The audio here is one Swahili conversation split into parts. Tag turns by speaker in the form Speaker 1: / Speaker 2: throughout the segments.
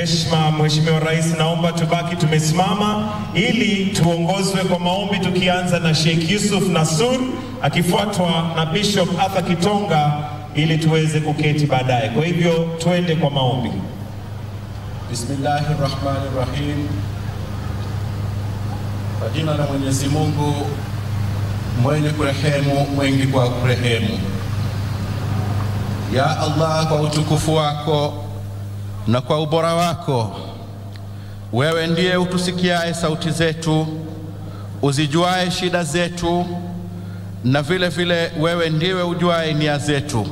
Speaker 1: heshima Mheshimiwa Rais, naomba tubaki tumesimama ili tuongozwe kwa maombi, tukianza na Sheikh Yusuf Nasur akifuatwa na Bishop Arthur Kitonga ili tuweze kuketi baadaye. Kwa hivyo tuende kwa maombi.
Speaker 2: Bismillahirrahmanirrahim. Kwa jina la Mwenyezi Mungu mwenye kurehemu, mwengi kwa kurehemu. Ya Allah, kwa utukufu wako na kwa ubora wako, wewe ndiye utusikiae sauti zetu, uzijuae shida zetu, na vile vile wewe ndiwe ujuae nia zetu.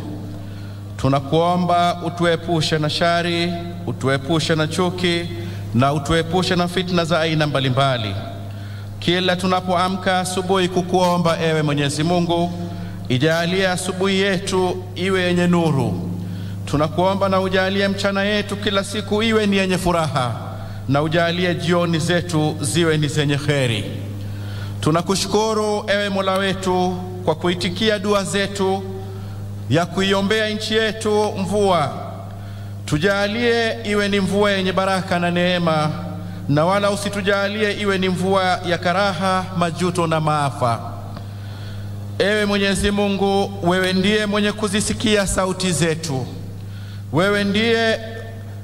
Speaker 2: Tunakuomba utuepushe na shari, utuepushe na chuki, na utuepushe na fitna za aina mbalimbali. Kila tunapoamka asubuhi kukuomba, ewe Mwenyezi Mungu, ijalie asubuhi yetu iwe yenye nuru. Tunakuomba na ujalie mchana yetu kila siku iwe ni yenye furaha, na ujalie jioni zetu ziwe ni zenye kheri. Tunakushukuru ewe Mola wetu kwa kuitikia dua zetu ya kuiombea nchi yetu mvua. Tujalie iwe ni mvua yenye baraka na neema, na wala usitujalie iwe ni mvua ya karaha, majuto na maafa. Ewe Mwenyezi Mungu, wewe ndiye mwenye kuzisikia sauti zetu, wewe ndiye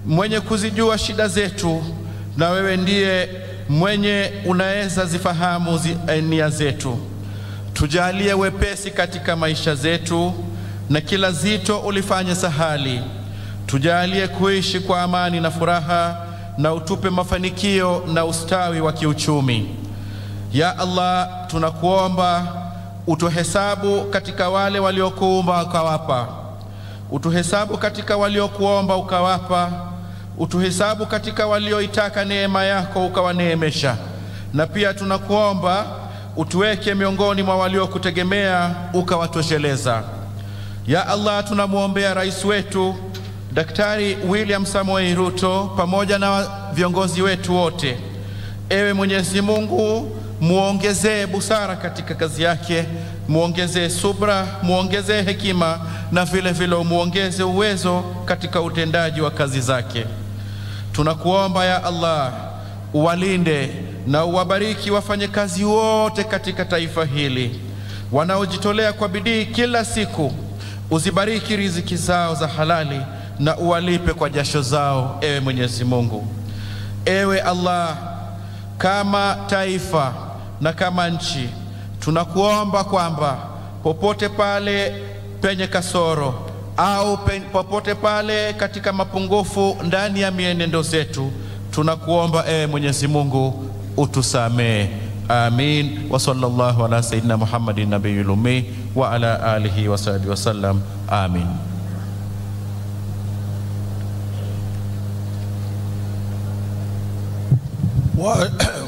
Speaker 2: mwenye kuzijua shida zetu, na wewe ndiye mwenye unaweza zifahamu nia zetu. Tujalie wepesi katika maisha zetu, na kila zito ulifanye sahali. Tujalie kuishi kwa amani na furaha, na utupe mafanikio na ustawi wa kiuchumi. Ya Allah, tunakuomba utuhesabu katika wale waliokuumba ukawapa, utuhesabu katika waliokuomba ukawapa, utuhesabu katika walioitaka neema yako ukawaneemesha, na pia tunakuomba utuweke miongoni mwa waliokutegemea ukawatosheleza. Ya Allah, tunamuombea rais wetu Daktari William Samoei Ruto pamoja na viongozi wetu wote. Ewe Mwenyezi Mungu, muongezee busara katika kazi yake, muongezee subra, muongezee hekima, na vile vile muongeze uwezo katika utendaji wa kazi zake. Tunakuomba ya Allah, uwalinde na uwabariki wafanyakazi wote katika taifa hili wanaojitolea kwa bidii kila siku. Uzibariki riziki zao za halali na uwalipe kwa jasho zao, ewe Mwenyezi Mungu. Ewe Allah, kama taifa na kama nchi, tunakuomba kwamba popote pale penye kasoro au popote pale katika mapungufu ndani ya mienendo zetu, tunakuomba ewe Mwenyezi Mungu utusamee. Amin. Wa sallallahu ala sayyidina Muhammadin nabiyul ummi wa ala alihi wa sahbihi wasallam. Amin.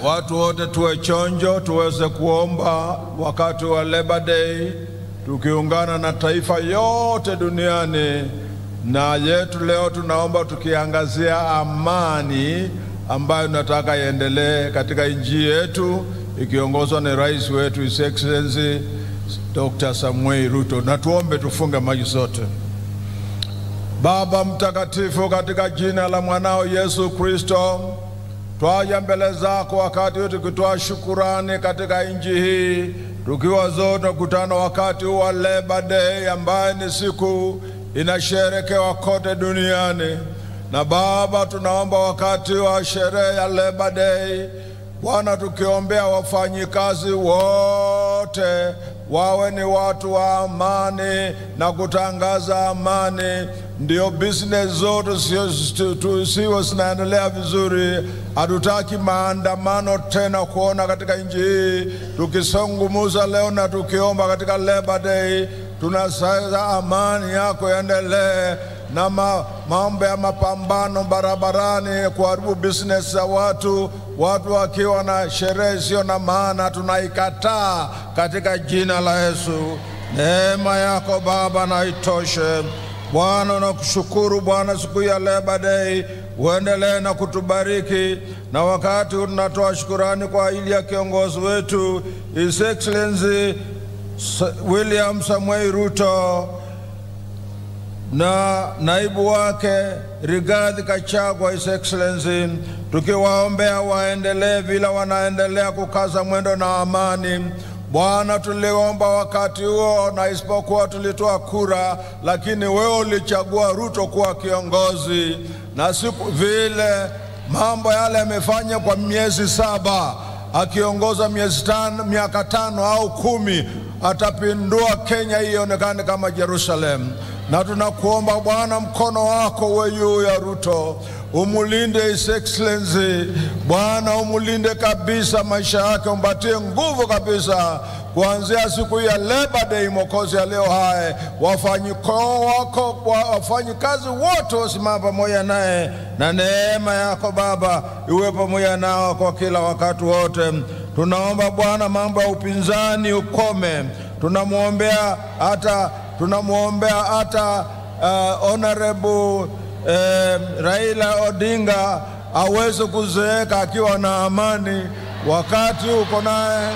Speaker 3: Watu wote tuwe chonjo, tuweze kuomba wakati wa Labor Day, tukiungana na taifa yote duniani. Na yetu leo tunaomba tukiangazia amani ambayo nataka iendelee katika nchi yetu, ikiongozwa na rais wetu His Excellency Dr. Samoei Ruto. Na tuombe, tufunge macho sote. Baba mtakatifu, katika jina la mwanao Yesu Kristo, twaja mbele zako wakati wote kutoa shukurani katika nchi hii, tukiwa zote kutana wakati wa Labor Day ambaye ni siku inasherekewa kote duniani. Na Baba, tunaomba wakati wa sherehe ya Labor Day, Bwana, tukiombea wafanyikazi wote wawe ni watu wa amani na kutangaza amani, ndio business zote siwe zinaendelea vizuri. Hatutaki maandamano tena kuona katika nchi hii. Tukisungumuza leo na tukiomba katika Labor Day, tunasaidia amani yako yaendelee, na mambo ya mapambano barabarani kuharibu business za watu wakiwa na sherehe sio na maana, tunaikataa katika jina la Yesu. Neema yako Baba na itoshe. Bwana, nakushukuru Bwana siku ya Labor Day, uendelee na kutubariki. Na wakati tunatoa shukurani kwa ajili ya kiongozi wetu His Excellency William Samoei Ruto, na naibu wake Rigathi Gachagua, His Excellency, tukiwaombea waendelee vile wanaendelea kukaza mwendo na amani. Bwana, tuliomba wakati huo na isipokuwa tulitoa kura, lakini wewe ulichagua Ruto kuwa kiongozi, na siku vile mambo yale yamefanya kwa miezi 7, akiongoza miaka 5 au 10, atapindua Kenya ionekane kama Jerusalem. Na tunakuomba Bwana, mkono wako uwe juu ya Ruto, umulinde His Excellency. Bwana, umulinde kabisa maisha yake, umpatie nguvu kabisa kuanzia siku ya Labor Day, Mwokozi ya leo hai. Wafanyikazi wote wasimama pamoja naye, na neema yako Baba iwe pamoja nao kwa kila wakati wote. Tunaomba Bwana, mambo ya upinzani ukome. Tunamwombea hata Honorable Raila Odinga aweze kuzeeka akiwa na amani. Wakati uko naye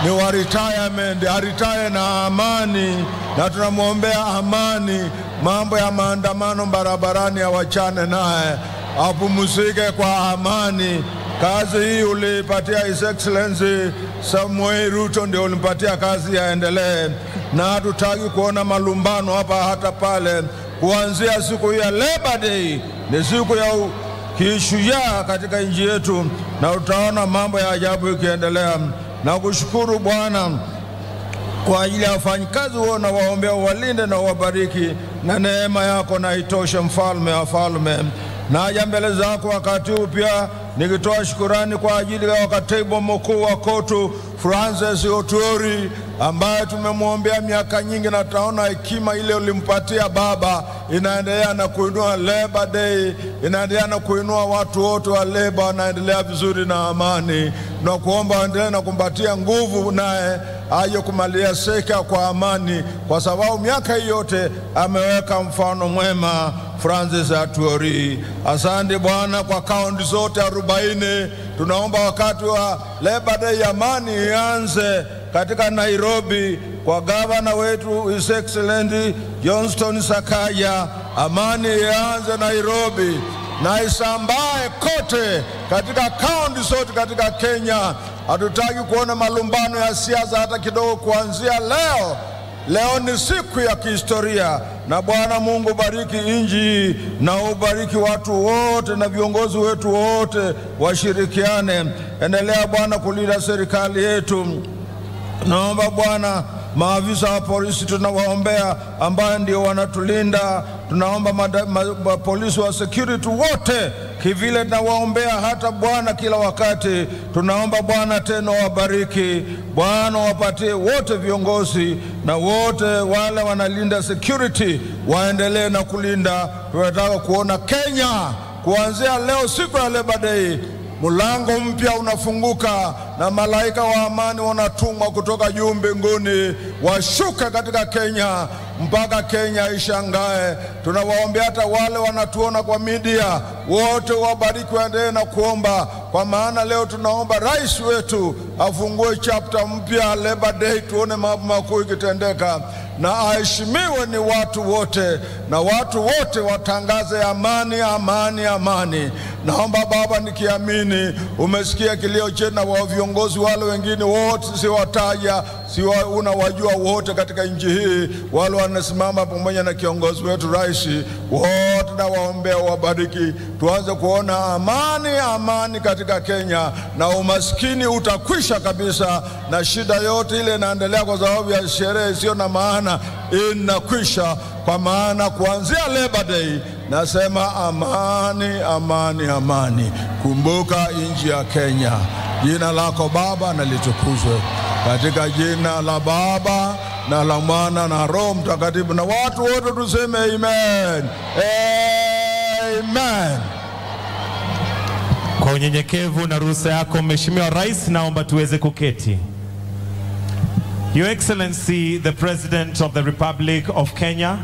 Speaker 3: ni wa retirement, aritaya na amani, na tunamwombea amani. Mambo ya maandamano barabarani awachane naye, apumzike kwa amani. Kazi hii ulipatia His Excellency Samuel Ruto, ndio ulipatia kazi yaendelee, na hatutaki kuona malumbano hapa hata pale. Kuanzia siku ya Labor Day ni siku ya kishujaa katika nchi yetu, na utaona mambo ya ajabu ikiendelea. Na kushukuru Bwana kwa ajili ya wafanyikazi wao, na waombea walinde na wabariki, na neema yako na itoshe, mfalme wa falme. Naja mbele zako wakati huu pia nikitoa shukurani kwa ajili ya katibu mkuu wa KOTU Francis Otuori, ambaye tumemwombea miaka nyingi, na taona hekima ile ulimpatia Baba inaendelea na kuinua Labor Day, inaendelea na kuinua watu wote wa Labor, wanaendelea vizuri na amani. Na kuomba endelee na kumpatia nguvu, naye aje kumalia seka kwa amani, kwa sababu miaka hii yote ameweka mfano mwema Francis Otuori. Asante Bwana kwa kaunti zote 40. Tunaomba wakati wa Labor Day amani ianze katika Nairobi kwa gavana wetu His Excellency Johnston Sakaja. Amani ianze Nairobi na isambae kote katika kaunti zote katika Kenya. Hatutaki kuona malumbano ya siasa hata kidogo kuanzia leo. Leo ni siku ya kihistoria, na Bwana Mungu bariki nchi, na ubariki watu wote na viongozi wetu wote washirikiane. Endelea Bwana kulinda serikali yetu. Naomba Bwana maafisa wa polisi tunawaombea, ambao ndio wanatulinda. Tunaomba polisi wa security wote kivile tunawaombea hata Bwana kila wakati. Tunaomba Bwana tena wabariki Bwana, wapatie wote viongozi na wote wale wanalinda security waendelee na kulinda. Tunataka kuona Kenya kuanzia leo siku ya Labor Day mulango mpya unafunguka, na malaika wa amani wanatumwa kutoka juu mbinguni washuka katika Kenya mpaka Kenya ishangae. Tunawaombea hata wale wanatuona kwa media wote, wabariki, waendelee na kuomba, kwa maana leo tunaomba rais wetu afungue chapter mpya Labor Day, tuone mambo makuu ikitendeka, na aheshimiwe ni watu wote, na watu wote watangaze amani, amani, amani. Naomba Baba, nikiamini umesikia kilio chetu na wa viongozi wale wengine wote, siwataja, unawajua wote katika nchi hii, wale wanasimama pamoja na kiongozi wetu rais, wote na waombea wabariki. Tuanze kuona amani, amani katika Kenya, na umaskini utakwisha kabisa, na shida yote ile inaendelea kwa sababu ya sherehe sio na maana inakwisha, kwa maana kuanzia Labor Day nasema amani, amani, amani. Kumbuka nchi ya Kenya. Jina lako Baba na litukuzwe, katika jina la Baba na la Mwana na Roho Mtakatifu, na watu wote tuseme amen. Amen.
Speaker 1: Kwa unyenyekevu na ruhusa yako Mheshimiwa Rais, naomba tuweze kuketi. Your Excellency, the President of the Republic of Kenya.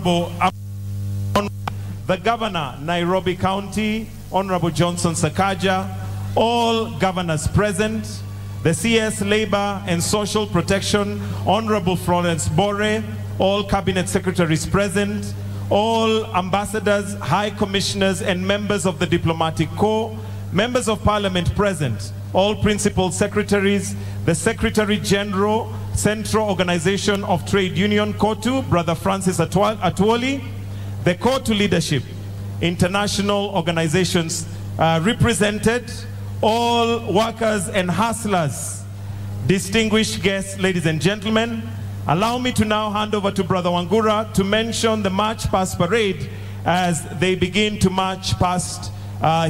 Speaker 1: Honorable the Governor, Nairobi County, Honorable Johnson Sakaja, all governors present, the CS Labor and Social Protection, Honorable Florence Bore, all cabinet secretaries present, all ambassadors, high commissioners, and members of the diplomatic corps, members of parliament present, all principal secretaries, the Secretary General, Central Organization of Trade Union, COTU, Brother Francis Atwoli, the COTU leadership, international organizations represented, all workers and hustlers, distinguished guests, ladies and gentlemen, allow me to now hand over to Brother Wangura to mention the March Past Parade as they begin to march past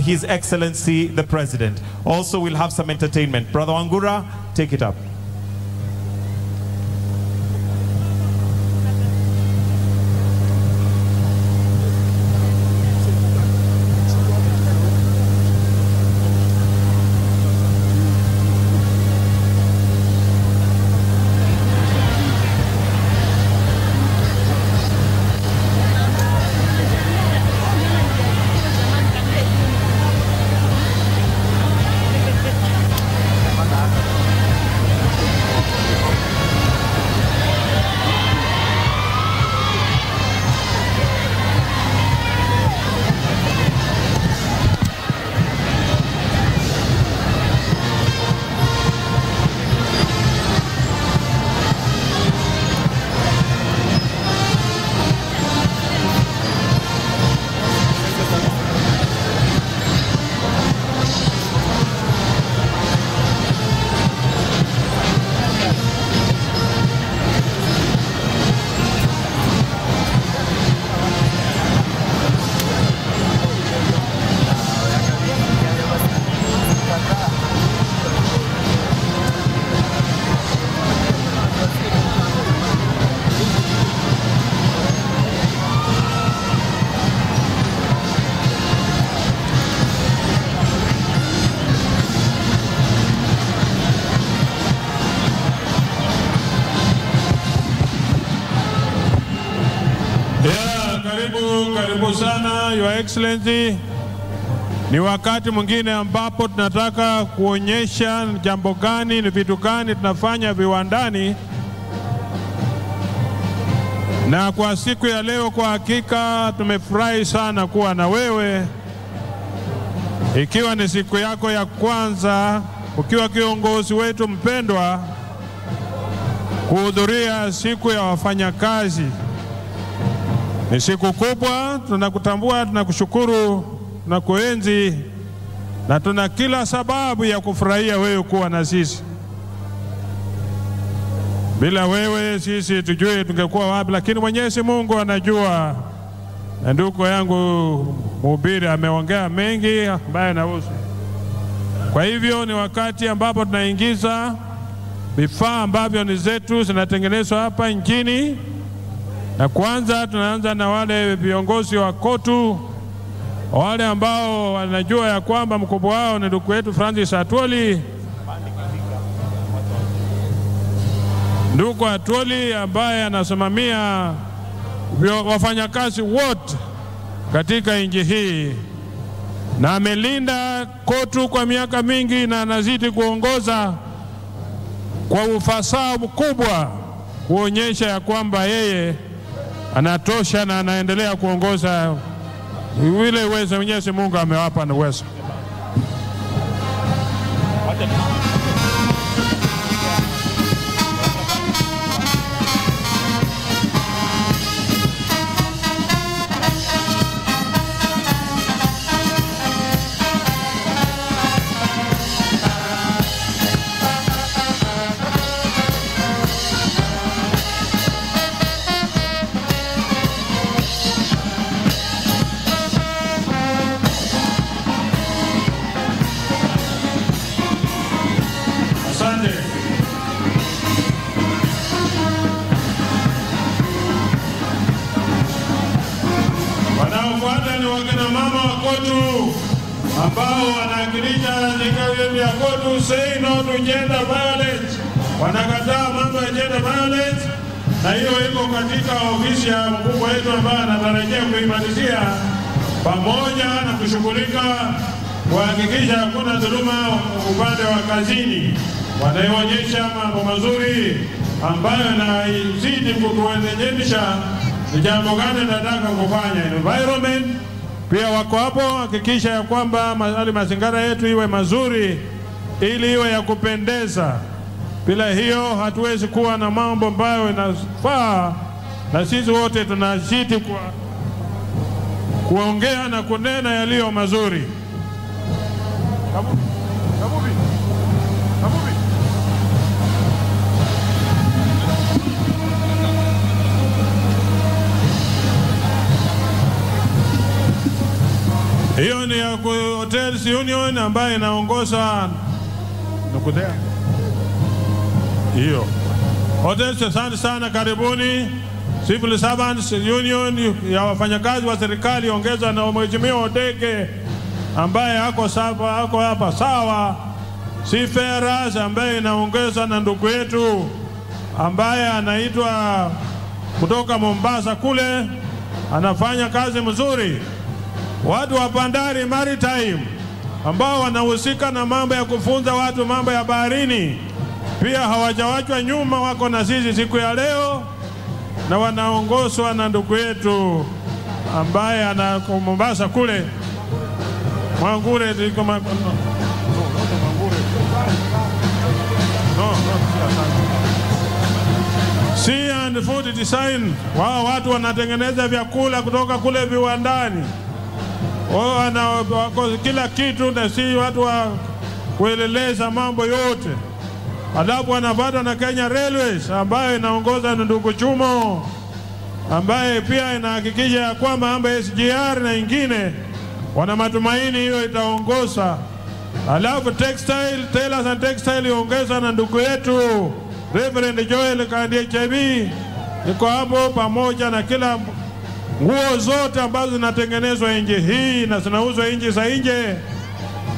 Speaker 1: His Excellency the President. Also, we'll have some entertainment. Brother Wangura, take it up.
Speaker 4: Karibu sana, Your Excellency. Ni wakati mwingine ambapo tunataka kuonyesha jambo gani, ni vitu gani tunafanya viwandani. Na kwa siku ya leo kwa hakika tumefurahi sana kuwa na wewe. Ikiwa ni siku yako ya kwanza, ukiwa kiongozi wetu mpendwa, kuhudhuria siku ya wafanyakazi. Ni siku kubwa, tunakutambua, tunakushukuru, tunakuenzi, na tuna kila sababu ya kufurahia wewe kuwa na sisi. Bila wewe sisi tujue tungekuwa wapi, lakini Mwenyezi Mungu anajua. Na ndugu yangu mhubiri ameongea mengi ambayo nahusu. Kwa hivyo ni wakati ambapo tunaingiza vifaa ambavyo ni zetu zinatengenezwa hapa nchini. Na kwanza tunaanza na wale viongozi wa KOTU, wale ambao wanajua ya kwamba mkubwa wao ni ndugu wetu Francis Atwoli. Ndugu Atwoli ambaye anasimamia wafanyakazi wote katika nchi hii, na amelinda KOTU kwa miaka mingi na anazidi kuongoza kwa ufasaha mkubwa, kuonyesha ya kwamba yeye anatosha na anaendelea kuongoza vile uwezo Mwenyezi Mungu amewapa na uwezo. Ambao wanawakilisha serikali ya KOTU, say no to gender violence. Wanakataa mambo ya gender violence. na hiyo iko katika ofisi ya mkubwa wetu ambaye anatarajia kuimalizia, pamoja na kushughulika kuhakikisha hakuna dhuluma upande wa kazini. Wanaonyesha mambo mazuri ambayo yanazidi kutuendesha ni jambo gani nataka kufanya. Environment pia wako hapo, hakikisha ya kwamba mazingira yetu iwe mazuri ili iwe ya kupendeza. Bila hiyo hatuwezi kuwa na mambo ambayo yanafaa, na sisi wote tunashiti kuongea na kunena yaliyo mazuri. Hiyo ni ya Hotels Union ambayo inaongoza nukudea. Hiyo Hotels, asante sana, karibuni. Civil Servants Union ya wafanyakazi wa serikali ongeza na Mheshimiwa Odeke ambaye hako hapa sawa. Seafarers ambaye inaongeza na ndugu yetu ambaye anaitwa kutoka Mombasa kule, anafanya kazi mzuri. Watu wa bandari maritime ambao wanahusika na mambo ya kufunza watu mambo ya baharini pia hawajawachwa nyuma, wako na sisi siku ya leo, na wanaongozwa na ndugu yetu ambaye ana Mombasa kule Mwangure Sea and Food Design. Wao watu wanatengeneza vyakula kutoka kule viwandani. Wako kila kitu, na si watu wa kueleleza mambo yote. Alafu wanapata na Kenya Railways ambayo inaongoza na ndugu Chumo ambaye pia inahakikisha ya kwamba mambo ya SGR na ingine wana matumaini hiyo itaongoza. Alafu textile, tailors and textile iongeza na ndugu yetu Reverend Joel Kandie Chebi, niko hapo pamoja na kila nguo zote ambazo zinatengenezwa nje hii na zinauzwa nje za nje,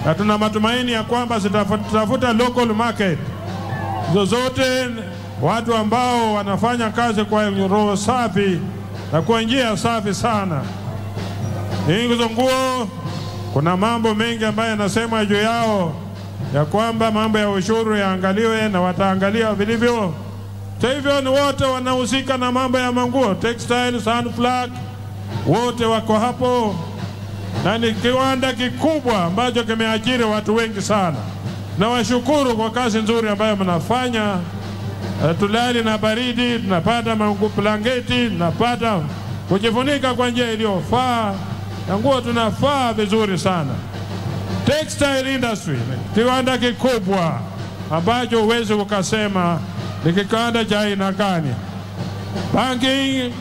Speaker 4: na tuna matumaini ya kwamba zitafuta local market. Zozote watu ambao wanafanya kazi kwa roho safi na kwa njia safi sana. Hizo nguo kuna mambo mengi ambayo yanasema juu yao ya kwamba mambo ya ushuru yaangaliwe na wataangalia vilivyo. Kwa hivyo ni wote wanahusika na mambo ya manguo, textile, Sunflag, wote wako hapo, na ni kiwanda kikubwa ambacho kimeajiri watu wengi sana. Na washukuru kwa kazi nzuri ambayo mnafanya. Tulali na baridi, tunapata blanketi, tunapata kujifunika kwa njia iliyofaa, na nguo tunafaa vizuri sana. Textile industry, kiwanda kikubwa ambacho uwezi ukasema ni kiwanda cha aina gani. Banking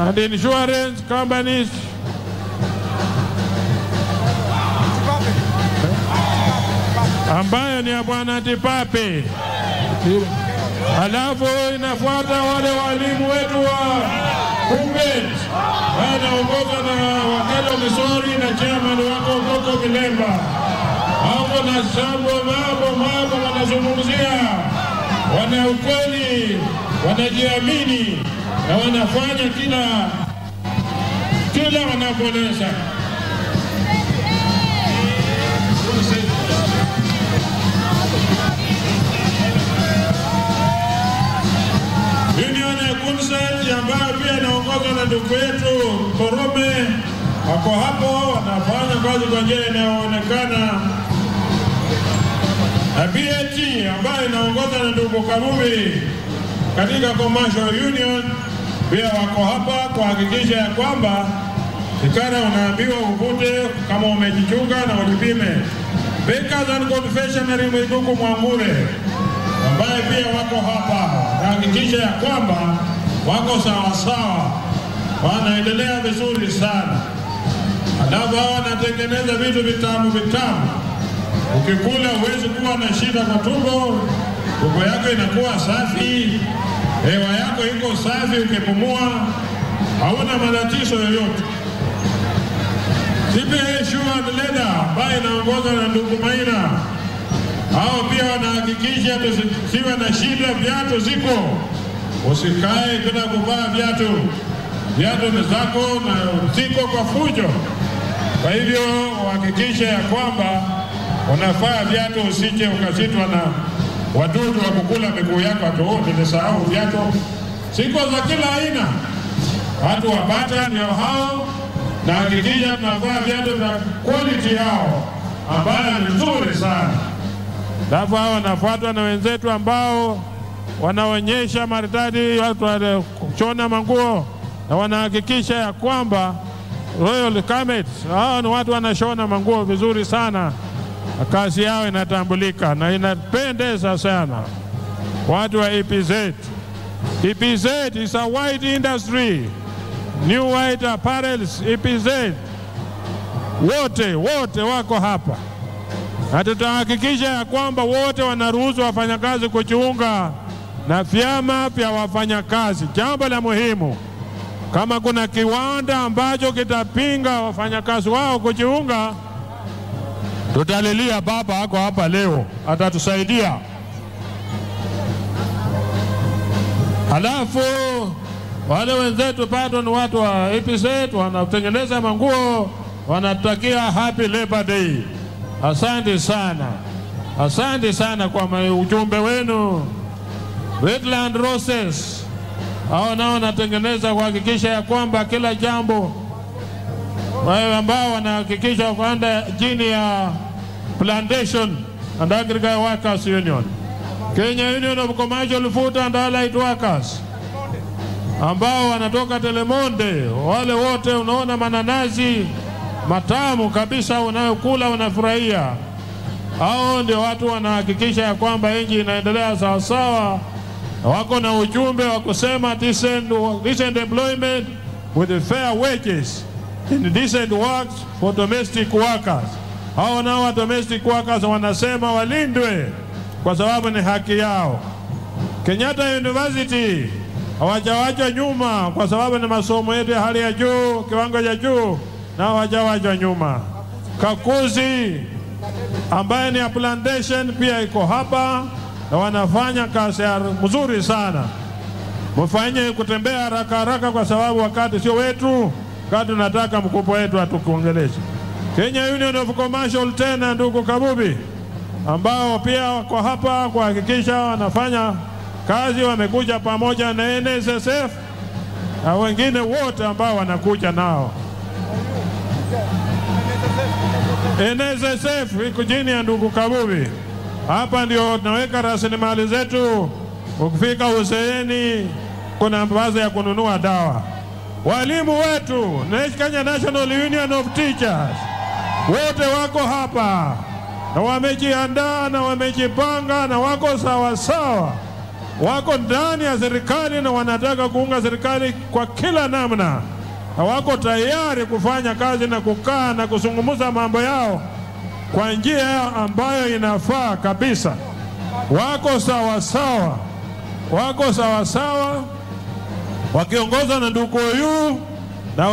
Speaker 4: and insurance companies, ambayo ni ya Bwana Tipape. Alafu inafuata wale walimu wetu wa Kumbet, wanaongozwa na Wakelo Misori na chairman wako Koko Milemba. Hapo na mambo wanazungumzia, wana ukweli, wanajiamini na wanafanya kila wanaponesha. Union ya Kunset ambayo pia inaongozwa na ndugu yetu Korome wako hapo, wanafanya kazi kwa njia inayoonekana. Na BAT ambayo inaongozwa na ndugu Karubi katika Commercial Union pia wako hapa kuhakikisha ya kwamba ikara unaambiwa uvute kama umejichunga na ulipime. Bakers and Confectionery Mwiduku Mwangure ambaye pia wako hapa kuhakikisha ya kwamba wako sawasawa, wanaendelea vizuri sana. Alafu wanatengeneza vitu vitamu. Ukikula huwezi kuwa na shida kwa tumbo, tumbo yako inakuwa safi, hewa yako iko safi, ukipumua hauna matatizo yoyote. CPA Shoe and Leather ambayo inaongozwa na ndugu Maina, hao pia wanahakikisha tusiwe na shida, viatu ziko usikae bila kuvaa viatu. Viatu ni zako na ziko kwa fujo. Kwa hivyo uhakikishe ya kwamba unavaa viatu, usije ukazitwa na wadudu wa kukula miguu yako. Nilisahau viatu siko za kila aina. Watu wapata ndio hao, na hakikisha tunavaa viatu vya quality yao ambayo ni nzuri sana. Alafu hao wanafuatwa na wenzetu ambao wanaonyesha maridadi, watu wa kushona manguo, na wanahakikisha ya kwamba Royal Garments, hao ni watu wanashona manguo vizuri sana. Kazi yao inatambulika na inapendeza sana. Watu wa EPZ. EPZ is a white industry. New White Apparels, EPZ. Wote wako hapa. Na tutahakikisha ya kwamba wote wanaruhusu wafanyakazi kujiunga na vyama vya wafanyakazi. Jambo la muhimu, kama kuna kiwanda ambacho kitapinga wafanyakazi wao kujiunga, tutalilia baba ako hapa leo, atatusaidia. Alafu wale wenzetu bado ni watu wa EPZ, wanatengeneza manguo, wanatakia happy Labor Day. Asante sana kwa ujumbe wenu. Wetland Roses, hao nao wanatengeneza kuhakikisha ya kwamba kila jambo, wao ambao wanahakikisha kwamba chini ya Plantation and Agriculture Workers Union, Kenya Union of Commercial Food and Allied Workers, ambao wanatoka Telemonde, wale wote unaona mananasi matamu kabisa unayokula unafurahia. Hao ndio watu wanahakikisha ya kwamba nchi inaendelea sawa sawa. Wako na ujumbe wa kusema decent employment with fair wages in decent works for domestic workers. Hao nao wa domestic workers wanasema walindwe kwa sababu ni haki yao. Kenyatta University hawajawachwa nyuma kwa sababu ni masomo yetu ya hali ya juu, kiwango cha juu, na hawajawachwa nyuma. Kakuzi ambaye ni ya Plantation pia iko hapa na wanafanya kazi mzuri sana. Mfanye kutembea haraka kwa sababu wakati sio wetu, wakati tunataka mkubwa wetu atukuongeleshe. Kenya Union of Commercial tena ndugu Kabubi, ambao pia wako hapa kuhakikisha wanafanya kazi, wamekuja pamoja na NSSF na wengine wote ambao wanakuja nao. NSSF iko chini ya ndugu Kabubi. Hapa ndio tunaweka rasilimali zetu. Ukifika uzeeni kuna baadhi ya kununua dawa. Walimu wetu, Kenya National Union of Teachers, wote wako hapa na wamejiandaa na wamejipanga na wako sawa. Wako ndani ya serikali na wanataka kuunga serikali kwa kila namna. Na wako tayari kufanya kazi na kukaa na kuzungumza mambo yao kwa njia ambayo inafaa kabisa. Wako sawa wakiongozwa na ndugu huyu na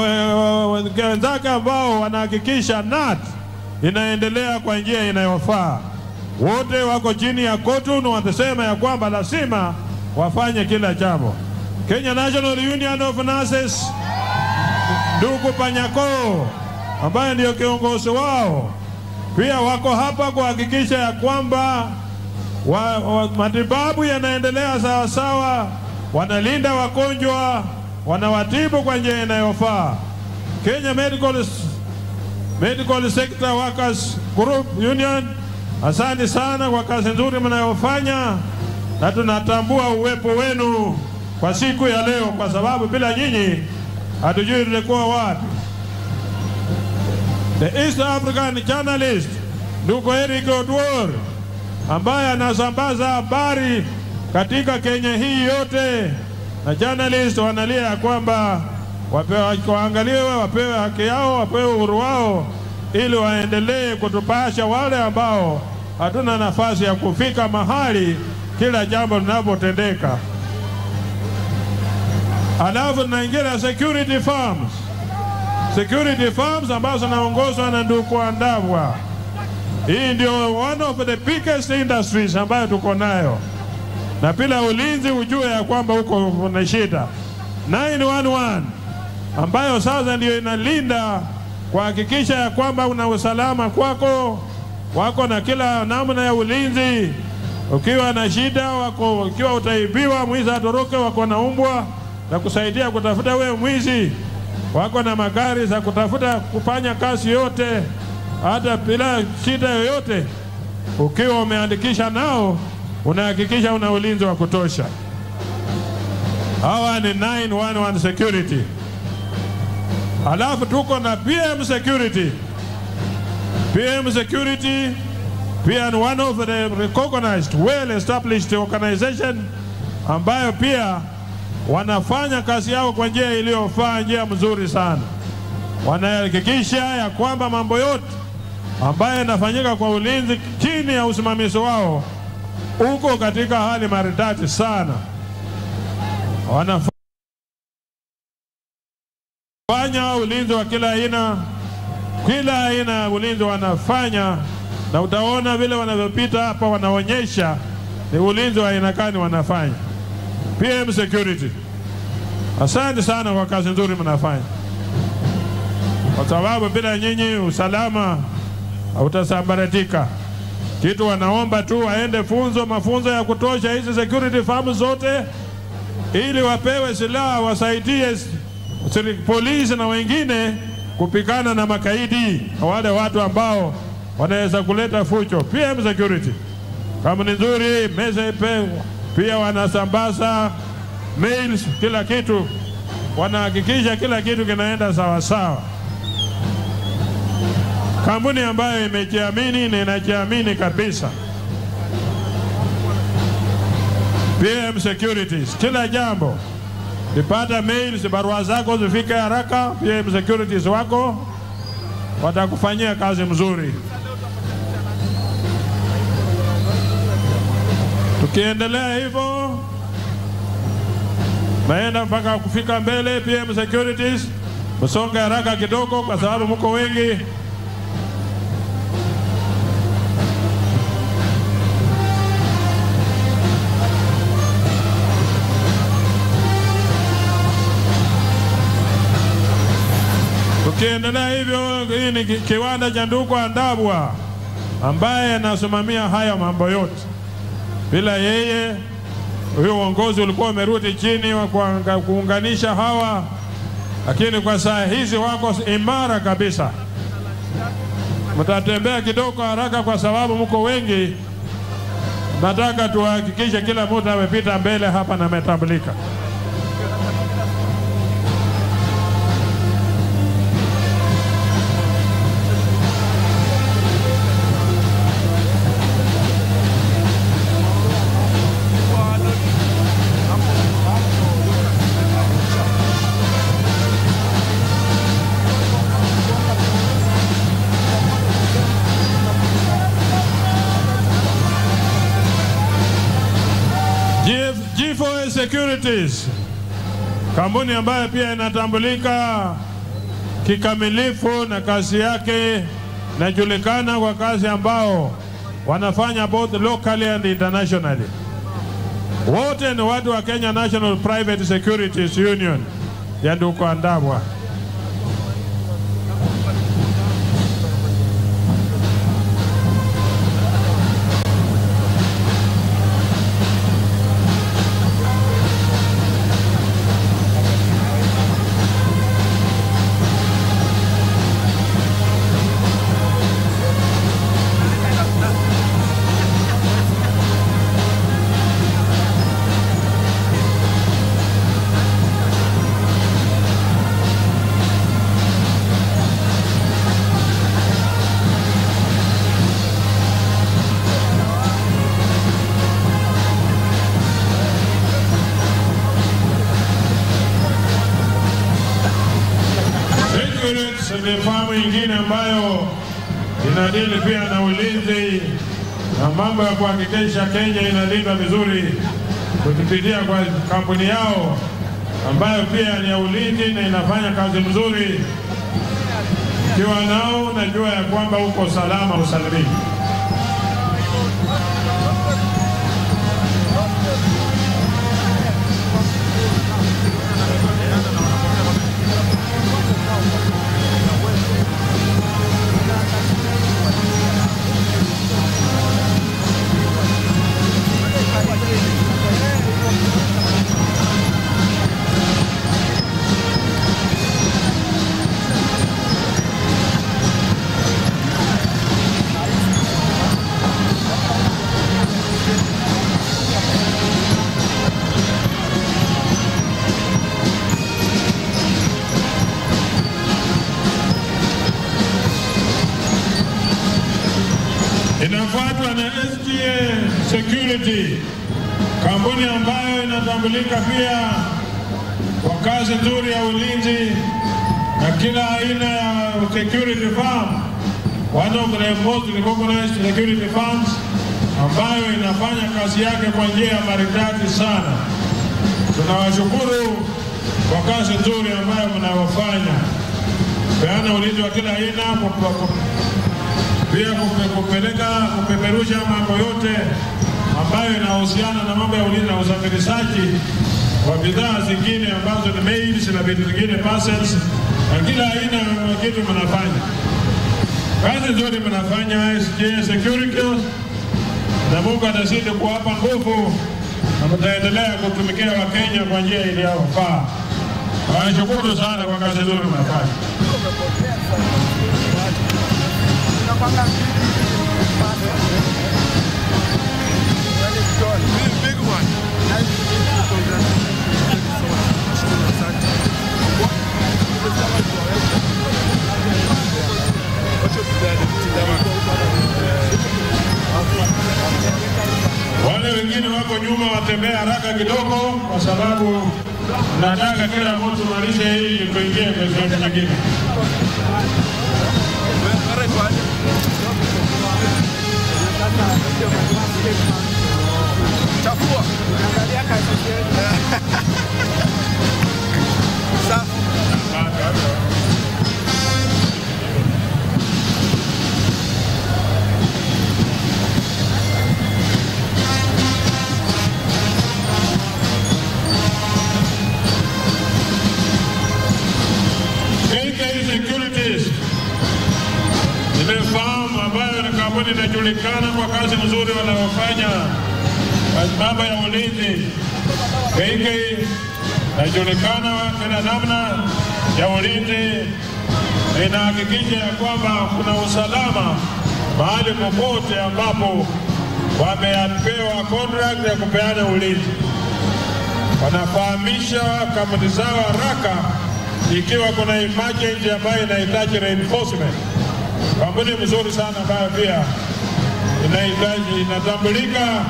Speaker 4: wenzake ambao wanahakikisha NAT inaendelea kwa njia inayofaa. Wote wako chini ya kotu na wanasema ya kwamba lazima wafanye kila jambo. Kenya National Union of Nurses, ndugu Panyako ambaye ndio kiongozi wao, pia wako hapa kuhakikisha ya kwamba matibabu yanaendelea sawa, wanalinda wagonjwa, wanawatibu kwa njia inayofaa. Kenya Medical Sector Workers Group Union, asante sana kwa kazi nzuri mnayofanya na tunatambua uwepo wenu kwa siku ya leo, kwa sababu bila nyinyi hatujui tulikuwa wapi. The East African journalist ndugu Eric Odwor, ambaye anasambaza habari katika Kenya hii yote, na journalist wanalia ya kwamba waangaliwe, wapewe haki yao, wapewe uhuru wao, ili waendelee kutupasha wale ambao hatuna nafasi ya kufika mahali kila jambo linapotendeka. Alafu tunaingia security firms ambazo zinaongozwa na ndugu Andabwa. Hii ndio one of the biggest industries ambayo tuko nayo. na bila ulinzi ujue ya kwamba uko una shida. 911 ambayo sasa ndio inalinda kuhakikisha ya kwamba una usalama kwako, wako na kila namna ya ulinzi. Ukiwa na shida wako, ukiwa utaibiwa mwizi atoroke, wako na umbwa na kusaidia kutafuta wewe mwizi, wako na magari za kutafuta kufanya kazi yote hata bila shida yoyote. Ukiwa umeandikisha nao unahakikisha una ulinzi wa kutosha. Hawa ni 911 security. Alafu tuko na PM security. PM security pia ni one of the recognized well established organization ambayo pia wanafanya kazi yao kwa njia iliyofaa, njia mzuri sana. Wanahakikisha ya kwamba mambo yote ambayo yanafanyika kwa ulinzi chini ya usimamizi wao uko katika hali maridadi sana. Wanafanya ulinzi wa kila aina ulinzi wanafanya, na utaona vile wanavyopita hapa wanaonyesha ni ulinzi wa aina gani wanafanya. PM security, asante sana kwa kazi nzuri mnafanya, kwa sababu bila nyinyi usalama utasambaratika. Kitu wanaomba tu waende mafunzo ya kutosha hizi security firms zote, ili wapewe silaha wasaidie polisi na wengine kupigana na makaidi na wale watu ambao wanaweza kuleta fujo. PM security kama ni nzuri, pia wanasambaza mails, kila kitu wanahakikisha kila kitu kinaenda sawa sawa. Kampuni ambayo imejiamini na inajiamini kabisa. PM Securities, kila jambo nipata mails, barua zako zifike haraka, PM Securities wako watakufanyia kazi mzuri. Tukiendelea hivyo naenda mpaka kufika mbele. PM Securities msonge haraka kidogo kwa sababu mko wengi. Tukiendelea hivyo, hii ni kiwanda cha ndugu Andabwa ambaye anasimamia haya mambo yote. Bila yeye huyo uongozi ulikuwa umerudi chini wa kuunganisha hawa, lakini kwa saa hizi wako imara kabisa. Mtatembea kidogo haraka kwa sababu mko wengi. Nataka tuhakikishe kila mtu amepita mbele hapa na ametambulika. Securities, kampuni ambayo pia inatambulika kikamilifu na kazi yake, inajulikana kwa kazi ambao wanafanya both locally and internationally. Wote ni watu wa Kenya National Private Securities Union ya ndugu Andabwa. Ni fahamu nyingine ambayo inadili pia na ulinzi na mambo ya kuhakikisha Kenya inalindwa vizuri kupitia kwa kampuni yao ambayo pia ni ya ulinzi na inafanya kazi mzuri. Kiwa nao najua ya kwamba uko salama usalimini. Inafuatwa na SGA Security, kampuni ambayo inatambulika pia kwa kazi nzuri ya ulinzi na kila aina ya security firm, one of the most recognized security firms, ambayo inafanya kazi yake kwa njia ya maridadi sana. Tunawashukuru kwa kazi nzuri ambayo mnayofanya, peana ulinzi wa kila aina, pia kupeperusha mambo yote ambayo inahusiana na mambo ya ulinzi na usafirishaji wa bidhaa zingine ambazo ni mails na vitu vingine parcels na kila aina ya kitu mnafanya. Kazi nzuri mnafanya SGA Security, na Mungu atazidi kuwapa nguvu na mtaendelea kutumikia Wakenya kwa njia iliyofaa. Nashukuru sana kwa kazi nzuri mnafanya. Wale wengine wako nyuma watembea haraka kidogo, kwa sababu nataka kila mtu malishe hii tuingie kwa sehemu nyingine.
Speaker 5: Chafua. Angalia kazi safi.
Speaker 4: Nimefahamu ambayo ni kampuni inajulikana kwa kazi nzuri wanayofanya mambo ya ulinzi. KK inajulikana kila namna ya ulinzi, inahakikisha ya kwamba kuna usalama mahali popote ambapo wamepewa contract ya kupeana ulinzi. Wanafahamisha kampuni zao haraka ikiwa kuna emergency ambayo inahitaji reinforcement. Kampuni mzuri sana ambayo pia inatambulika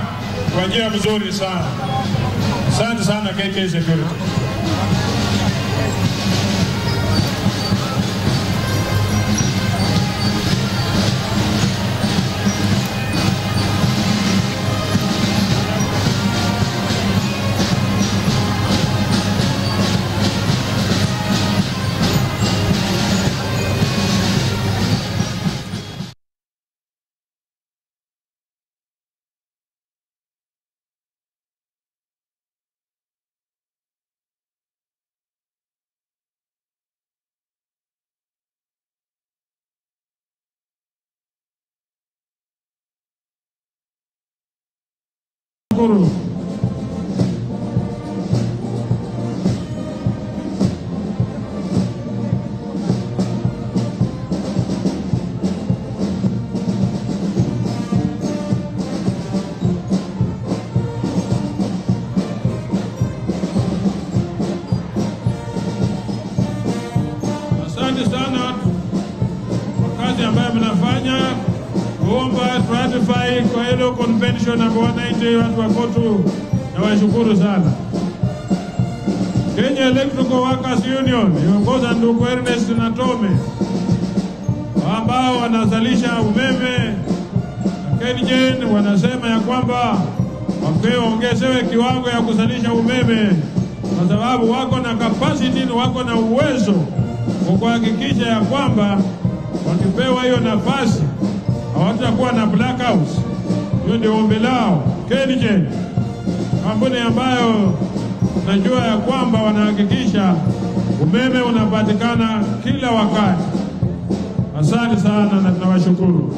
Speaker 4: kwa njia mzuri sana. Asante sana KK Security. Uhuru. Asante sana kwa kazi ambayo mnafanya. Kuomba ratify kwa ILO convention number 190 watu wa Kotu, na washukuru sana. Kenya Electrical Workers Union iongoza ndugu Ernest na Tome ambao wanazalisha umeme. KenGen wanasema ya kwamba waongezewe kiwango ya kuzalisha umeme, kwa sababu wako na capacity na wako na uwezo wa kuhakikisha ya kwamba wakipewa hiyo nafasi hawatakuwa na blackouts. Hiyo ndio ombi lao. KenGen, kampuni ambayo najua ya kwamba wanahakikisha umeme unapatikana kila wakati. Asante sana na tunawashukuru.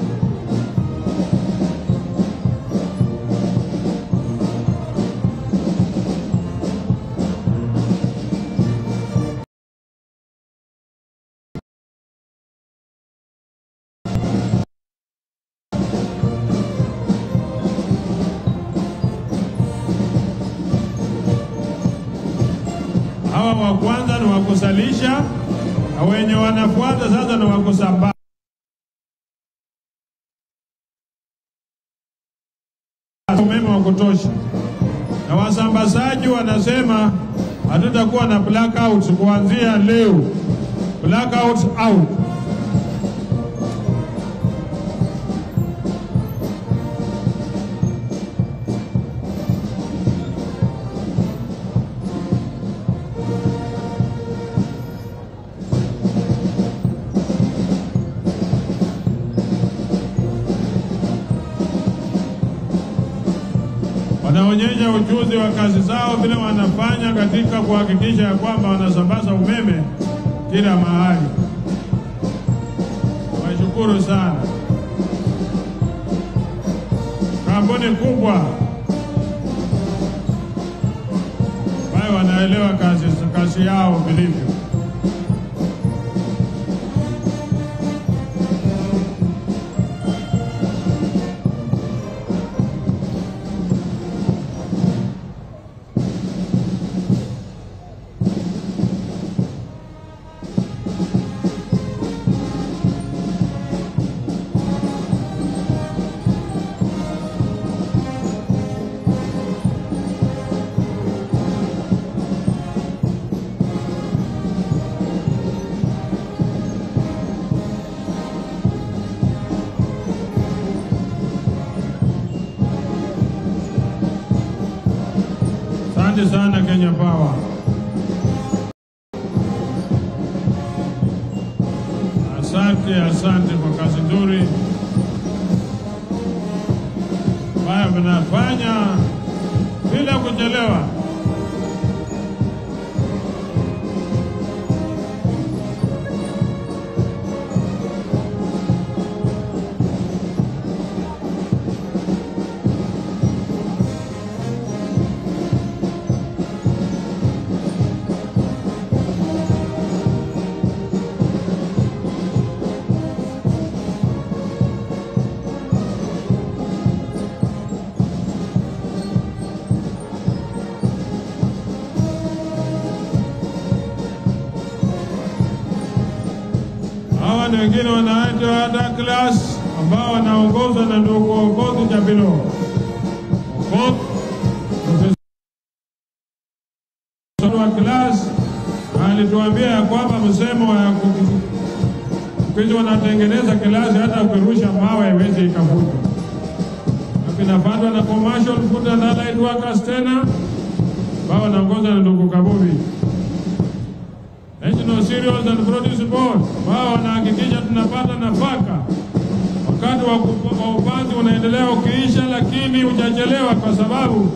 Speaker 4: Hawa wa kwanza ni wakusalisha, na wenye wanafuata sasa ni wakusambaza. umeme wa kutosha, na wasambazaji wanasema hatutakuwa na blackouts kuanzia leo. Blackouts out. Wanaonyesha ujuzi wa kazi zao vile wanafanya katika kuhakikisha ya kwamba wanasambaza umeme kila mahali. Washukuru sana. Kampuni kubwa wao wanaelewa kazi yao vilivyo. Asante sana Kenya Power. Asante kwa kazi nzuri ambayo mnafanya bila kuchelewa. Na wengine wanaitwa hata class ambao wanaongozwa na ndugu Okoth Jabilo. Okoth profesa wa class alituambia ya kwamba msemo wa kwanza wanatengeneza class hata ukirusha mawe haiwezi ikavuja. Kinapandwa na commercial food and allied workers tena ambao wanaongozwa na ndugu Kabubi. National Cereals and Produce Board wao wanahakikisha tunapata nafaka. Wakati wa upanzi unaendelea ukiisha, lakini hujachelewa kwa sababu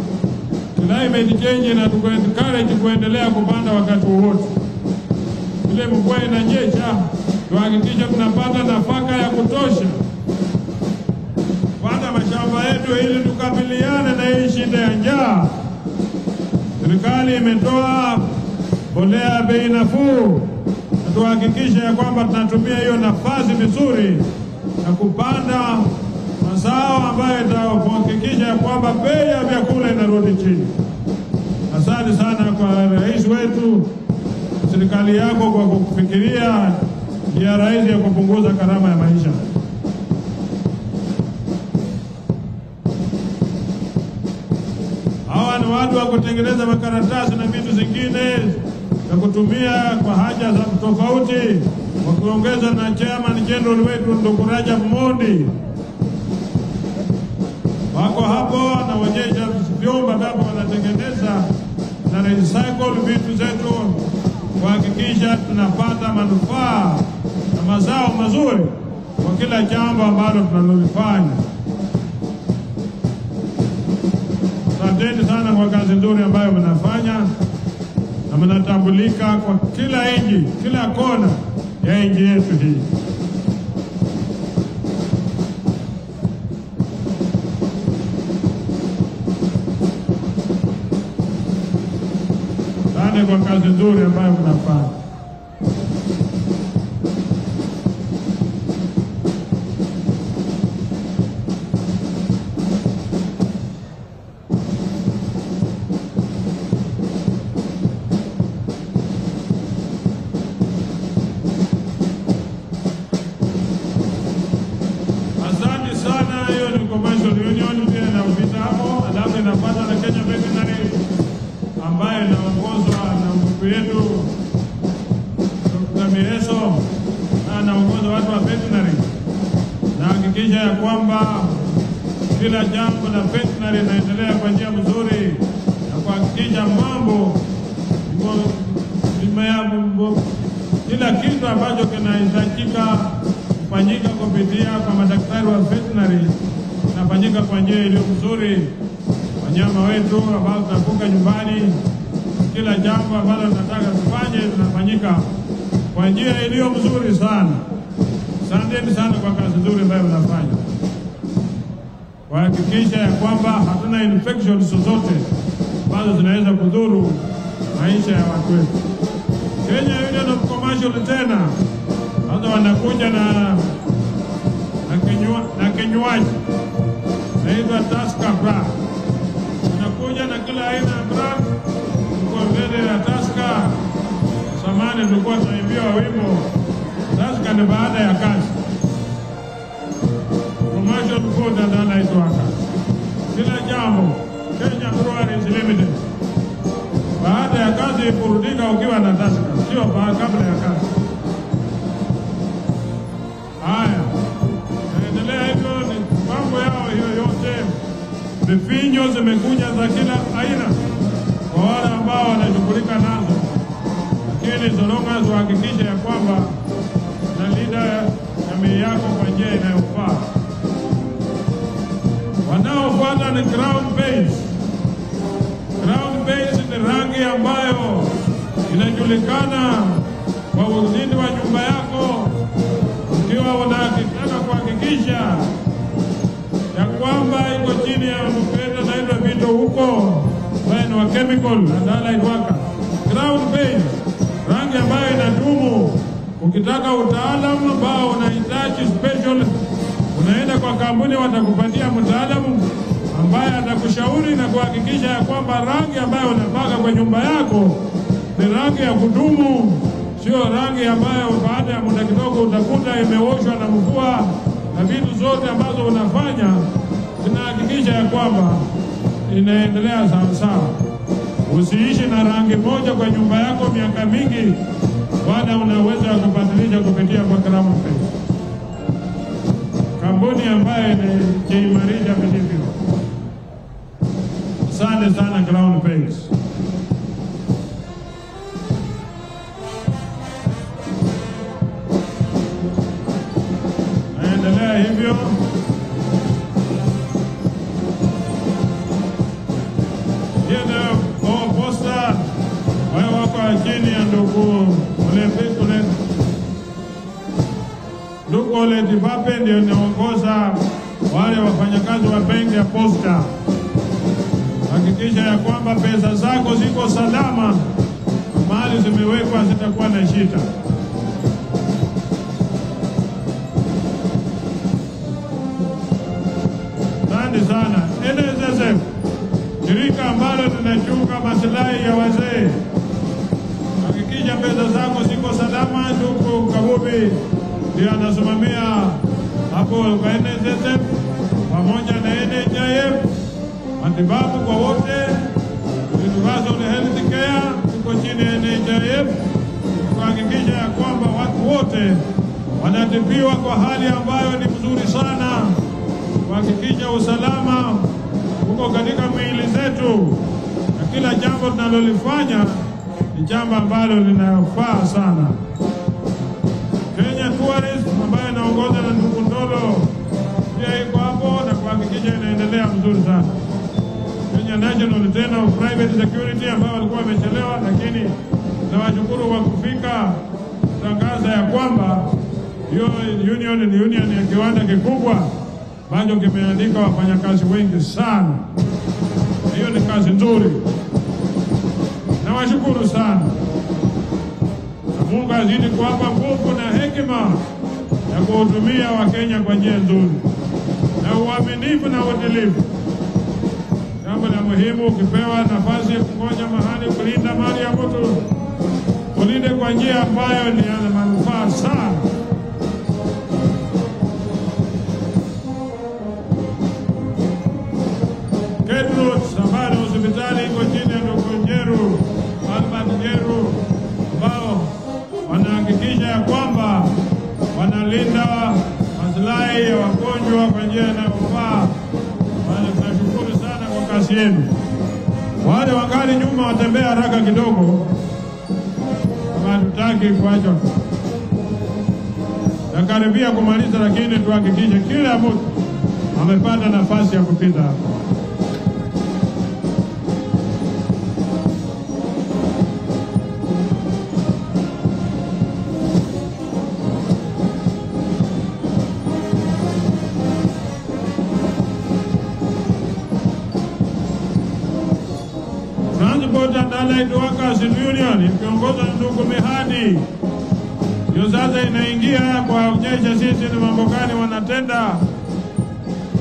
Speaker 4: climate change inatuencourage kuendelea kupanda wakati wote. Ile mvua inanyesha, tuhakikisha tunapata nafaka ya kutosha kupanda mashamba yetu ili tukabiliane na hii shida ya njaa. Serikali imetoa mbolea bei nafuu, na tuhakikisha ya kwamba tunatumia hiyo nafasi vizuri na kupanda mazao ambayo itahakikisha ya kwamba bei ya vyakula inarudi chini. Asante sana kwa rais wetu, serikali yako kwa kufikiria njia rahisi ya kupunguza gharama ya maisha. Hawa ni watu wa kutengeneza makaratasi na vitu zingine na kutumia kwa haja za tofauti, wakiongeza na chairman general wetu ndugu Rajab Mondi. Wako hapo wanaonyesha vyombo ambavyo wanatengeneza na recycle vitu zetu kuhakikisha tunapata manufaa na mazao mazuri kwa kila jambo ambalo tunalolifanya. Asanteni sana kwa kazi nzuri ambayo mnafanya na mnatambulika kwa kila nchi, kila kona ya nchi yetu hii. Asante kwa kazi nzuri ambayo mnafanya. Asante sana, hiyo ni commercial union pia na uvitabu. ambayo inaongozwa na ndugu yetu Dr. Mieso na anaongoza watu wa veterinary, na hakikisha ya kwamba kila jambo la veterinary linaendelea kwa njia nzuri, na kuhakikisha mambo kila kitu ambacho kinahitajika kufanyika kupitia kwa madaktari wa veterinary inafanyika kwa njia iliyo nzuri. Wanyama wetu ambao tunafuga nyumbani, kila jambo ambalo tunataka tufanye linafanyika kwa njia iliyo nzuri sana. Asanteni sana kwa kazi nzuri ambayo mnafanya, kuhakikisha ya kwamba hatuna infections zozote ambazo zinaweza kudhuru maisha ya watu wetu. Kenya Union of Commercial tena hata wanakuja na kinywaji naitwa Tusker brand. Wanakuja na kila aina ya brand. Kwa mbele ya Tusker, zamani tulikuwa tunaimbia wimbo Tusker ni baada ya kazi, commercial food and allied workers. Kila jambo Kenya Breweries Limited, baada ya kazi kurudika ukiwa na Tusker, sio kabla ya kazi. Haya, naendelea hivyo, ni mambo yao hiyo yote. Vifinyo zimekuja za kila aina kwa wale ambao wanashughulika nazo, lakini so long as uhakikishe ya kwamba na linda jamii yako kwa njia inayofaa. Wanaofuata ni ground base. Ground base ni rangi ambayo inajulikana kwa uzindi wa nyumba yako, ukiwa unataka kuhakikisha ya kwamba iko chini ya mpenda na hivyo vitu huko ni wa chemical and allied worker. Ground base, rangi ambayo inadumu. Ukitaka utaalamu ambao unahitaji special, unaenda kwa kampuni, watakupatia mtaalamu ambaye atakushauri na kuhakikisha ya kwamba rangi ambayo unapaka kwa nyumba yako ni rangi ya kudumu, sio rangi ambayo baada ya muda kidogo utakuta imeoshwa na mvua. Na vitu zote ambazo unafanya zinahakikisha ya kwamba inaendelea sawa sawa. Usiishi na rangi moja kwa nyumba yako miaka mingi, wala unaweza kubadilisha kupitia kwa Crown Paints, kampuni ambayo inaimarisha vilivyo. Asante sana Crown Paints. Naendelea hivyo. Posta wao wako chini ya ndugu Ole Tipape, ndio inaongoza wale wafanyakazi wa benki ya Posta. Hakikisha ya kwamba pesa zako ziko salama, mahali zimewekwa zitakuwa na shida. Asante sana. NSSF, shirika ambalo linachunga maslahi ya wazee. Hakikisha pesa zako ziko salama. Ndugu Kabubi ndio anasimamia hapo kwa NSSF pamoja na NHIF, matibabu kwa wote, universal health care iko chini ya NHIF, kuhakikisha ya kwamba watu wote wanatibiwa kwa hali ambayo ni mzuri sana, kuhakikisha usalama uko katika miili zetu, na kila jambo tunalolifanya ni jambo ambalo linafaa sana. Kenya Tourism ambayo inaongozwa na ndugu Ndolo pia iko hapo, na kuhakikisha inaendelea mzuri sana. Kenya National tena of Private Security ambao walikuwa wamechelewa, lakini nawashukuru kwa kufika tangaza ya kwamba hiyo union ni union ya kiwanda kikubwa ambacho kimeandika wafanyakazi wengi sana. Hiyo ni kazi nzuri, nawashukuru sana. Mungu azidi kuwapa nguvu na hekima ya kuhudumia Wakenya kwa njia nzuri na uaminifu na uadilifu. Jambo la muhimu, ukipewa nafasi ya kungoja mahali kulinda mali ya mtu, ulinde kwa njia ambayo ni ya manufaa sana. Kedros ambayo hospitali iko chini ya ndugu Njeru wagonjwa kwa njia inayofaa. Tunashukuru sana kwa kazi yenu. Wale wangali nyuma watembea haraka kidogo, kama hatutaki kuacha. Nakaribia kumaliza, lakini tuhakikishe kila mtu amepata nafasi ya kupita hapa. Transport and Allied Workers Union ikiongozwa na ndugu Mehadi ndio sasa inaingia kuonyesha sisi ni mambo gani wanatenda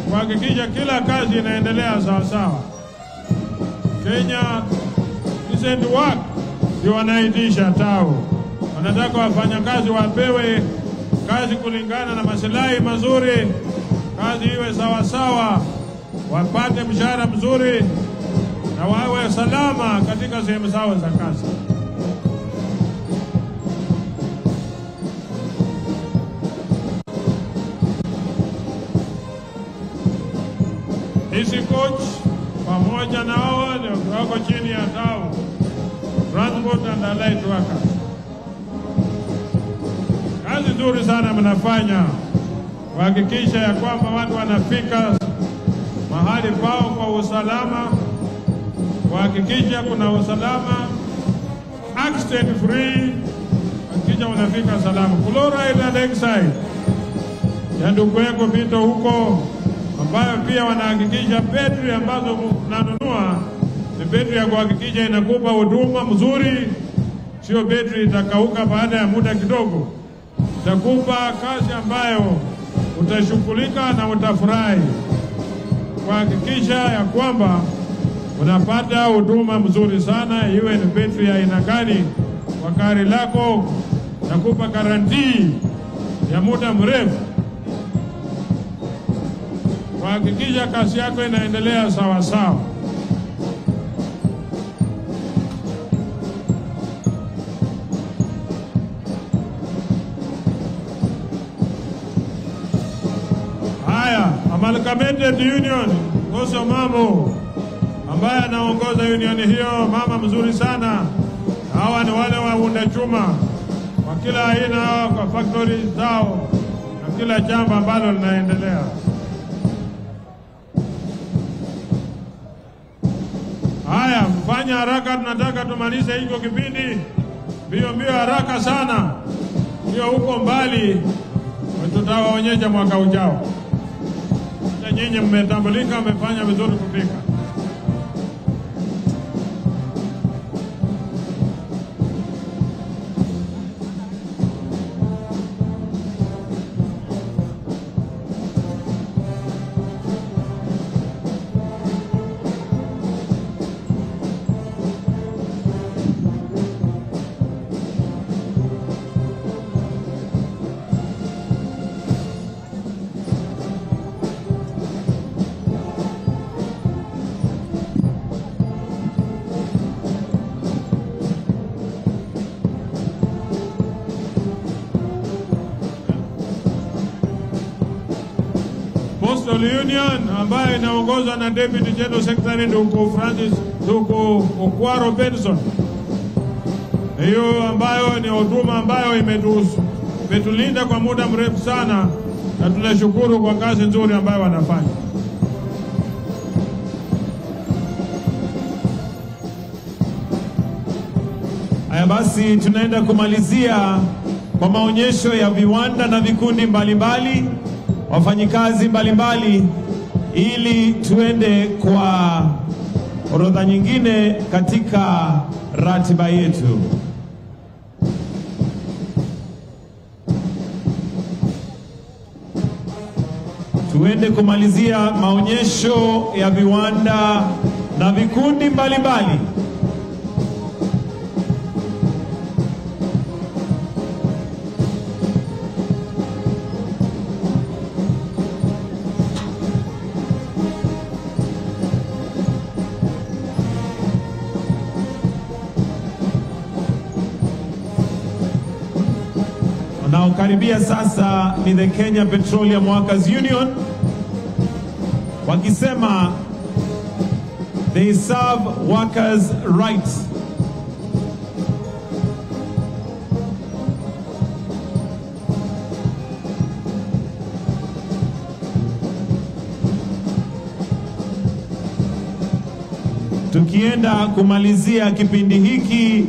Speaker 4: kuhakikisha kila kazi inaendelea sawa sawa. Kenya Decent Work ndio wanaitisha tao. Wanataka wafanyakazi wapewe kazi kulingana na maslahi mazuri, kazi iwe sawa sawa, wapate mshahara mzuri na wawe salama katika sehemu zao za kazi. Hizi coach pamoja na hao wako chini ya tao Transport and Allied Workers. Kazi nzuri sana mnafanya kuhakikisha ya kwamba watu wanafika mahali pao kwa usalama, kuhakikisha kuna usalama, accident free, kuhakikisha unafika salama. Chloride and Exide ya ndugu yako Pito huko, ambayo pia wanahakikisha betri ambazo mnanunua ni betri ya kuhakikisha inakupa huduma mzuri, sio betri itakauka baada ya muda kidogo. Itakupa kazi ambayo utashughulika na utafurahi, kuhakikisha ya kwamba unapata huduma mzuri sana, iwe ni betri ya aina gani kwa gari lako, nakupa garantii ya muda mrefu, kuhakikisha kazi yako inaendelea sawa sawa. Haya, Amalgamated Union Koso Mambo ambaye anaongoza union hiyo, mama mzuri sana. Hawa ni wale waunda chuma kwa kila aina kwa factory zao na kila jambo ambalo linaendelea. Haya, mfanya haraka, tunataka tumalize hiko kipindi mbio haraka sana, sio huko mbali, tutawaonyesha mwaka ujao. Nyinyi mmetambulika, mmefanya vizuri kufika. Postal Union ambayo inaongozwa na Deputy General Secretary ndugu Francis ndugu Okwaro Benson. Hiyo ambayo ni huduma ambayo imetulinda kwa muda mrefu sana, na tunashukuru kwa kazi nzuri ambayo wanafanya.
Speaker 1: Haya basi, tunaenda kumalizia kwa maonyesho ya viwanda na vikundi mbalimbali, wafanyikazi mbalimbali, ili tuende kwa orodha nyingine katika ratiba yetu. Tuende kumalizia maonyesho ya viwanda na vikundi mbalimbali. Na Wanaokaribia sasa ni the Kenya Petroleum Workers Union, wakisema they serve workers' rights. Tukienda kumalizia kipindi hiki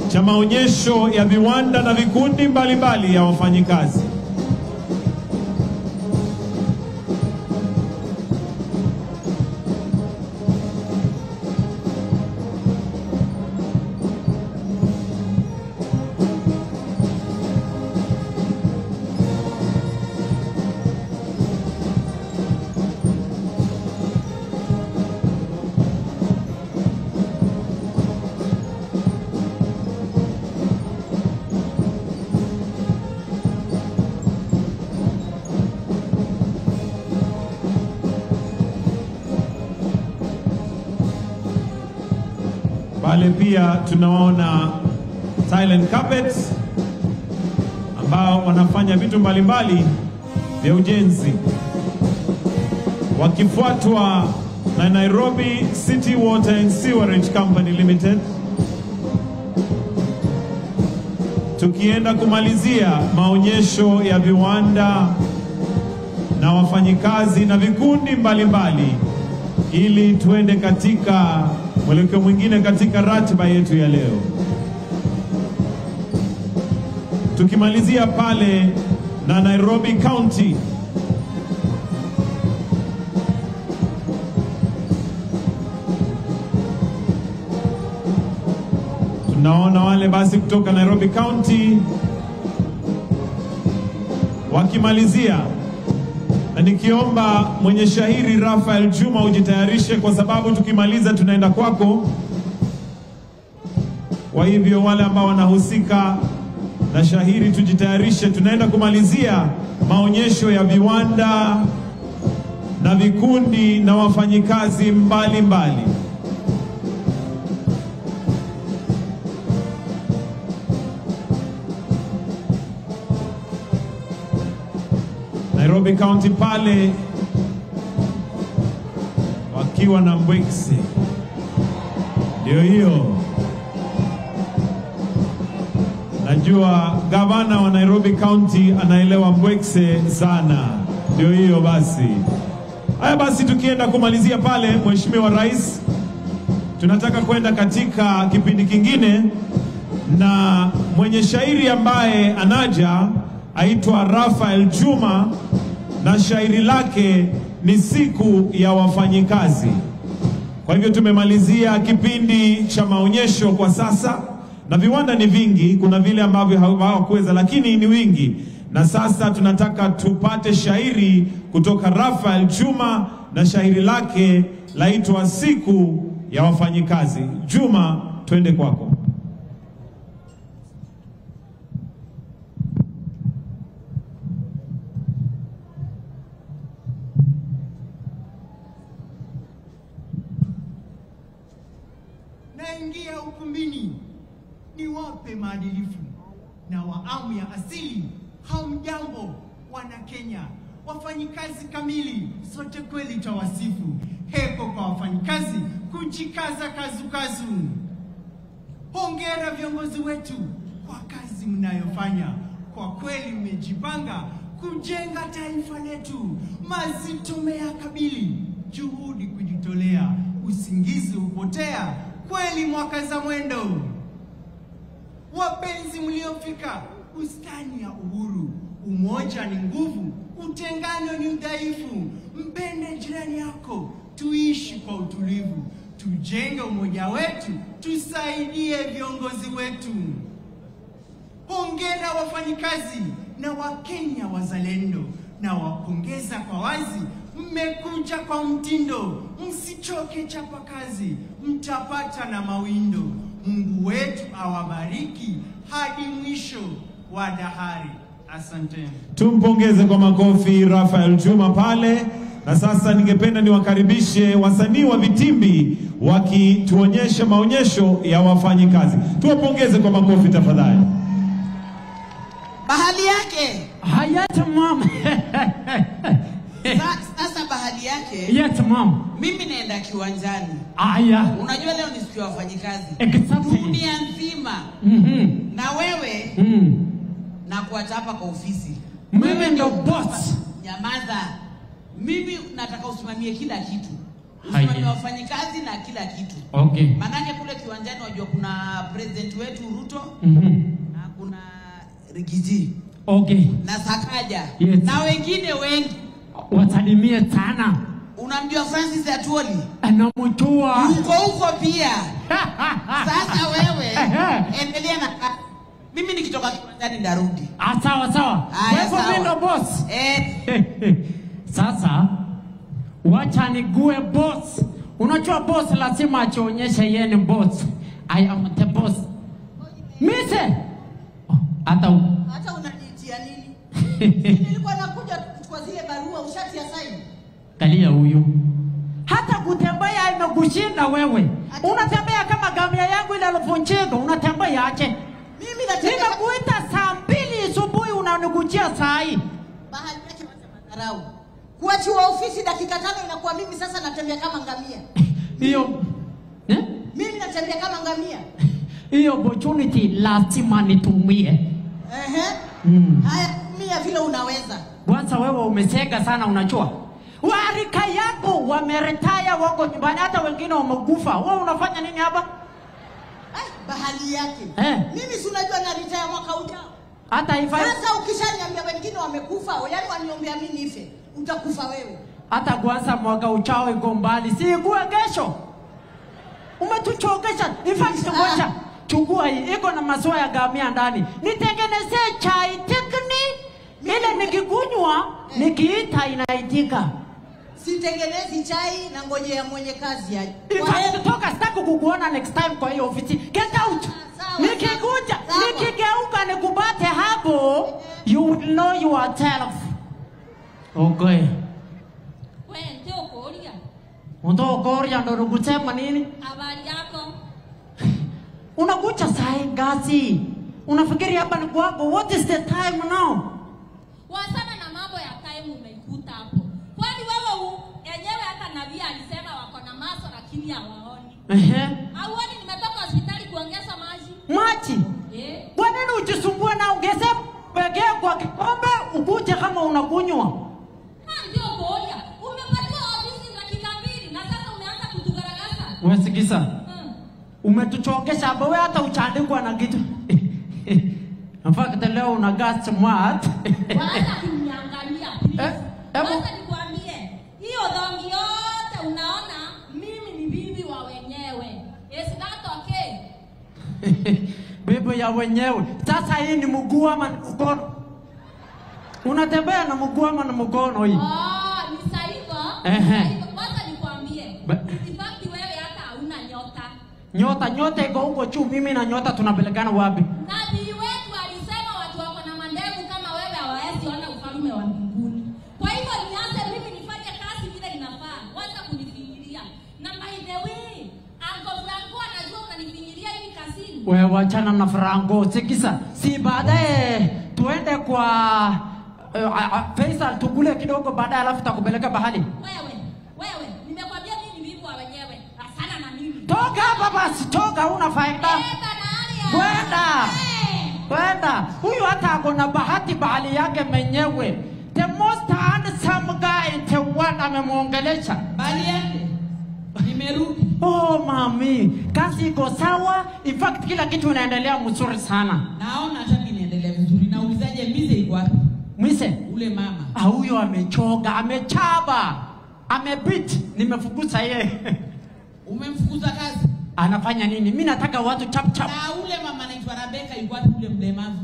Speaker 1: cha maonyesho ya viwanda na vikundi mbalimbali ya wafanyikazi. Pale pia tunaona silent carpets ambao wanafanya vitu mbalimbali vya ujenzi, wakifuatwa na Nairobi City Water and Sewerage Company Limited. Tukienda kumalizia maonyesho ya viwanda na wafanyikazi na vikundi mbalimbali, ili tuende katika mwelekeo mwingine katika ratiba yetu ya leo. Tukimalizia pale na Nairobi County, tunaona wale basi kutoka Nairobi County wakimalizia, na nikiomba mwenye shahiri Rafael Juma ujitayarishe, kwa sababu tukimaliza tunaenda kwako. Kwa hivyo wale ambao wanahusika na shahiri tujitayarishe, tunaenda kumalizia maonyesho ya viwanda na vikundi na wafanyikazi mbalimbali. Nairobi County pale wakiwa na Mbwekse, ndio hiyo. Najua gavana wa Nairobi County anaelewa Mbwekse sana, ndio hiyo basi. Haya basi, tukienda kumalizia pale, Mheshimiwa Rais, tunataka kwenda katika kipindi kingine, na mwenye shairi ambaye anaja aitwa Rafael Juma, na shairi lake ni siku ya wafanyikazi. Kwa hivyo tumemalizia kipindi cha maonyesho kwa sasa, na viwanda ni vingi, kuna vile ambavyo hawakuweza, lakini ni wingi. Na sasa tunataka tupate shairi kutoka Rafael Juma, na shairi lake laitwa siku ya wafanyikazi. Juma, twende kwako.
Speaker 6: Naingia ukumbini niwape maadilifu na waamu ya asili. Hamjambo wana Kenya, wafanyikazi kamili, sote kweli tawasifu. Heko kwa wafanyikazi, kujikaza kazukazu. Hongera viongozi wetu kwa kazi mnayofanya, kwa kweli mmejipanga kujenga taifa letu. Mazito meyakabili, juhudi kujitolea, usingizi upotea, kweli mwaka za mwendo. Wapenzi mliofika bustani ya Uhuru, umoja ni nguvu, utengano ni udhaifu. Mpende jirani yako, tuishi kwa utulivu, tujenge umoja wetu, tusaidie viongozi wetu. Hongera wafanyikazi na Wakenya wazalendo, na wapongeza kwa wazi, mmekuja kwa mtindo. Msichoke chapa kazi, mtapata na mawindo. Mungu wetu awabariki hadi mwisho wa dahari. Asante.
Speaker 1: Tumpongeze kwa makofi Rafael Juma pale. Na sasa ningependa niwakaribishe wasanii wa vitimbi wakituonyesha maonyesho ya wafanyikazi. Tuwapongeze kwa makofi tafadhali.
Speaker 7: Bahali yake.
Speaker 6: Hayat mom.
Speaker 7: Sasa bahali yake.
Speaker 6: Yes mom.
Speaker 7: Mimi naenda kiwanjani.
Speaker 6: Aya.
Speaker 7: Unajua leo ni siku ya wafanyikazi.
Speaker 6: Exactly.
Speaker 7: Dunia nzima. Na wewe na kuacha hapa kwa ofisi.
Speaker 6: Mimi ndo boss.
Speaker 7: Nyamaza. Mimi nataka usimamie kila kitu. Usimamie wafanyikazi na kila kitu.
Speaker 6: Okay.
Speaker 7: Manake kule kiwanjani wajua kuna president wetu Ruto na kuna Rigiji.
Speaker 6: Okay.
Speaker 7: Na Sakaja.
Speaker 6: Yes.
Speaker 7: Na wengine wengi.
Speaker 6: Wasalimie sana.
Speaker 7: Unamjua Francis Atwoli?
Speaker 6: Anamjua.
Speaker 7: Huko pia. Sasa wewe endelea na mimi nikitoka kiwanjani ndarudi.
Speaker 6: Sawa. Wewe mimi ndo boss. Sasa wacha nigue boss. Unajua boss lazima ajionyeshe yeye ni boss. I am the boss. Mise. Hata
Speaker 7: unanitia nini? Nilikuwa nakuja kwa zile barua ushati ya sign.
Speaker 6: Kalia huyu. Hata kutembea imekushinda wewe. Unatembea kama gamia yangu ile alivunjika, unatembea aje?
Speaker 7: Mimi natembea.
Speaker 6: Nimekuita saa 2 asubuhi unanikujia saa hii.
Speaker 7: Bahali yake wacha madharau. Kuachiwa ofisi dakika 5 inakuwa mimi sasa natembea kama ngamia.
Speaker 6: Hiyo
Speaker 7: mimi natembea kama ngamia.
Speaker 6: Hiyo opportunity lazima nitumie.
Speaker 7: Haya, tumia vile unaweza.
Speaker 6: Kwanza wewe umesega sana unajua. Warika yako wameretire wako nyumbani hata wengine wamekufa. Wewe unafanya nini hapa?
Speaker 7: Bahali yake. Mimi si unajua na retire mwaka ujao.
Speaker 6: Hata ifa.
Speaker 7: Sasa ukishaniambia wengine wamekufa, yaani waniombea mimi nife, utakufa wewe.
Speaker 6: Hata kwanza mwaka ujao iko mbali, si ikuwe kesho. Umetuchokesha. In fact ngoja. Chukua hii, iko na maziwa ya gamia ndani. Nitengenezee chai tikni. Ile nikikunywa, nikiita inaitika.
Speaker 7: Sitengenezi chai na ngojea mwenye kazi aje.
Speaker 6: Toka sitaki kukuona next time kwa hiyo ofisi. Get out. Nikikuja, nikigeuka nikubate hapo, you will know yourself. Okay.
Speaker 8: Wewe ndio Korea.
Speaker 6: Ndio Korea ndo kusema nini?
Speaker 8: Habari yako?
Speaker 6: Unakuja saa ngapi? Unafikiri hapa ni kwako? What is the time now?
Speaker 8: Wasana na mambo ya time umeikuta hapo. Kwani wewe yenyewe hata nabii alisema wako na maso lakini hawaoni. Hauoni nimetoka hospitali kuongeza maji?
Speaker 6: Maji? Kwa nini ujisumbue na ongeze pekee kwa kikombe ukuje kama unakunywa?
Speaker 8: Ndio Korea. Umepatiwa ofisi dakika 2 na sasa umeanza kutugaragaza.
Speaker 6: Wewe sikiza. Umetuchokesha hapo wewe hata uchandikwa na kitu. Mpaka leo unagaa smart.
Speaker 8: Wacha kuniangalia. Wacha nikwambie. Hiyo dhambi yote unaona mimi ni bibi wa wenyewe. Is that okay?
Speaker 6: Bibi ya wenyewe. Sasa hii ni mguu ama mkono? Unatembea na mguu ama na mkono hii?
Speaker 8: Ni sahihi. Wacha nikwambie. Ifaki wewe hata hauna nyota.
Speaker 6: Nyota iko huko juu, mimi na nyota tunapelekana wapi?
Speaker 8: Nabii wetu alisema watu wako na mandevu kama wewe hawawezi ona ufalme wa mbinguni. Kwa hivyo nianze mimi nifanye kazi vile inafaa. Wacha kunifinyilia. Na by the way, Uncle Franco anajua unanifinyilia hivi kazini.
Speaker 6: Wewe wachana na Franco, sikiza. Si baadaye tuende kwa Faisal tukule kidogo baadaye alafu takupeleka bahari.
Speaker 8: Wewe, nimekwambia mimi ni bibi wa wenyewe. Asana na mimi.
Speaker 6: Toka hapa basi, toka una faida. Kwenda. Huyu hata ako na bahati bahali yake mwenyewe. The most handsome guy in the world amemuongelesha.
Speaker 7: Bahali yake. Nimerudi.
Speaker 6: Oh mami, kazi iko sawa. In fact kila kitu inaendelea mzuri sana.
Speaker 7: Naona hata mimi inaendelea vizuri. Naulizaje Mise iko wapi?
Speaker 6: Mise?
Speaker 7: Ule mama.
Speaker 6: Huyo amechoka, amechaba. Amebit, nimefukuza yeye.
Speaker 7: Umemfukuza kazi?
Speaker 6: Anafanya nini? Mimi nataka watu chap chap.
Speaker 7: Na ule mama anaitwa Rebeka yuko wapi ule mlemavu?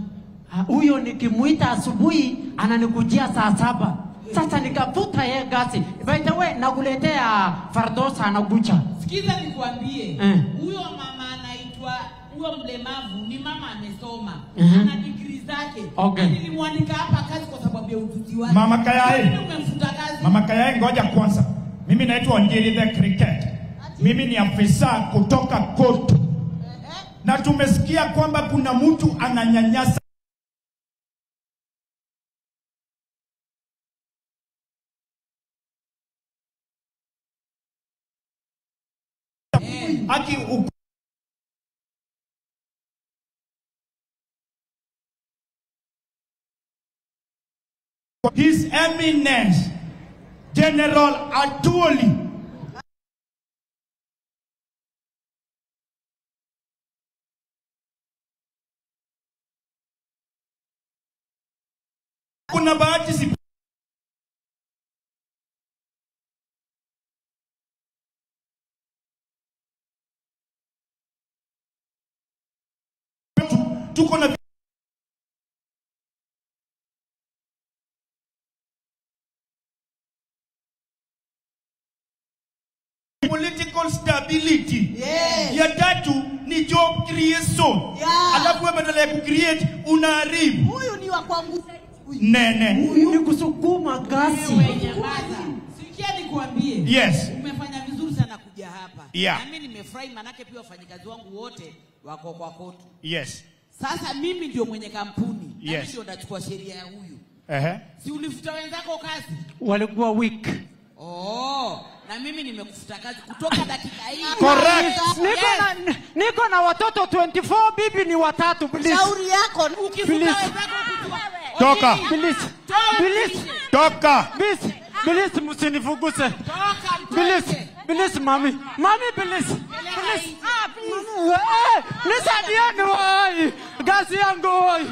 Speaker 6: Huyo nikimuita asubuhi ananikujia saa 7. Sasa nikafuta yeye gasi. By the way, nakuletea Fardosa anakuja.
Speaker 7: Sikiza nikwambie. Huyo mama anaitwa huyo mlemavu ni mama amesoma. Ana degree zake.
Speaker 6: Okay.
Speaker 7: Nilimwandika hapa kazi kwa sababu ya ujuzi wake.
Speaker 9: Mama Kayae.
Speaker 7: Umemfuta kazi.
Speaker 9: Mama Kayae, ngoja kwanza. Mimi naitwa Njeri the Cricket. Mimi ni afisa kutoka court. Na tumesikia kwamba kuna mtu ananyanyasa His Eminence General Atuli kuna bahati tuko na political stability.
Speaker 7: Yes.
Speaker 9: Ya tatu ni job creation.
Speaker 7: Yeah.
Speaker 9: Alafu wewe badala ya kucreate unaharibu.
Speaker 7: Huyu ni wa kwangu.
Speaker 9: Nene.
Speaker 7: Ni kusukuma kasi. Wewe nyamaza. Sikia nikwambie.
Speaker 9: Yes.
Speaker 7: Umefanya vizuri sana kuja hapa.
Speaker 9: Yeah.
Speaker 7: Na mimi nimefurahi manake pia wafanyikazi wangu wote wako kwa kotu.
Speaker 9: Yes.
Speaker 7: Sasa mimi ndio mwenye kampuni.
Speaker 9: Yes.
Speaker 7: Na mimi ndio nachukua sheria ya huyu. Si ulifuta wenzako kazi?
Speaker 6: Walikuwa weak.
Speaker 7: Oh, na mimi nimekufuta kazi kutoka dakika hii.
Speaker 9: Correct.
Speaker 6: Niko na watoto 24, bibi ni watatu, please.
Speaker 7: Shauri yako ukifuta wenzako
Speaker 9: Toka.
Speaker 6: Please. Please.
Speaker 9: Toka.
Speaker 6: Please msinifuguse. Please mami. Mami please. Please. Nisaidieni wai. Gazi yangu wai.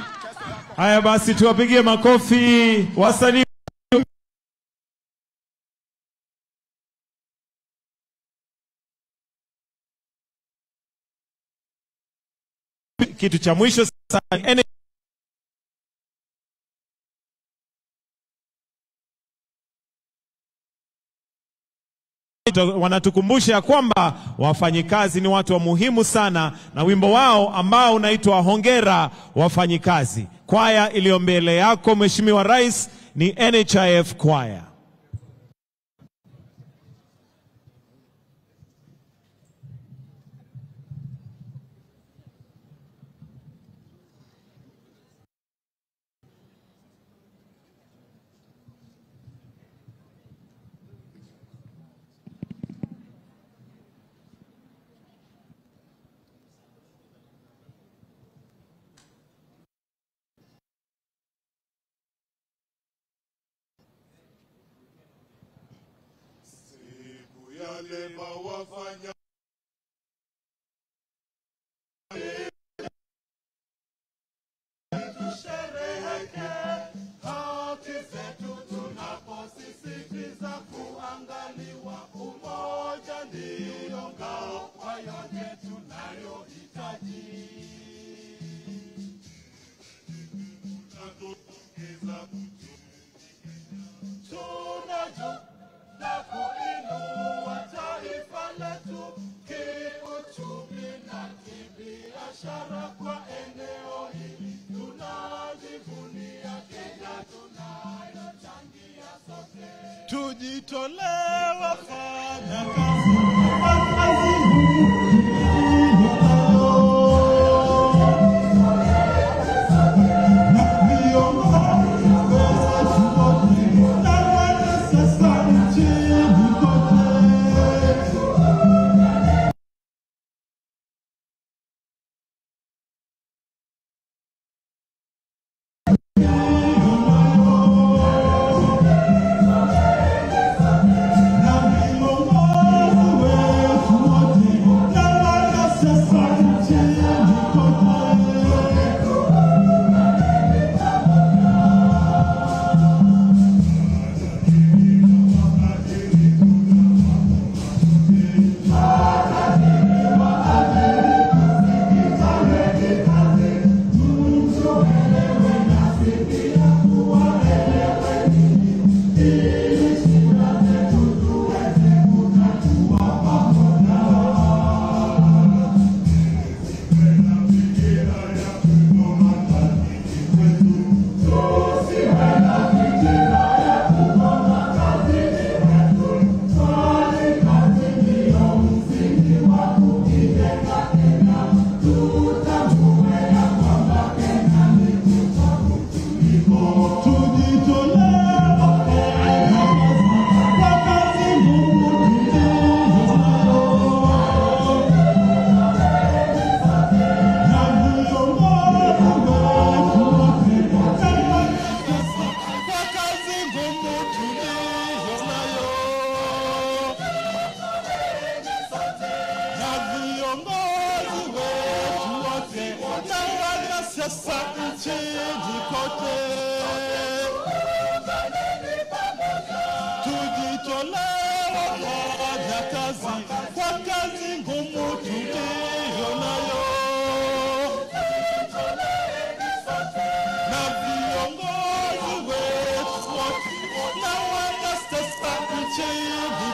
Speaker 1: Haya basi tuwapigie makofi wasanii. Kitu cha mwisho sasa wanatukumbusha kwamba wafanyikazi ni watu wa muhimu sana, na wimbo wao ambao unaitwa Hongera Wafanyikazi. Kwaya iliyo mbele yako Mheshimiwa Rais ni NHIF kwaya.
Speaker 10: Lema wafanya tushereheke haki zetu tunaposisitiza kuangaliwa. Umoja ndio ngao kwa yote tunayohitaji. Tunatukiza tunajo na kuinua taifa letu kiuchumi na kibiashara kwa eneo hili. Tunajivunia Kenya tunayochangia sote. Tujitolee wafanya kazi. kazi kwa kazi ngumu tuliyo nayo, na viongozi wetu wote na wanasiasa nchini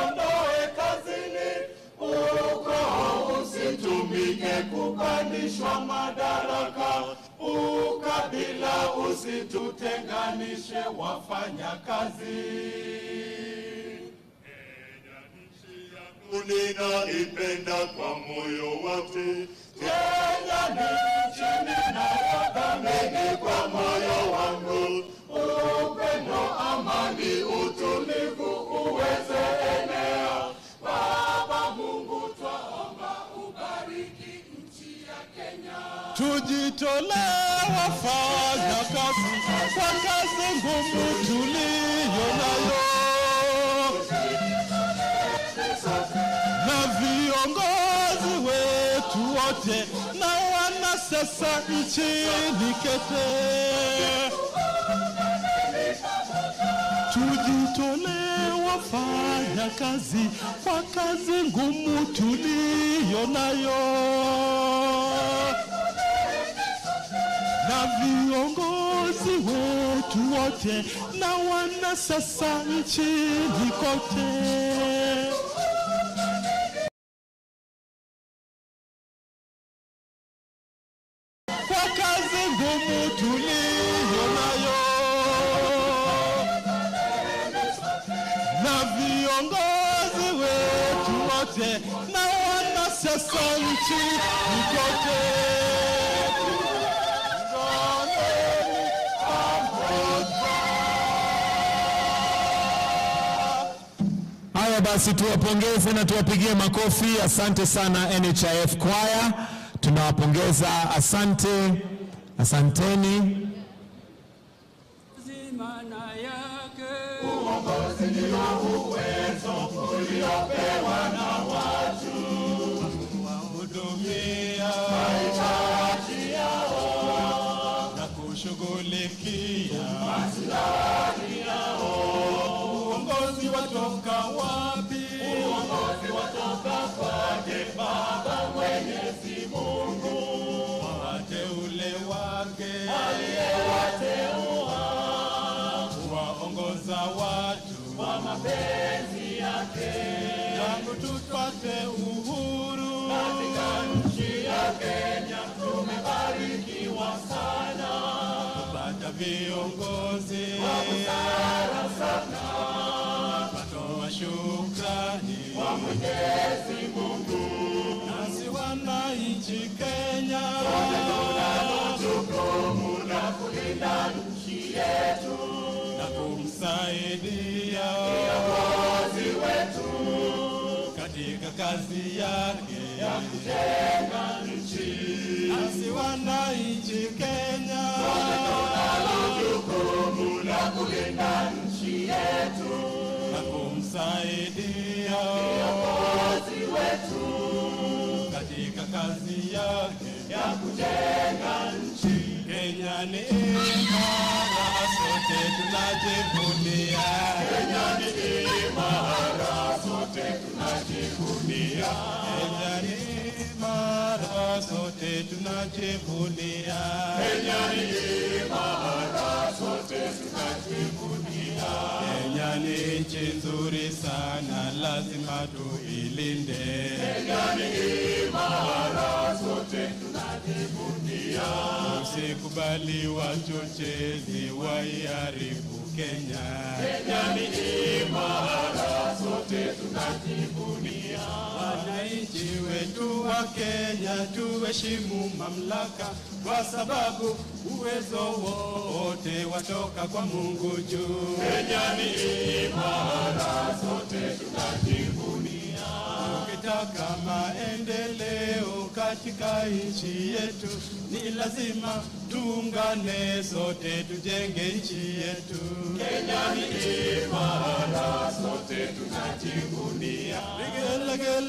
Speaker 11: Ondoe kazini uko, usitumike kupandishwa madaraka, ukabila usitutenganishe wafanya kazi. Kenya nchi yangu ninaipenda kwa moyo wote, Kenya ni nchi ninayothamini kwa moyo wangu, upendo, amani, utulivu uweze enea. Baba Mungu twaomba ubariki nchi ya Kenya.
Speaker 10: Tujitolee wafanya kazi kwa kazi ngumu tuliyo nayo, na viongozi wetu wote na wanasiasa nchini kete. Tujitolee wafanya kazi kwa kazi ngumu tuliyo nayo, na viongozi wetu wote na wanasiasa nchini kote. Kwa kazi ngumu tuliyo nayo, na viongozi wetu wote na wanasiasa nchini kote.
Speaker 12: Haya basi, tuwapongeze na tuwapigie makofi. Asante sana NHIF Choir, tunawapongeza, asante, asanteni.
Speaker 11: Maana yake uongozi ndio uwezo uliopewa na watu
Speaker 10: kuhudumia
Speaker 11: mahitaji yao
Speaker 10: na kushughulikia
Speaker 11: maslahi yao.
Speaker 10: Uongozi watoka wapi?
Speaker 11: Uongozi watoka kwake Baba Mwenyezi Mungu,
Speaker 10: wateule wake
Speaker 11: aliyewateua
Speaker 10: waongoza watu
Speaker 11: kwa mapenzi yake.
Speaker 10: Tangu tupate uhuru
Speaker 11: katika nchi ya Kenya tumebarikiwa sana,
Speaker 10: kupata viongozi
Speaker 11: wa busara sana,
Speaker 10: watoa shukrani
Speaker 11: kwa Mwenyezi Mungu.
Speaker 10: Nasi wananchi Kenya
Speaker 11: sote tunalo jukumu la kulinda nchi yetu
Speaker 10: na kumsaidia
Speaker 11: kiongozi wetu
Speaker 10: katika kazi yake
Speaker 11: ya kujenga nchi.
Speaker 10: Nasi wananchi Kenya
Speaker 11: sote tunalo jukumu la kulinda nchi yetu
Speaker 10: na kumsaidia
Speaker 11: kiongozi wetu
Speaker 10: katika kazi yake
Speaker 11: ya kujenga nchi.
Speaker 10: Kenya ni imara, sote tunajivunia.
Speaker 11: Kenya ni imara, sote tunajivunia.
Speaker 10: Kenya ni imara, sote tunajivunia.
Speaker 11: Kenya ni imara, sote tunajivunia.
Speaker 10: Kenya ni nchi nzuri sana, lazima tuilinde.
Speaker 11: Kenya ni imara, sote tunajivunia.
Speaker 10: Usikubali wachochezi waiharibu Kenya.
Speaker 11: Kenya ni imara, sote tunajivunia.
Speaker 10: Wananchi wetu wa Kenya tuheshimu mamlaka, kwa sababu uwezo wote watoka kwa Mungu juu.
Speaker 11: Kenya ni imara, sote tunajivunia.
Speaker 10: Tukitaka maendeleo katika nchi yetu, ni lazima tuungane sote tujenge nchi yetu.
Speaker 11: Kenya ni imara, sote tunajivunia.
Speaker 10: Vigelegele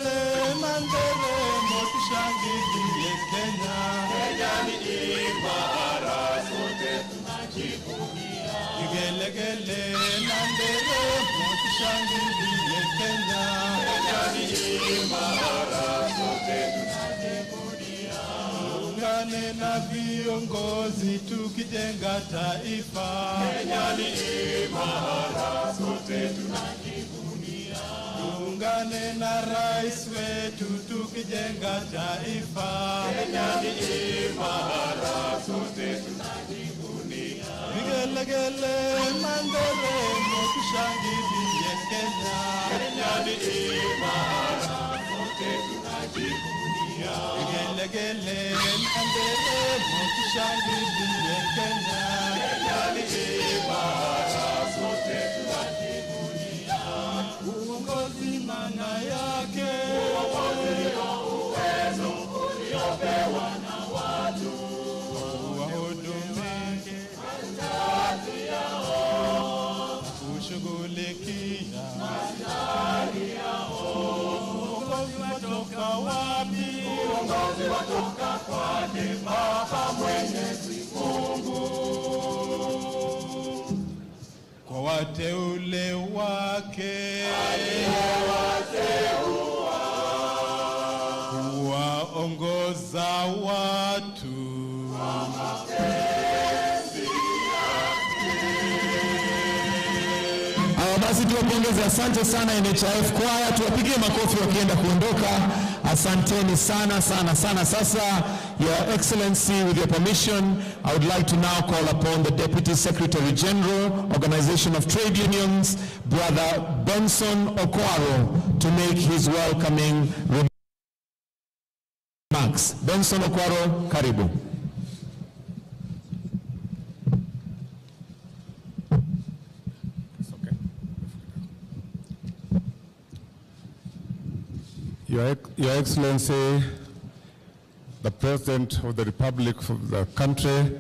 Speaker 10: na nderemo tushangilie Kenya.
Speaker 11: Kenya ni imara, sote tunajivunia.
Speaker 10: Vigelegele na nderemo tushangilie Kenya.
Speaker 11: Kenya ni imara, sote tunajivunia.
Speaker 10: Tuungane na viongozi tukijenga taifa.
Speaker 11: Kenya ni imara, sote tunajivunia.
Speaker 10: Tuungane na rais wetu tukijenga taifa.
Speaker 11: Kenya ni imara, sote tunajivunia.
Speaker 10: Vigelegele na nderemo tushangilie Kenya.
Speaker 11: Kenya ni imara, sote tunajivunia.
Speaker 10: Vigelegele na nderemo tushangilie Kenya.
Speaker 11: Kenya ni imara, sote tunajivunia.
Speaker 10: Uongozi maana yake
Speaker 11: uwezo uliopewa na watu
Speaker 10: wahudumike
Speaker 11: kazi yao,
Speaker 10: kushughulikia
Speaker 11: maslahi yao.
Speaker 10: uongozi watoka wapi?
Speaker 11: Uongozi watoka kwake Baba Mwenyezi Mungu,
Speaker 10: kwa wateule wake
Speaker 11: aliyewateua
Speaker 10: kuwaongoza watu
Speaker 11: kwa mapenzi
Speaker 12: Haya basi tuwapongeze, asante sana NHIF Choir, tuwapigie makofi wakienda kuondoka. Asanteni sana sana sana. Sasa, Your Excellency, with your permission, I would like to now call upon the Deputy Secretary General, Organization of Trade Unions, Brother Benson Okwaro, to make his welcoming remarks. Benson Okwaro, karibu.
Speaker 13: Your Excellency, the President of the Republic of the country,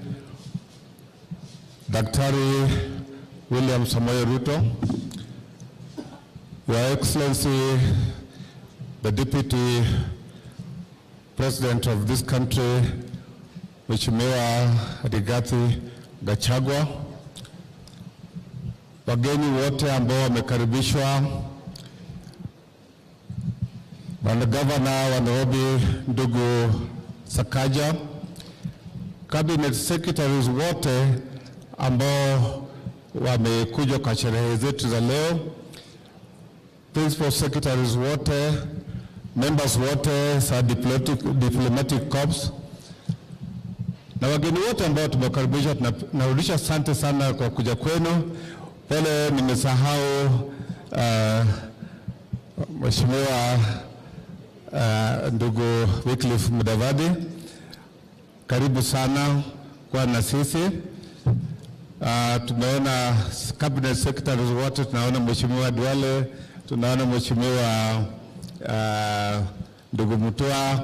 Speaker 13: Daktari William Samoei Ruto, Your Excellency, the Deputy President of this country, Mheshimiwa Rigathi Gachagua, wageni wote ambao wamekaribishwa, Bwana Gavana wa Nairobi ndugu Sakaja, Cabinet Secretaries wote ambao wamekuja kwa sherehe zetu za leo, Principal Secretaries wote, members wote sa diplomatic corps, na wageni wote ambao tumekaribisha, tunarudisha asante sana kwa kuja kwenu. Pole nimesahau Mheshimiwa ndugu Wycliffe Mudavadi, karibu sana kwa na sisi. Tumeona Cabinet Secretaries wote, tunaona Mheshimiwa Duale, tunaona Mheshimiwa ndugu Mutua,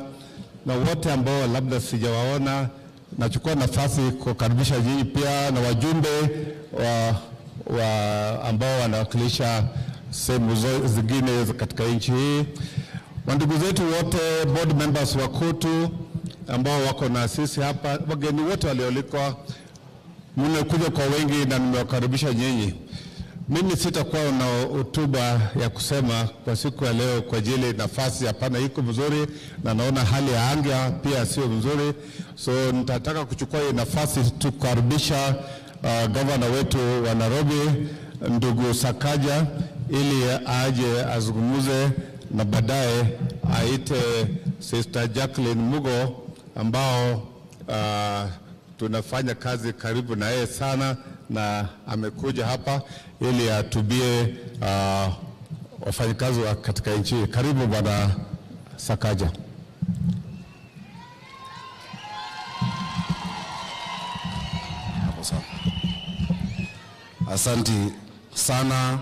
Speaker 13: na wote ambao labda sijawaona. Nachukua nafasi kukaribisha nyinyi pia na wajumbe ambao wanawakilisha sehemu zingine katika nchi hii. Wandugu zetu wote, board members wa KOTU ambao wako na sisi hapa, wageni wote walioalikwa, mmekuja kwa wengi na nimewakaribisha nyinyi. Mimi sitakuwa na hotuba ya kusema kwa siku ya leo kwa ajili nafasi hapana iko mzuri, na naona hali ya anga pia sio mzuri, so nitataka kuchukua hii nafasi tukaribisha governor wetu wa Nairobi ndugu Sakaja ili aje azungumuze, na baadaye aite Sister Jacqueline Mugo ambao tunafanya kazi karibu na yeye sana, na amekuja hapa ili atubie wafanyikazi wa katika nchi. Karibu Bwana Sakaja.
Speaker 14: Asante sana,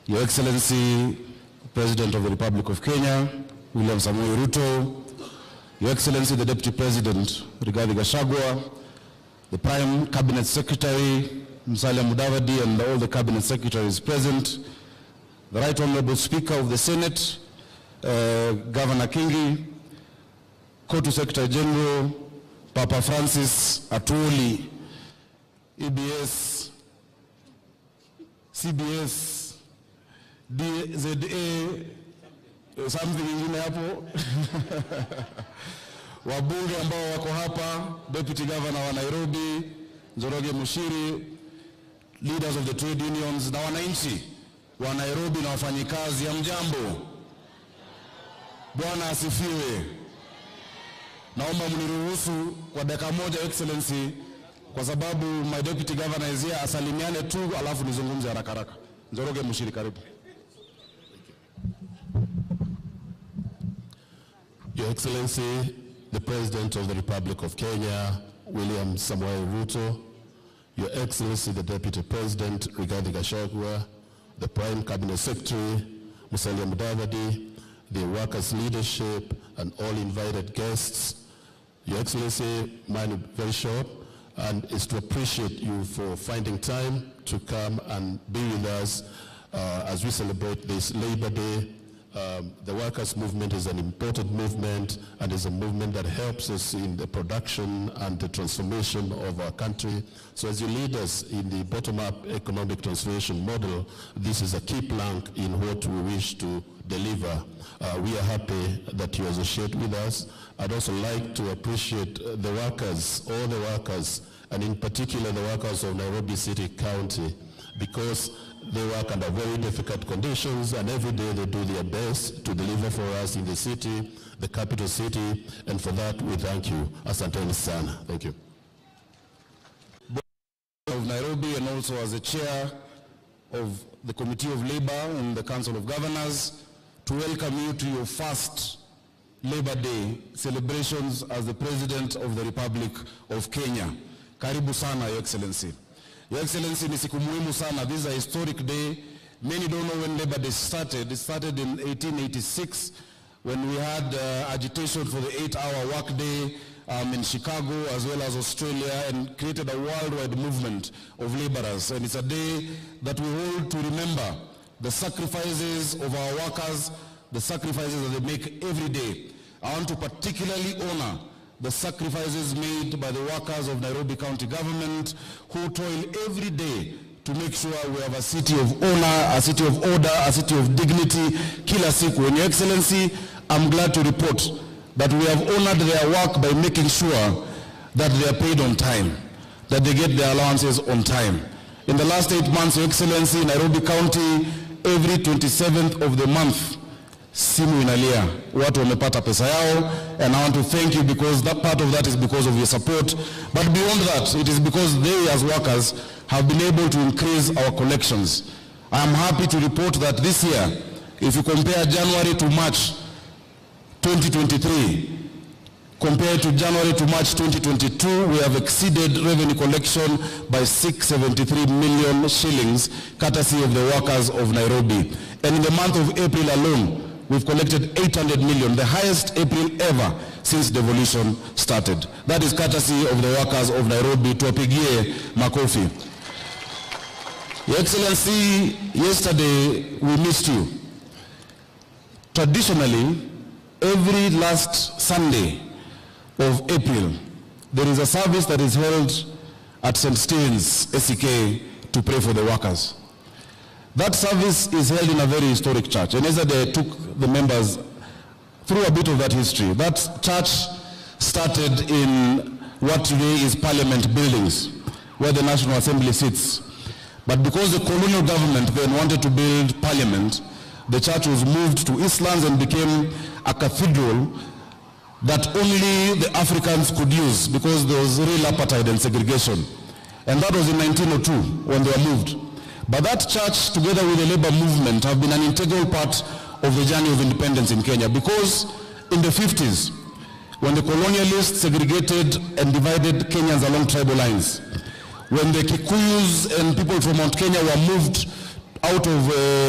Speaker 14: Your Excellency, President of the Republic of Kenya, William Samoei Ruto, Your Excellency, the Deputy President, Rigathi Gachagua, the Prime Cabinet Secretary, Musalia Mudavadi, and all the Cabinet Secretaries present, the Right Honorable Speaker of the Senate, Governor Kingi, Kotu Secretary General, Papa Francis Atwoli, EBS, CBS, DZA, something ingine hapo. Wabunge ambao wako hapa, Deputy Governor wa Nairobi, Njoroge Mushiri, leaders of the trade unions na wananchi wa Nairobi na wafanyikazi, hamjambo? Bwana asifiwe. Naomba mniruhusu kwa dakika moja, Excellency, kwa sababu my deputy governor is here, asalimiane tu alafu nizungumze haraka haraka. Njoroge Mushiri, karibu.
Speaker 15: Your Excellency, the President of the Republic of Kenya, William Samoei Ruto, Your Excellency, the Deputy President, Rigathi Gachagua, the Prime Cabinet Secretary, Musalia Mudavadi, the workers' leadership, and all invited guests. Your Excellency, mine is very short, and is to appreciate you for finding time to come and be with us as we celebrate this Labor Day. The workers' movement is an important movement, and is a movement that helps us in the production and the transformation of our country. So as you lead us in the bottom-up economic transformation model, this is a key plank in what we wish to deliver. We are happy that you associate with us. I'd also like to appreciate the workers, all the workers, and in particular the workers of Nairobi City County, because they work under very difficult conditions, and every day they do their best to deliver for us in the city, the capital city, and for that we thank you. Asanteni sana. Thank you.
Speaker 14: Of Nairobi, and also as the chair of the Committee of Labor in the Council of Governors, to welcome you to your first Labor Day celebrations as the President of the Republic of Kenya. Karibu sana, Your Excellency. Your Excellency, ni siku muhimu sana. This is a historic day. Many don't know when Labor Day started. It started in 1886 when we had agitation for the 8-hour workday in Chicago as well as Australia, and created a worldwide movement of laborers. And it's a day that we hold to remember the sacrifices of our workers, the sacrifices that they make every day. I want to particularly honor the sacrifices made by the workers of Nairobi County Government, who toil every day to make sure we have a city of honor, a city of order, a city of dignity, kila siku. And Your Excellency, I'm glad to report that we have honored their work by making sure that they are paid on time, that they get their allowances on time. In the last 8 months, Your Excellency, Nairobi County, every 27th of the month, simu inalia, watu wamepata pesa yao, and I want to thank you because that part of that is because of your support. But beyond that, it is because they as workers have been able to increase our collections. I am happy to report that this year, if you compare January to March 2023, compared to January to March 2022, we have exceeded revenue collection by 673 million shillings, courtesy of the workers of Nairobi. And in the month of April alone, we've collected 800 million, the highest April ever since devolution started. That is courtesy of the workers of Nairobi. Tuwapigie makofi. Your Excellency, yesterday we missed you. Traditionally, every last Sunday of April, there is a service that is held at St. Stephen's, SEK, to pray for the workers. That service is held in a very historic church, and yesterday I took the members through a bit of that history. That church started in what today is Parliament buildings, where the National Assembly sits. But because the colonial government then wanted to build Parliament, the church was moved to Eastlands and became a cathedral that only the Africans could use because there was real apartheid and segregation. And that was in 1902 when they were moved. But that church, together with the labor movement, have been an integral part of the journey of independence in Kenya, because in the 50s, when the colonialists segregated and divided Kenyans along tribal lines, when the Kikuyus and people from Mount Kenya were moved out of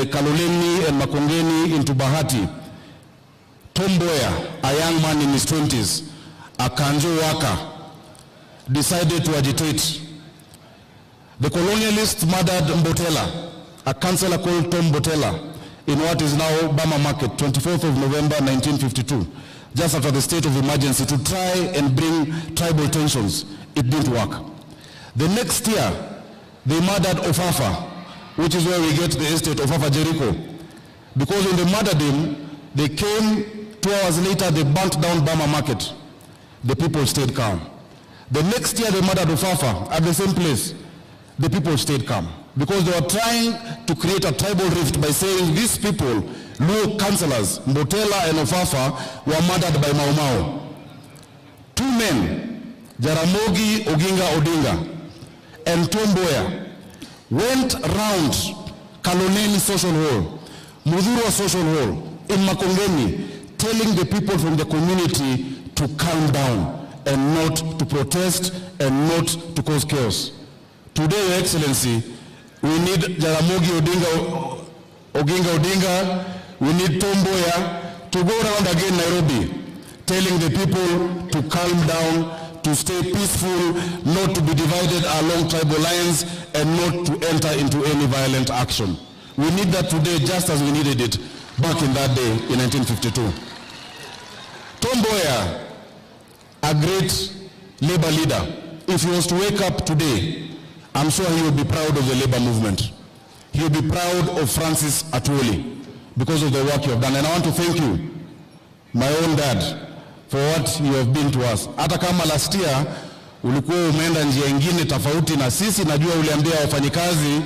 Speaker 14: Kaloleni and Makongeni into Bahati, Tom Mboya, a young man in his 20s, a Kanjo worker, decided to agitate. The colonialists murdered Mbotela, a councillor called Tom Mbotela, in what is now Bama Market, 24th of November 1952, just after the state of emergency, to try and bring tribal tensions. It didn't work. The next year, they murdered Ofafa, which is where we get the estate Ofafa Jericho. Because when they murdered him, they came 2 hours later, they burnt down Bama Market. The people stayed calm. The next year, they murdered Ofafa at the same place. The people stayed calm. Because they were trying to create a tribal rift by saying these people, Luo councillors, Mbotela and Ofafa, were murdered by Mau Mau. 2 men, Jaramogi Oginga Odinga and Tom Mboya, went round Kaloneni Social Hall, Mudhurwa Social Hall, in Makongeni, telling the people from the community to calm down and not to protest and not to cause chaos. Today, Your Excellency, we need Jaramogi Oginga Odinga, we need Tom Mboya to go around again Nairobi, telling the people to calm down, to stay peaceful, not to be divided along tribal lines, and not to enter into any violent action. We need that today just as we needed it back in that day in 1952. Tom Mboya, a great labor leader, if he was to wake up today, I'm sure he would be proud of the labor movement. He would be proud of Francis Atwoli because of the work you have done. And I want to thank you, my own dad, for what you have been to us. Hata kama last year ulikuwa umeenda njia nyingine tofauti na sisi, najua uliambia wafanyikazi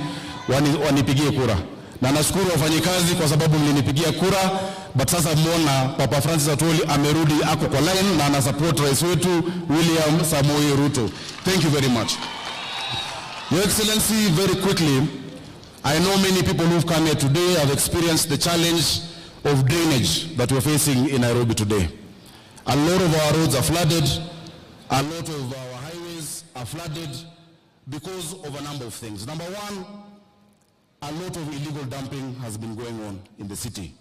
Speaker 14: wanipigie kura. Na nashukuru wafanyikazi kwa sababu mlinipigia kura, but sasa muona Papa Francis Atwoli amerudi ako kwa line na ana support rais wetu William Samoei Ruto. Thank you very much. Your Excellency, very quickly, I know many people who've come here today have experienced the challenge of drainage that we're facing in Nairobi today. A lot of our roads are flooded, a lot of our highways are flooded because of a number of things. Number one, a lot of illegal dumping has been going on in the city.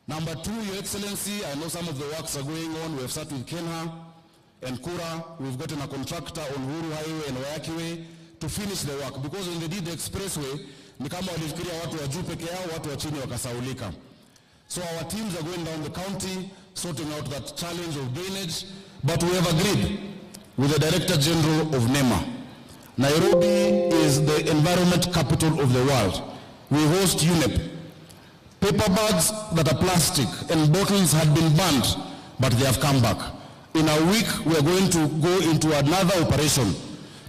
Speaker 14: Number two, Your Excellency, I know some of the works are going on. We have started with Kenha and Kura. We've gotten a contractor on Uhuru Highway and Wayaki Way to finish the work, because when they did the expressway, ni kama walifikiria watu wa juu peke yao, watu wa chini wakasaulika. So our teams are going down the county, sorting out that challenge of drainage, but we have agreed with the Director General of NEMA. Nairobi is the environment capital of the world. We host UNEP. Paper bags that are plastic and bottles had been banned, but they have come back. In a week, we are going to go into another operation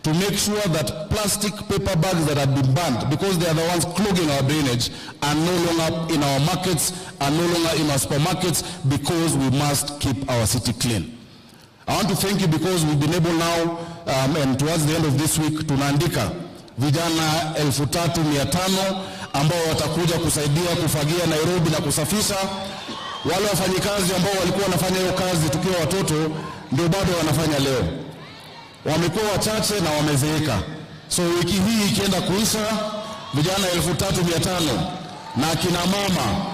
Speaker 14: to make sure that plastic paper bags that have been banned, because they are the ones clogging our drainage, are no longer in our markets, are no longer in our supermarkets, because we must keep our city clean. I want to thank you because we've been able now, and towards the end of this week, tunaandika vijana 3,500 ambao watakuja kusaidia kufagia Nairobi na kusafisha. Wale wafanyikazi ambao walikuwa wanafanya hiyo kazi tukiwa watoto ndio bado wanafanya leo. Wamekuwa wachache na wamezeeka. So wiki hii ikienda kuisha, vijana 3,500 na kina mama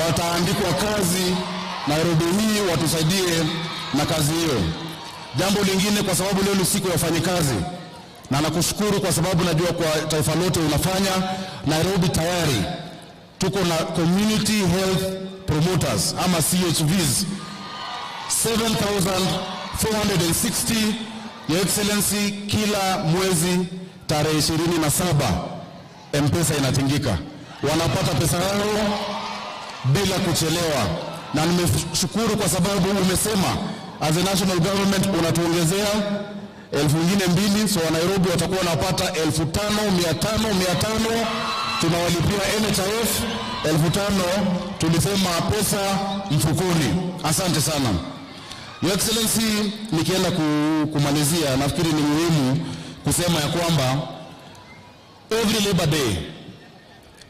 Speaker 14: wataandikwa kazi Nairobi hii, watusaidie na kazi hiyo. Jambo lingine, kwa sababu leo ni siku ya wafanyikazi, na nakushukuru kwa sababu najua kwa taifa lote unafanya. Nairobi tayari tuko na community health promoters ama CHVs 7,460. Your Excellency, kila mwezi tarehe 27 M-Pesa inatingika, wanapata pesa yao bila kuchelewa, na nimeshukuru kwa sababu umesema as a national government unatuongezea 2,000, so Nairobi watakuwa wanapata 5,500, tunawalipia NHIF 5,000, tulisema pesa mfukoni. Asante sana. Your Excellency, nikienda kumalizia, nafikiri ni muhimu kusema ya kwamba every Labor Day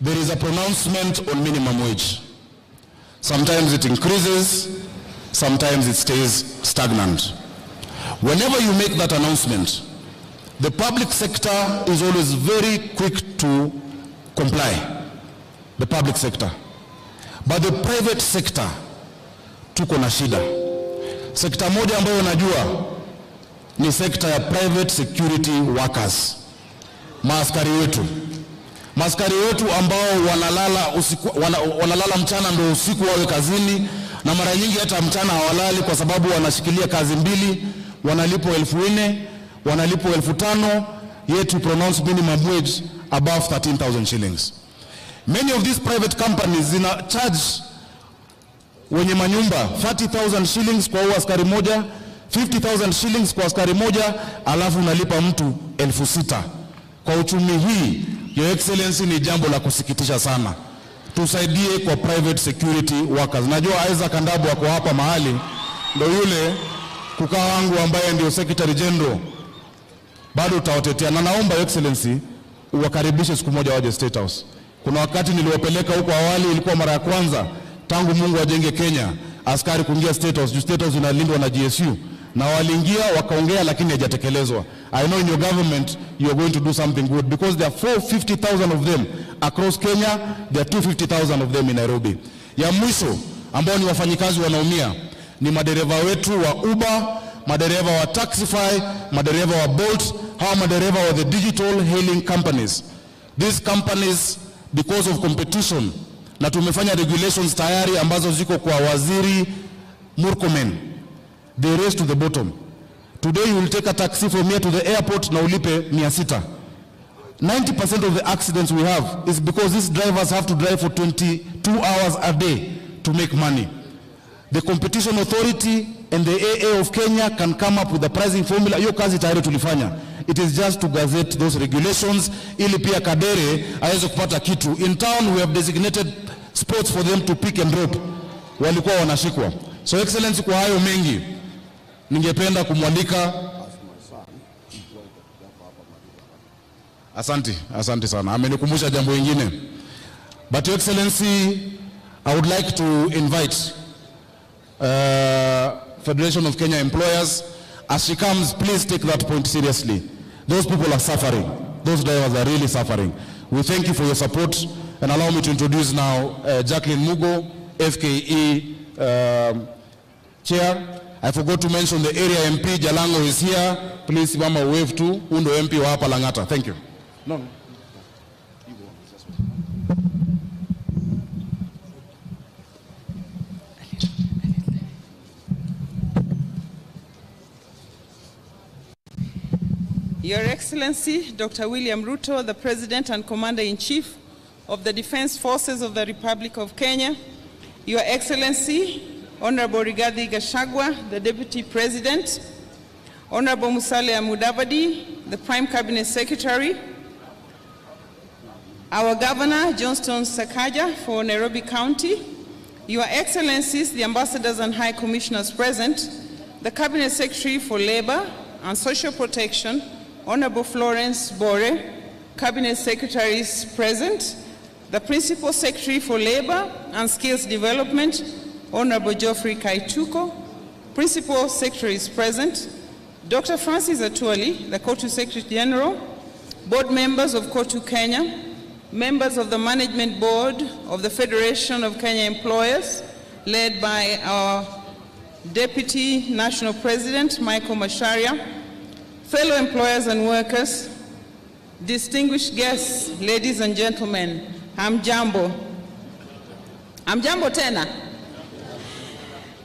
Speaker 14: there is a pronouncement on minimum wage. Sometimes it increases, sometimes it stays stagnant. Whenever you make that announcement, the public sector is always very quick to comply, the public sector. But the private sector, tuko na shida. Sekta moja ambayo najua ni sekta ya private security workers, maaskari wetu. Maskari wetu ambao wanalala mchana ndio usiku wawe kazini, na mara nyingi hata mchana hawalali kwa sababu wanashikilia kazi mbili, wanalipo 4,000, wanalipo 5,000, yet to pronounce minimum wage above 13,000 shillings. Many of these private companies zina charge wenye manyumba 30,000 shillings kwa askari moja, 50,000 shillings kwa askari moja, alafu unalipa mtu 6,000. Kwa uchumi hii, Your Excellency, ni jambo la kusikitisha sana. Tusaidie kwa private security workers. Najua Isaac Kandabu wako hapa mahali, ndio yule kukaa wangu ambaye ndio Secretary General. Bado utawatetea, na naomba Your Excellency uwakaribishe siku moja waje State House. Kuna wakati niliwapeleka huko awali, ilikuwa mara ya kwanza tangu Mungu ajenge Kenya askari kuingia State House. State House inalindwa na GSU, na waliingia wakaongea, lakini hajatekelezwa. I know in your government you are going to do something good, because there are 450,000 of them across Kenya, there are 250,000 of them in Nairobi. Ya mwisho ambao ni wafanyikazi wanaumia ni madereva wetu wa Uber, madereva wa Taxify, madereva wa Bolt, hawa madereva wa the digital hailing companies. These companies, because of competition, na tumefanya regulations tayari ambazo ziko kwa Waziri Murkomen, they race to the bottom. Today you will take a taxi from here to the airport na ulipe 600. 90% of the accidents we have is because these drivers have to drive for 22 hours a day to make money. The Competition Authority and the AA of Kenya can come up with a pricing formula. Hiyo kazi tayari tulifanya. It is just to gazette those regulations ili pia Kadere aweze kupata kitu. In town we have designated spots for them to pick and drop. Walikuwa wanashikwa. So Excellency, kwa hayo mengi ningependa kumwalika. Asante sana. Amenikumbusha jambo lingine. But Your Excellency, I would like to invite Federation of Kenya Employers. As she comes, please take that point seriously. Those people are suffering. Those drivers are really suffering. We thank you for your support, and allow me to introduce now Jacqueline Mugo, FKE Chair. I forgot to mention the area MP, Jalango, is here. Please, Mama, wave to Undo MP wa hapa Lang'ata. Thank you. No.
Speaker 16: Your Excellency, Dr. William Ruto, the President and Commander-in-Chief of the Defense Forces of the Republic of Kenya, Your Excellency, Honorable Rigathi Gachagua, the Deputy President, Honorable Musalia Mudavadi, the Prime Cabinet Secretary, our Governor, Johnston Sakaja for Nairobi County, Your Excellencies, the Ambassadors and High Commissioners present, the Cabinet Secretary for Labor and Social Protection, Honorable Florence Bore, Cabinet Secretaries present, the Principal Secretary for Labor and Skills Development, Honorable Geoffrey Kaituko, Principal Secretaries present, Dr. Francis Atuali, the COTU Secretary General, board members of COTU Kenya, members of the Management Board of the Federation of Kenya Employers, led by our Deputy National President, Michael Macharia, fellow employers and workers, distinguished guests, ladies and gentlemen, hamjambo. Hamjambo tena.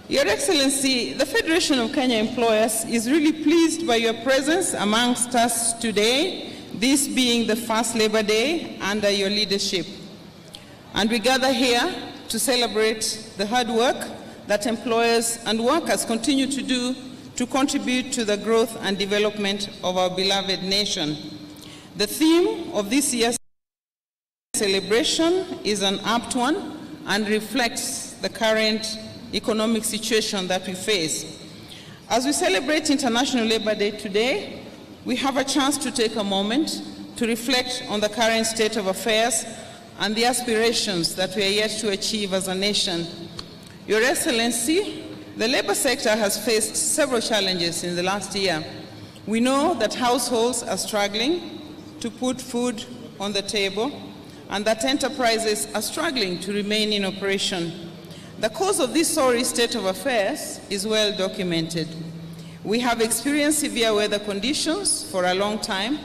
Speaker 16: Your Excellency, the Federation of Kenya Employers is really pleased by your presence amongst us today, this being the first Labor Day under your leadership. And we gather here to celebrate the hard work that employers and workers continue to do to contribute to the growth and development of our beloved nation. The theme of this year's celebration is an apt one and reflects the current economic situation that we face. As we celebrate International Labor Day today, we have a chance to take a moment to reflect on the current state of affairs and the aspirations that we are yet to achieve as a nation. Your Excellency, the labor sector has faced several challenges in the last year. We know that households are struggling to put food on the table and that enterprises are struggling to remain in operation. The cause of this sorry state of affairs is well documented. We have experienced severe weather conditions for a long time,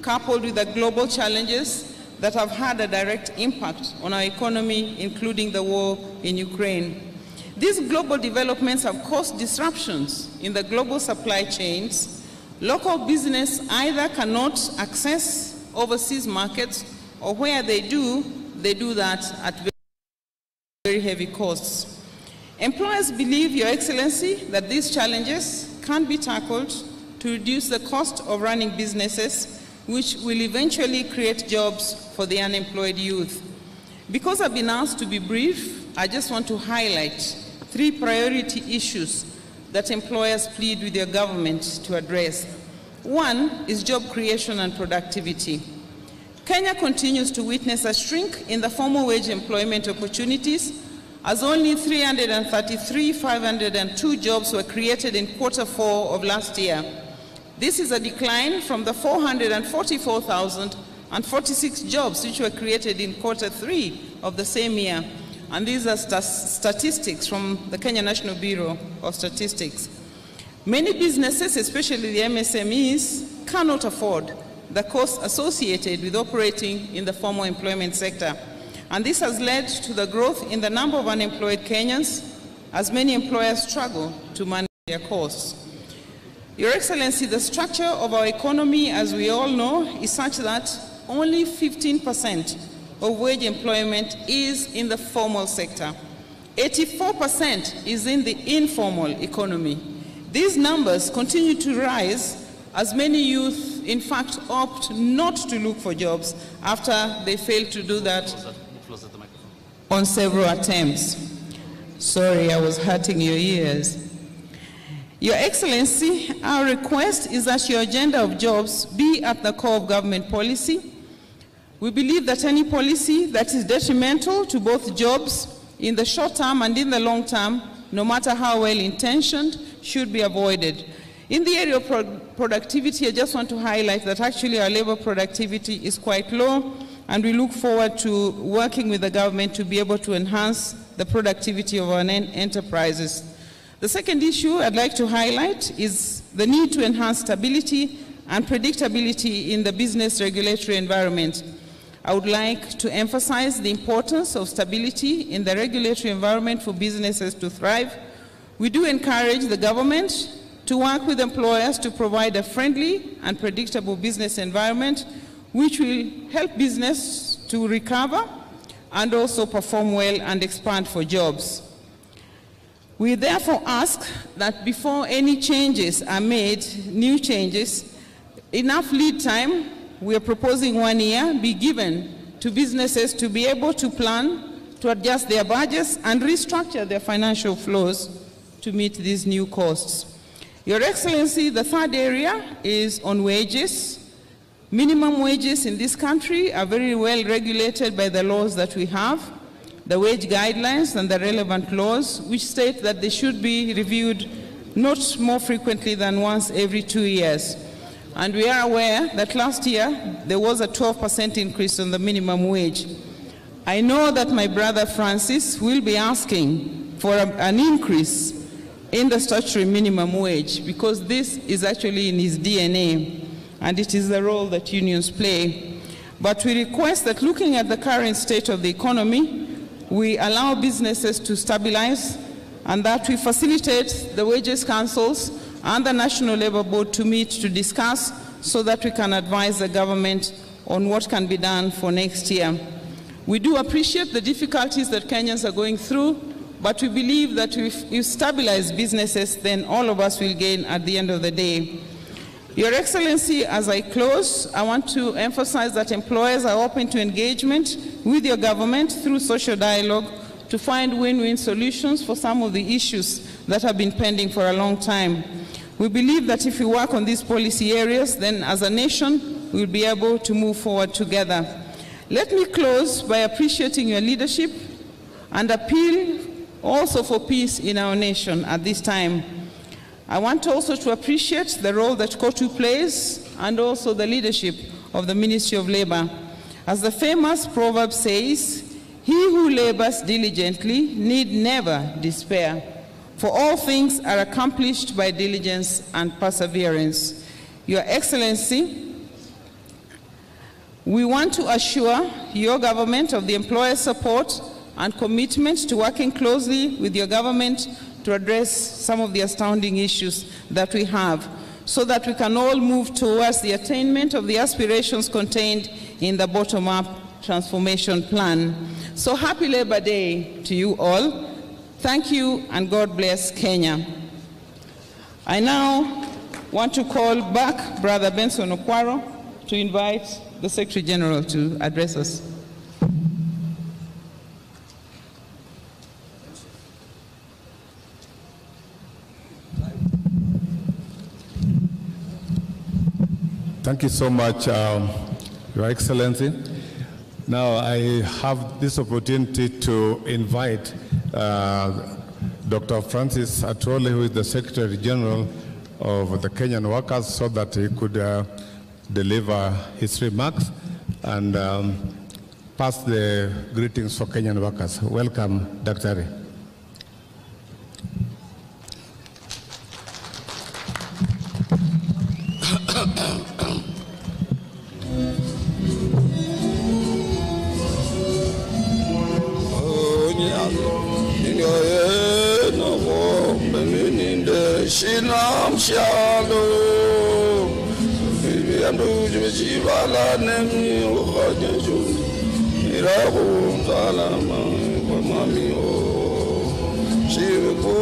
Speaker 16: coupled with the global challenges that have had a direct impact on our economy, including the war in Ukraine. These global developments have caused disruptions in the global supply chains. Local business either cannot access overseas markets, or where they do that at very heavy costs. Employers believe, Your Excellency, that these challenges can be tackled to reduce the cost of running businesses, which will eventually create jobs for the unemployed youth. Because I've been asked to be brief, I just want to highlight 3 priority issues that employers plead with your government to address. One is job creation and productivity. Kenya continues to witness a shrink in the formal wage employment opportunities, as only 333,502 jobs were created in Q4 of last year. This is a decline from the 444,046 jobs which were created in Q3 of the same year. And these are statistics from the Kenya National Bureau of Statistics. Many businesses, especially the MSMEs, cannot afford the costs associated with operating in the formal employment sector. And this has led to the growth in the number of unemployed Kenyans, as many employers struggle to manage their costs. Your Excellency, the structure of our economy, as we all know, is such that only 15% of wage employment is in the formal sector. 84% is in the informal economy. These numbers continue to rise as many youth, in fact, opt not to look for jobs after they fail to do that on several attempts. Sorry, I was hurting your ears. Your Excellency, our request is that your agenda of jobs be at the core of government policy. We believe that any policy that is detrimental to both jobs in the short term and in the long term, no matter how well intentioned, should be avoided. In the area of productivity, I just want to highlight that actually our labor productivity is quite low, and we look forward to working with the government to be able to enhance the productivity of our enterprises. The second issue I'd like to highlight is the need to enhance stability and predictability in the business regulatory environment. I would like to emphasize the importance of stability in the regulatory environment for businesses to thrive. We do encourage the government to work with employers to provide a friendly and predictable business environment which will help business to recover and also perform well and expand for jobs. We therefore ask that before any changes are made, new changes, enough lead time, we are proposing 1 year, be given to businesses to be able to plan, to adjust their budgets and restructure their financial flows to meet these new costs. Your Excellency, the third area is on wages. Minimum wages in this country are very well regulated by the laws that we have, the wage guidelines and the relevant laws, which state that they should be reviewed not more frequently than once every 2 years. And we are aware that last year there was a 12% increase on the minimum wage. I know that my brother Francis will be asking for an increase in the statutory minimum wage, because this is actually in his DNA, and it is the role that unions play. But we request that, looking at the current state of the economy, we allow businesses to stabilize, and that we facilitate the wages councils and the National Labour Board to meet to discuss, so that we can advise the government on what can be done for next year. We do appreciate the difficulties that Kenyans are going through, but we believe that if you stabilize businesses, then all of us will gain at the end of the day. Your Excellency, as I close, I want to emphasize that employers are open to engagement with your government through social dialogue to find win-win solutions for some of the issues that have been pending for a long time. We believe that if we work on these policy areas, then as a nation, we'll be able to move forward together. Let me close by appreciating your leadership and appeal also for peace in our nation at this time. I want also to appreciate the role that KOTU plays and also the leadership of the Ministry of Labor. As the famous proverb says, "He who labors diligently need never despair, for all things are accomplished by diligence, and perseverance." Your Excellency, We want to assure your government of the employer support and commitment to working closely with your government to address some of the astounding issues that we have, so that we can all move towards the attainment of the aspirations contained in the bottom-up transformation plan. So happy Labor Day to you all. Thank you, and God bless Kenya. I now want to call back Brother Benson Okwaro to invite the Secretary General to address us.
Speaker 13: Thank you so much, Your Excellency. Now I have this opportunity to invite Dr. Francis Atwoli, who is the Secretary General of the Kenyan Workers, so that he could deliver his remarks and pass the greetings for Kenyan workers. Welcome, Dr.
Speaker 11: Shinam shalom, bibiandu jivala nemi uhajeju, irabu salama mami o, shiku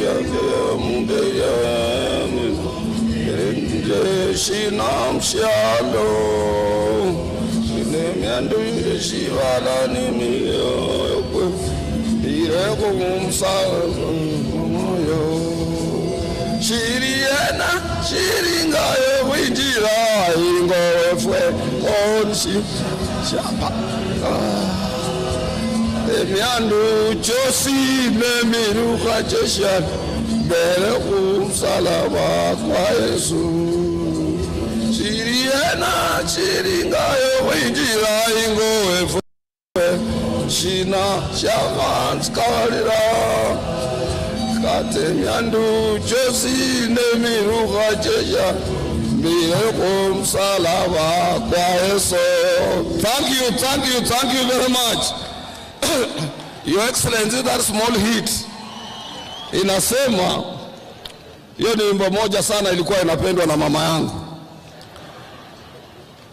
Speaker 11: yake mundeya, shinam shalom, bibiandu jivala nemi irabu salama yo. Shiriena, shiringa winjira ingo fwe onshi shapa. Emiandu josi memiruka jesha bere salama kwa Yesu. Shiriena, shiringa winjira ingo fwe shina shaman skalira. Katemiandu josi nemiruka jesha bire salama kwa Yesu.
Speaker 3: Thank you very much. Your Excellency, that small hit inasema, hiyo ni wimbo moja sana ilikuwa inapendwa na mama yangu,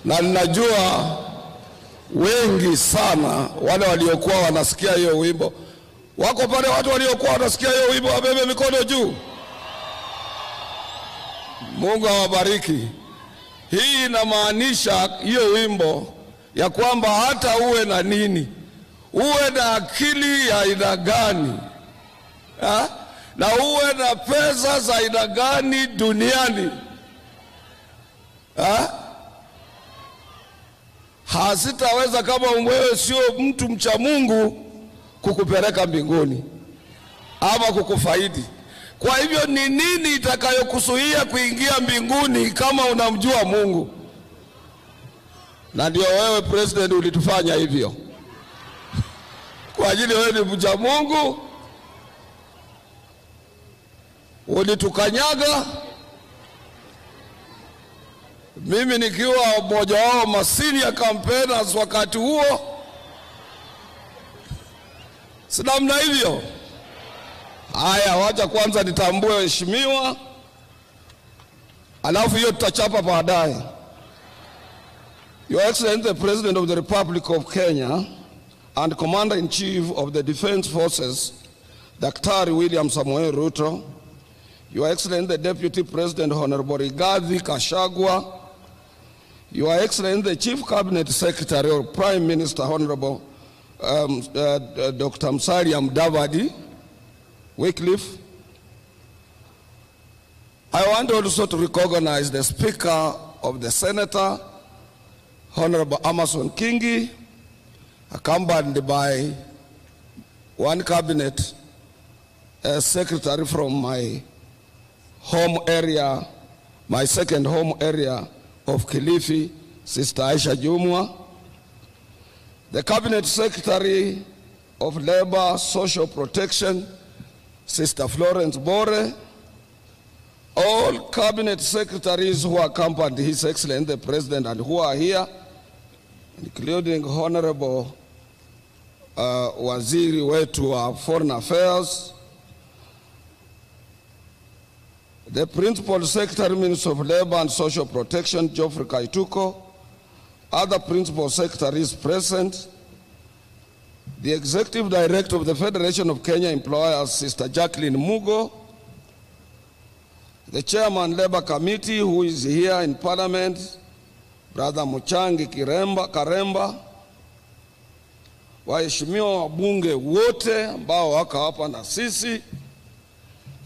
Speaker 3: na ninajua wengi sana wale waliokuwa wanasikia hiyo wimbo. Wako pale watu waliokuwa wanasikia hiyo wimbo, wabebe mikono juu. Mungu awabariki. Hii inamaanisha hiyo wimbo ya kwamba hata uwe na nini, uwe na akili ya aina gani, na uwe na pesa za aina gani duniani, hasitaweza kama wewe sio mtu mcha Mungu kukupeleka mbinguni ama kukufaidi. Kwa hivyo ni nini itakayokuzuia kuingia mbinguni kama unamjua Mungu? Na ndio wewe president ulitufanya hivyo. Kwa ajili wewe ni mcha Mungu, ulitukanyaga. Mimi nikiwa mmoja wao masenior campaigners wakati huo, si namna hivyo. Haya, wacha kwanza nitambue heshimiwa, alafu hiyo tutachapa baadaye. Your Excellency, the President of the Republic of Kenya and Commander-in-Chief of the Defense Forces, Daktari William Samoei Ruto, Your Excellency, the Deputy President, Honorable Rigathi Gachagua, Your Excellency, the Chief Cabinet Secretary or Prime Minister, Honorable Dr. Musalia Mudavadi, Wycliffe. I want also to recognize the Speaker of the Senator, Honorable Amason Kingi, accompanied by one Cabinet Secretary from my home area, my second home area of Kilifi, Sister Aisha Jumwa, the Cabinet Secretary of Labor, Social Protection, Sister Florence Bore, all Cabinet Secretaries who accompanied His Excellency the President and who are here,
Speaker 11: including Honorable Waziri wetu wa Foreign Affairs, the Principal Secretary, Minister of Labor and Social Protection, Geoffrey Kaituko, other Principal Secretaries present, the Executive Director of the Federation of Kenya Employers, Sister Jacqueline Mugo, the Chairman Labor Committee, who is here in Parliament, Brother Muchangi Karemba, waheshimiwa wabunge wote ambao wako hapa na sisi,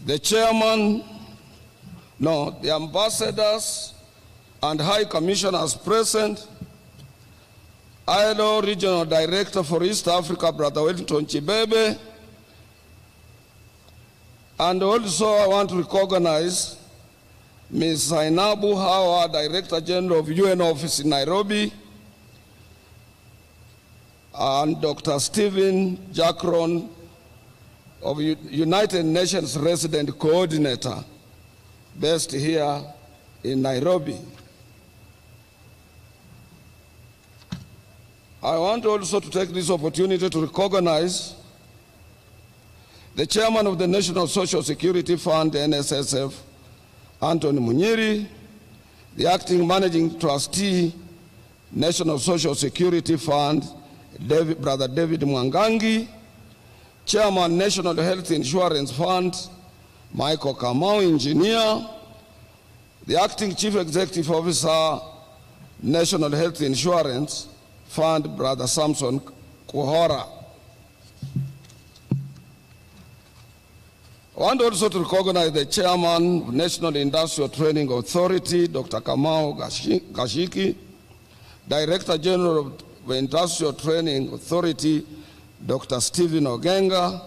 Speaker 11: the Chairman, the ambassadors and high commissioners present, ILO Regional Director for East Africa, Brother Wellington Chibebe, and also I want to recognize Ms. Zainabu Hawa, Director General of UN Office in Nairobi, and Dr. Stephen Jackron of United Nations Resident Coordinator, based here in Nairobi. I want also to take this opportunity to recognize the Chairman of the National Social Security Fund, NSSF, Anthony Munyiri, the Acting Managing Trustee, National Social Security Fund, Brother David Mwangangi, Chairman, National Health Insurance Fund, Michael Kamau, Engineer, the Acting Chief Executive Officer, National Health Insurance Fund, Brother Samson Kuhora. I want also to recognize the Chairman of National Industrial Training Authority, Dr. Kamau Gashiki, Director General of the Industrial Training Authority, Dr. Stephen Ogenga,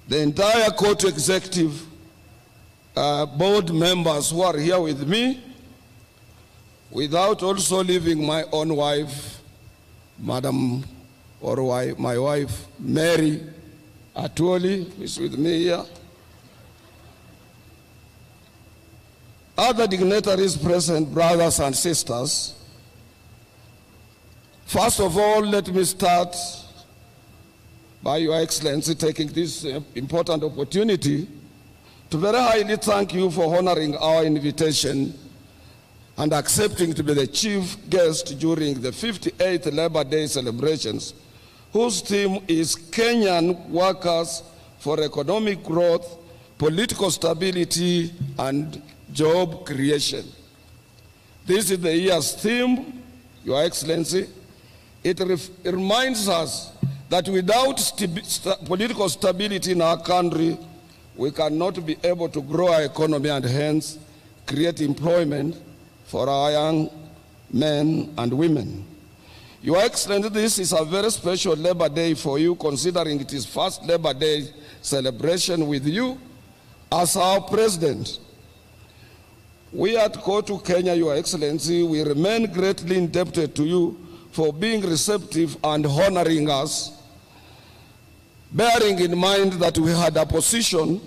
Speaker 11: the entire court executive board members who are here with me, without also leaving my own wife, Madam, or my wife, Mary Atuoli, who is with me here. Other dignitaries present, brothers and sisters. First of all, let me start by Your Excellency taking this important opportunity to very highly thank you for honoring our invitation and accepting to be the chief guest during the 58th Labor Day celebrations, whose theme is Kenyan Workers for Economic Growth, Political Stability, and Job Creation. This is the year's theme, Your Excellency. It reminds us that without political stability in our country, we cannot be able to grow our economy and hence create employment for our young men and women. Your Excellency, this is a very special Labor Day for you, considering it is first Labor Day celebration with you as our President. We at Kotu Kenya, Your Excellency, we remain greatly indebted to you for being receptive and honoring us, bearing in mind that we had opposition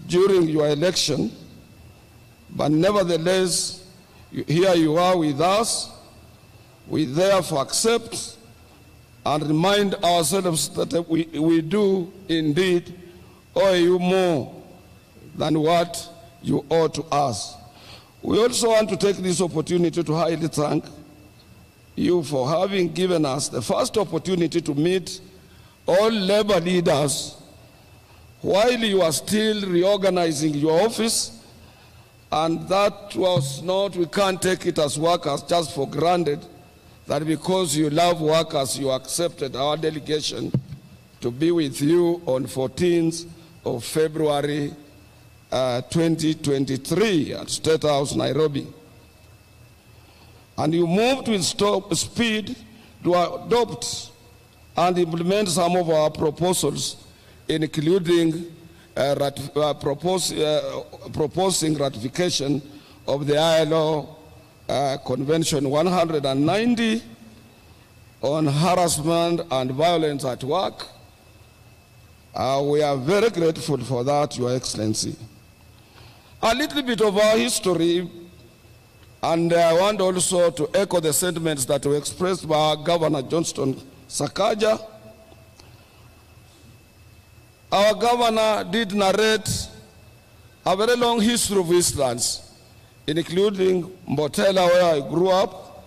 Speaker 11: during your election, but nevertheless, here you are with us. We therefore accept and remind ourselves that we do indeed owe you more than what you owe to us. We also want to take this opportunity to highly thank you for having given us the first opportunity to meet all labor leaders while you are still reorganizing your office, and that was not, we can't take it as workers just for granted, that because you love workers, you accepted our delegation to be with you on 14th of February 2023 at State House, Nairobi. And you moved with speed to adopt and implement some of our proposals, including proposing ratification of the ILO Convention 190 on harassment and violence at work. We are very grateful for that, Your Excellency. A little bit of our history And I want also to echo the sentiments that were expressed by our Governor Johnston Sakaja. Our governor did narrate a very long history of Eastlands, including Mbotela, where I grew up,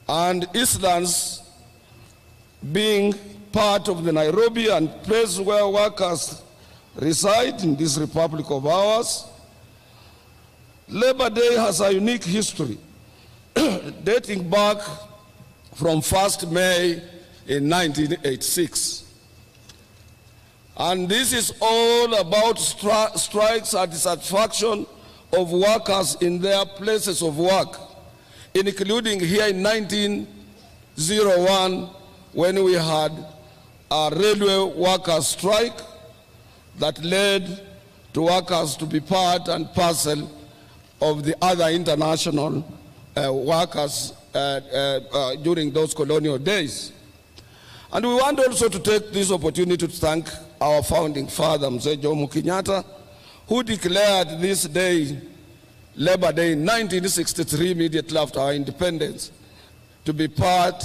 Speaker 11: and Eastlands being part of the Nairobi and place where workers reside in this republic of ours. Labor Day has a unique history dating back from 1st May in 1986. And this is all about strikes and dissatisfaction of workers in their places of work, including here in 1901 when we had a railway workers' strike that led to workers to be part and parcel of the other international workers during those colonial days. And we want also to take this opportunity to thank our founding father, Mzee Jomo Kenyatta, who declared this day, Labor Day, in 1963, immediately after our independence, to be part,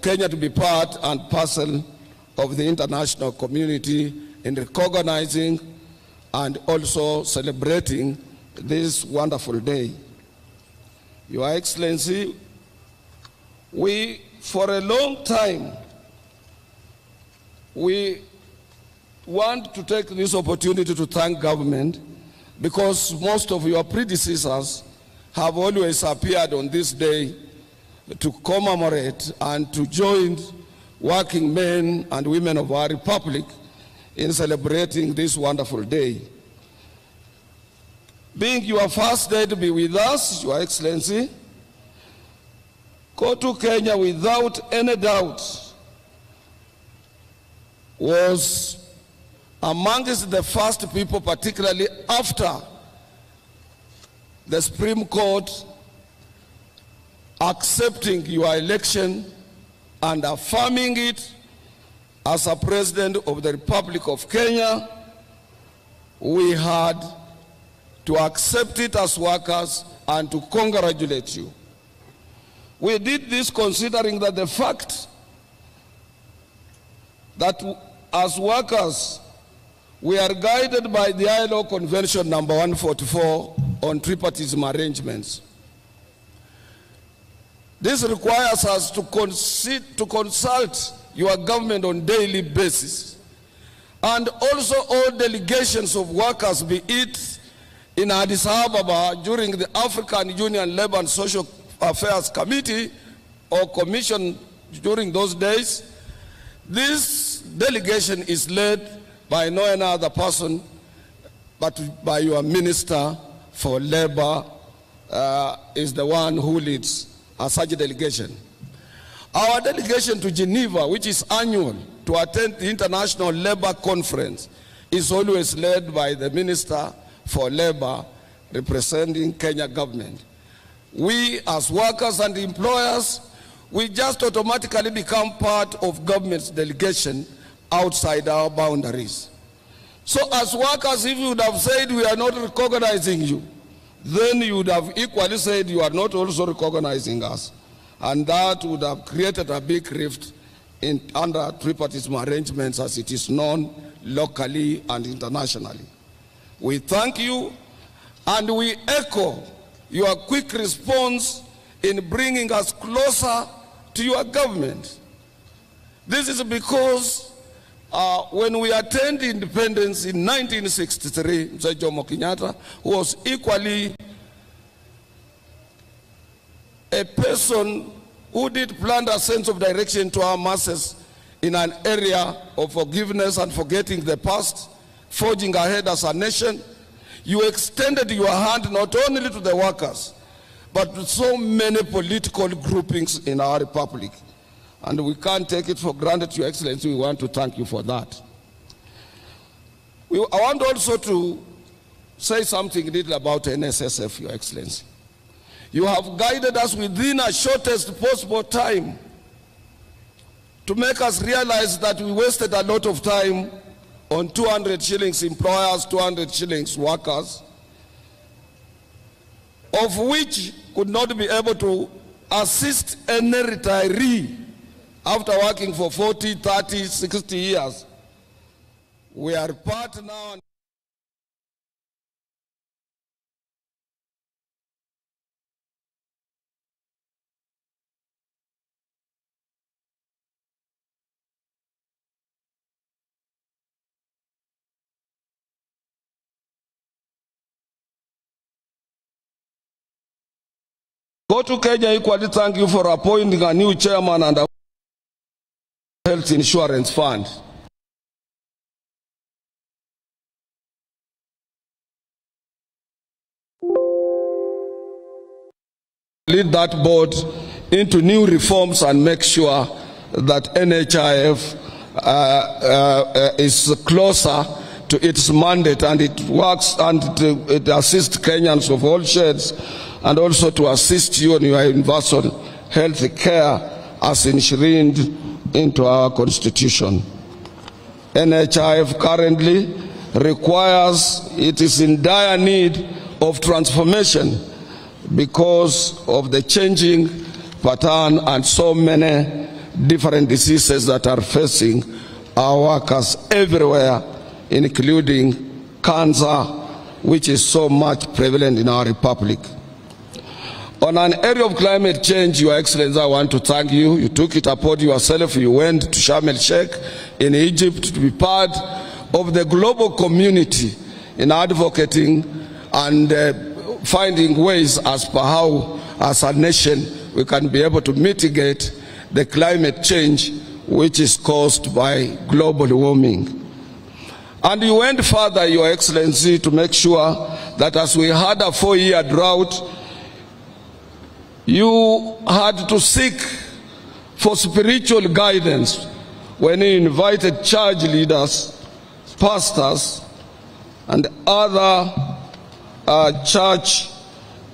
Speaker 11: Kenya to be part and parcel of the international community in recognizing and also celebrating this wonderful day. Your Excellency, we, for a long time, we want to take this opportunity to thank government because most of your predecessors have always appeared on this day to commemorate and to join working men and women of our republic in celebrating this wonderful day. Being your first day to be with us, Your Excellency, Go to Kenya without any doubt was amongst the first people, particularly after the Supreme Court accepting your election and affirming it as a president of the Republic of Kenya. We had to accept it as workers and to congratulate you. We did this considering that the fact that as workers we are guided by the ILO Convention number 144 on tripartism arrangements. This requires us to consult your government on a daily basis, and also all delegations of workers, be it in Addis Ababa during the African Union Labor and Social Affairs Committee or Commission during those days. This delegation is led by no other person but by your Minister for Labor, is the one who leads such a delegation. Our delegation to Geneva, which is annual to attend the International Labor Conference, is always led by the Minister for Labor representing Kenya government. We as workers and employers, we just automatically become part of government's delegation outside our boundaries. So as workers, if you would have said we are not recognizing you, then you would have equally said you are not also recognizing us. And that would have created a big rift under tripartism arrangements as it is known locally and internationally. We thank you and we echo your quick response in bringing us closer to your government. This is because when we attained independence in 1963, Mzee Jomo Kenyatta was equally a person who did plant a sense of direction to our masses in an area of forgiveness and forgetting the past, forging ahead as a nation. You extended your hand not only to the workers, but to so many political groupings in our republic. And we can't take it for granted, Your Excellency. We want to thank you for that. I want also to say something little about NSSF, Your Excellency. You have guided us within a shortest possible time to make us realize that we wasted a lot of time on 200 shillings employers, 200 shillings workers. of which could not be able to assist any retiree after working for 40, 30, 60 years. We are part now. Go to Kenya equally thank you for appointing a new chairman and a health insurance fund. Lead that board into new reforms and make sure that NHIF is closer to its mandate, and it works and it assists Kenyans of all shades, and also to assist you in your universal health care as enshrined into our constitution. NHIF currently it is in dire need of transformation because of the changing pattern and so many different diseases that are facing our workers everywhere, including cancer, which is so much prevalent in our republic. On an area of climate change, Your Excellency, I want to thank you. You took it upon yourself. You went to Sharm el-Sheikh in Egypt to be part of the global community in advocating and finding ways as per how, as a nation, we can be able to mitigate the climate change which is caused by global warming. And you went further, Your Excellency, to make sure that as we had a 4-year drought, you had to seek for spiritual guidance when you invited church leaders, pastors, and other church,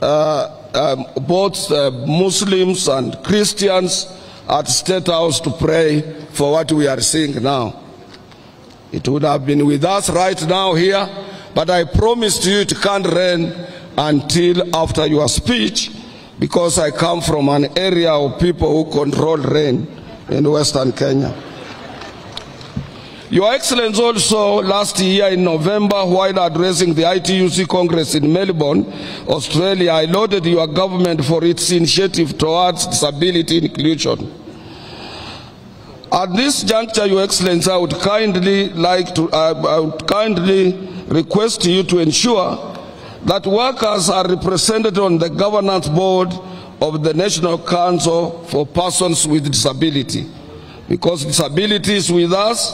Speaker 11: both Muslims and Christians, at State House to pray for what we are seeing now. It would have been with us right now here, but I promised you it can't rain until after your speech, because I come from an area of people who control rain in Western Kenya. Your Excellency, also last year in November, while addressing the ITUC Congress in Melbourne, Australia, I lauded your government for its initiative towards disability inclusion. At this juncture, Your Excellency, I would kindly request you to ensure that workers are represented on the governance board of the National Council for Persons with Disability, because disability is with us,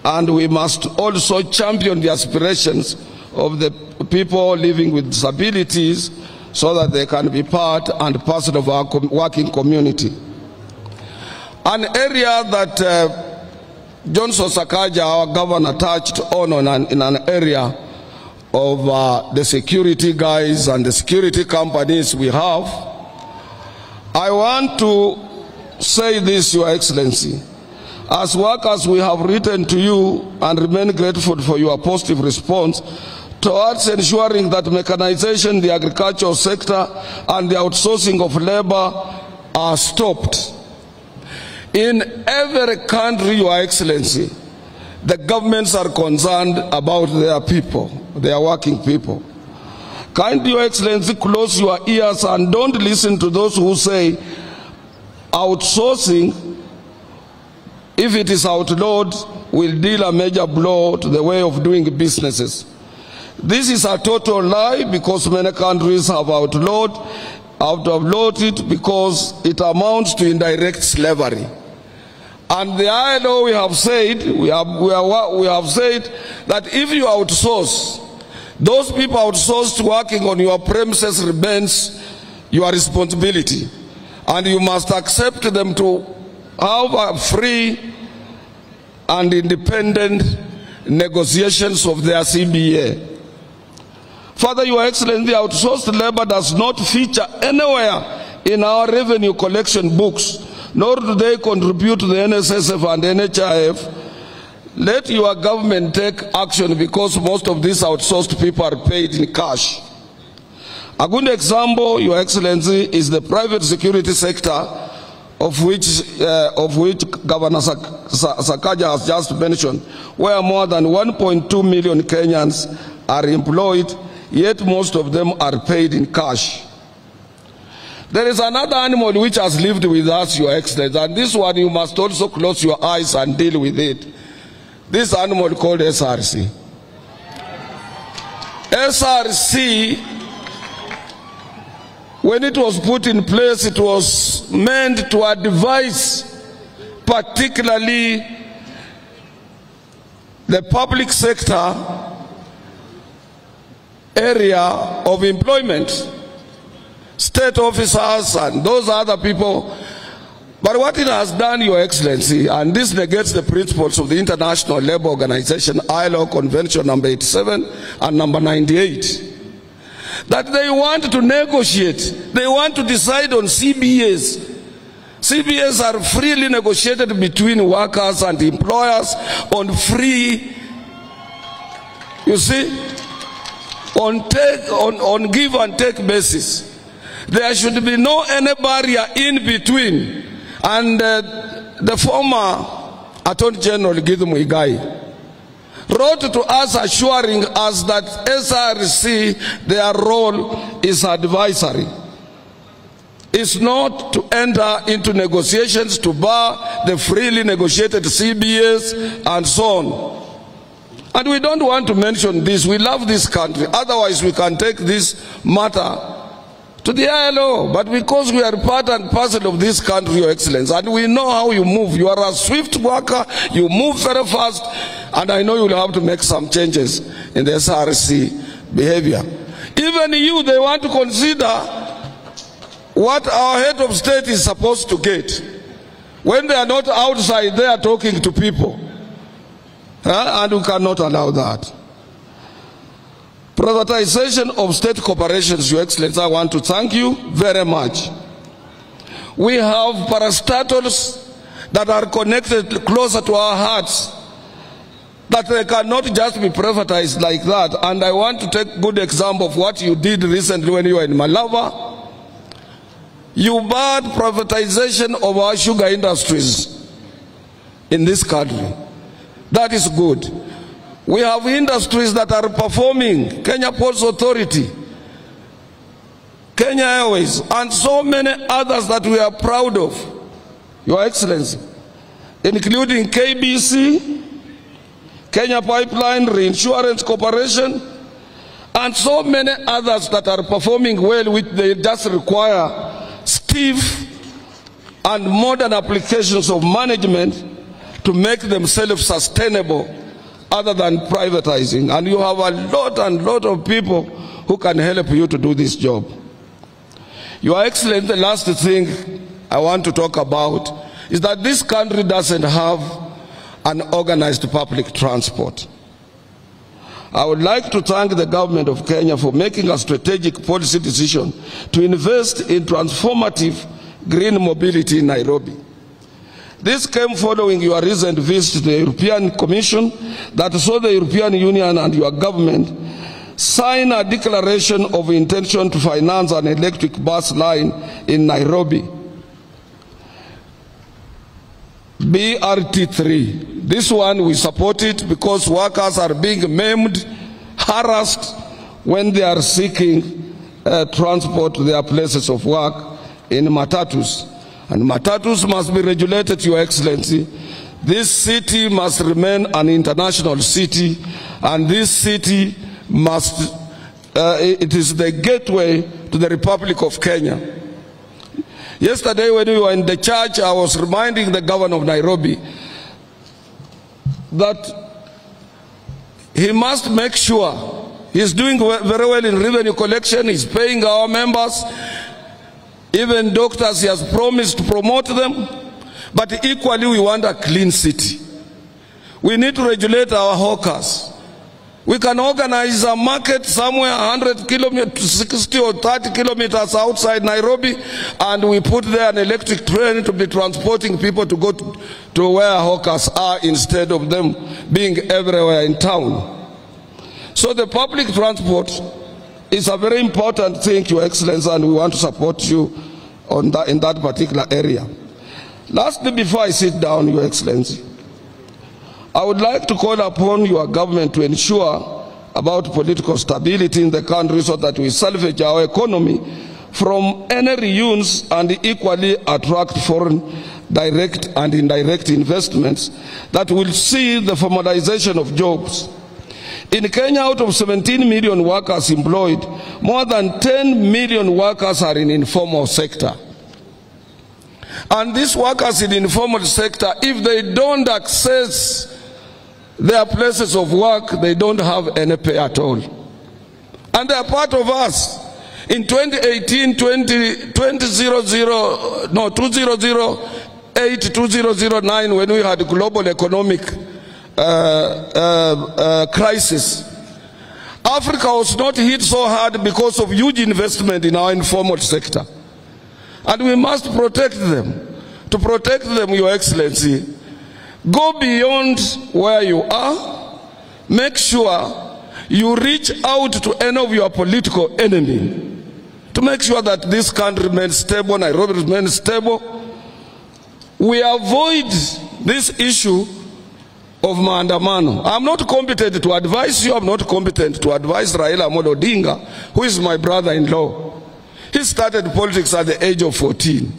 Speaker 11: and we must also champion the aspirations of the people living with disabilities so that they can be part and parcel of our working community. An area that Johnson Sakaja, our governor, touched on in an area of the security guys and the security companies we have. I want to say this, Your Excellency. As workers, we have written to you and remain grateful for your positive response towards ensuring that mechanization in the agricultural sector and the outsourcing of labor are stopped. In every country, Your Excellency, the governments are concerned about their people, their working people. Kindly, Your Excellency, close your ears and don't listen to those who say outsourcing, if it is outlawed, will deal a major blow to the way of doing businesses. This is a total lie, because many countries have outlawed it because it amounts to indirect slavery. And the ILO, we have said that if you outsource, those people outsourced working on your premises remains your responsibility, and you must accept them to have a free and independent negotiations of their CBA. Further, Your Excellency, outsourced labor does not feature anywhere in our revenue collection books, nor do they contribute to the NSSF and NHIF. Let your government take action, because most of these outsourced people are paid in cash. A good example, Your Excellency, is the private security sector, of which Governor Sakaja has just mentioned, where more than 1.2 million Kenyans are employed, yet most of them are paid in cash. There is another animal which has lived with us, Your Excellency, and this one you must also close your eyes and deal with it. This animal called SRC. SRC, when it was put in place, it was meant to advise particularly the public sector area of employment, state officers and those other people. But what it has done, Your Excellency, and this negates the principles of the International Labour Organization, ILO Convention number 87 and number 98, that they want to negotiate, they want to decide on CBAs. CBAs are freely negotiated between workers and employers on free, you see, on give and take basis. There should be no any barrier in between. And the former Attorney General Githu Muigai wrote to us assuring us that SRC, their role is advisory. It's not to enter into negotiations to bar the freely negotiated CBAs and so on. And we don't want to mention this. We love this country. Otherwise, we can take this matter to the ILO. But because we are part and parcel of this country, Your Excellency, and we know how you move. You are a swift worker. You move very fast. And I know you will have to make some changes in the SRC behavior. Even you, they want to consider what our head of state is supposed to get when they are not outside there talking to people. And we cannot allow that. Privatization of state corporations, Your Excellency, I want to thank you very much. We have parastatals that are connected closer to our hearts, that they cannot just be privatized like that. And I want to take a good example of what you did recently when you were in Malava. You barred privatization of our sugar industries in this country. That is good. We have industries that are performing, Kenya Ports Authority, Kenya Airways, and so many others that we are proud of, Your Excellency, including KBC, Kenya Pipeline Reinsurance Corporation, and so many others that are performing well, which they just require stiff and modern applications of management to make themselves sustainable other than privatizing. And you have a lot of people who can help you to do this job. Your Excellency, the last thing I want to talk about is that this country doesn't have an organized public transport. I would like to thank the government of Kenya for making a strategic policy decision to invest in transformative green mobility in Nairobi. This came following your recent visit to the European Commission that saw the European Union and your government sign a declaration of intention to finance an electric bus line in Nairobi. BRT3. This one we support it because workers are being maimed, harassed when they are seeking transport to their places of work in matatus. And matatus must be regulated, Your Excellency. This city must remain an international city, and this city must, it is the gateway to the Republic of Kenya. Yesterday when we were in the church, I was reminding the governor of Nairobi that he must make sure he's doing very well in revenue collection, he's paying our members, even doctors he has promised to promote them, but equally we want a clean city. We need to regulate our hawkers. We can organize a market somewhere 100 kilometers, 60 or 30 kilometers outside Nairobi, and we put there an electric train to be transporting people to go to where hawkers are instead of them being everywhere in town. So the public transport It's a very important thing, Your Excellency, and we want to support you on that, in that particular area. Lastly, before I sit down, Your Excellency, I would like to call upon your government to ensure about political stability in the country so that we salvage our economy from any reunions and equally attract foreign direct and indirect investments that will see the formalization of jobs. In Kenya, out of 17 million workers employed, more than 10 million workers are in informal sector. And these workers in informal sector, if they don't access their places of work, they don't have any pay at all. And they are part of us. In 2018, 2008, 2009, when we had global economic crisis, Africa was not hit so hard because of huge investment in our informal sector. And we must protect them. To protect them, Your Excellency, go beyond where you are. Make sure you reach out to any of your political enemy to make sure that this country remains stable, Nairobi remains stable. We avoid this issue of maandamano. I'm not competent to advise you. I'm not competent to advise Raila Amolo Odinga, who is my brother-in-law. He started politics at the age of 14.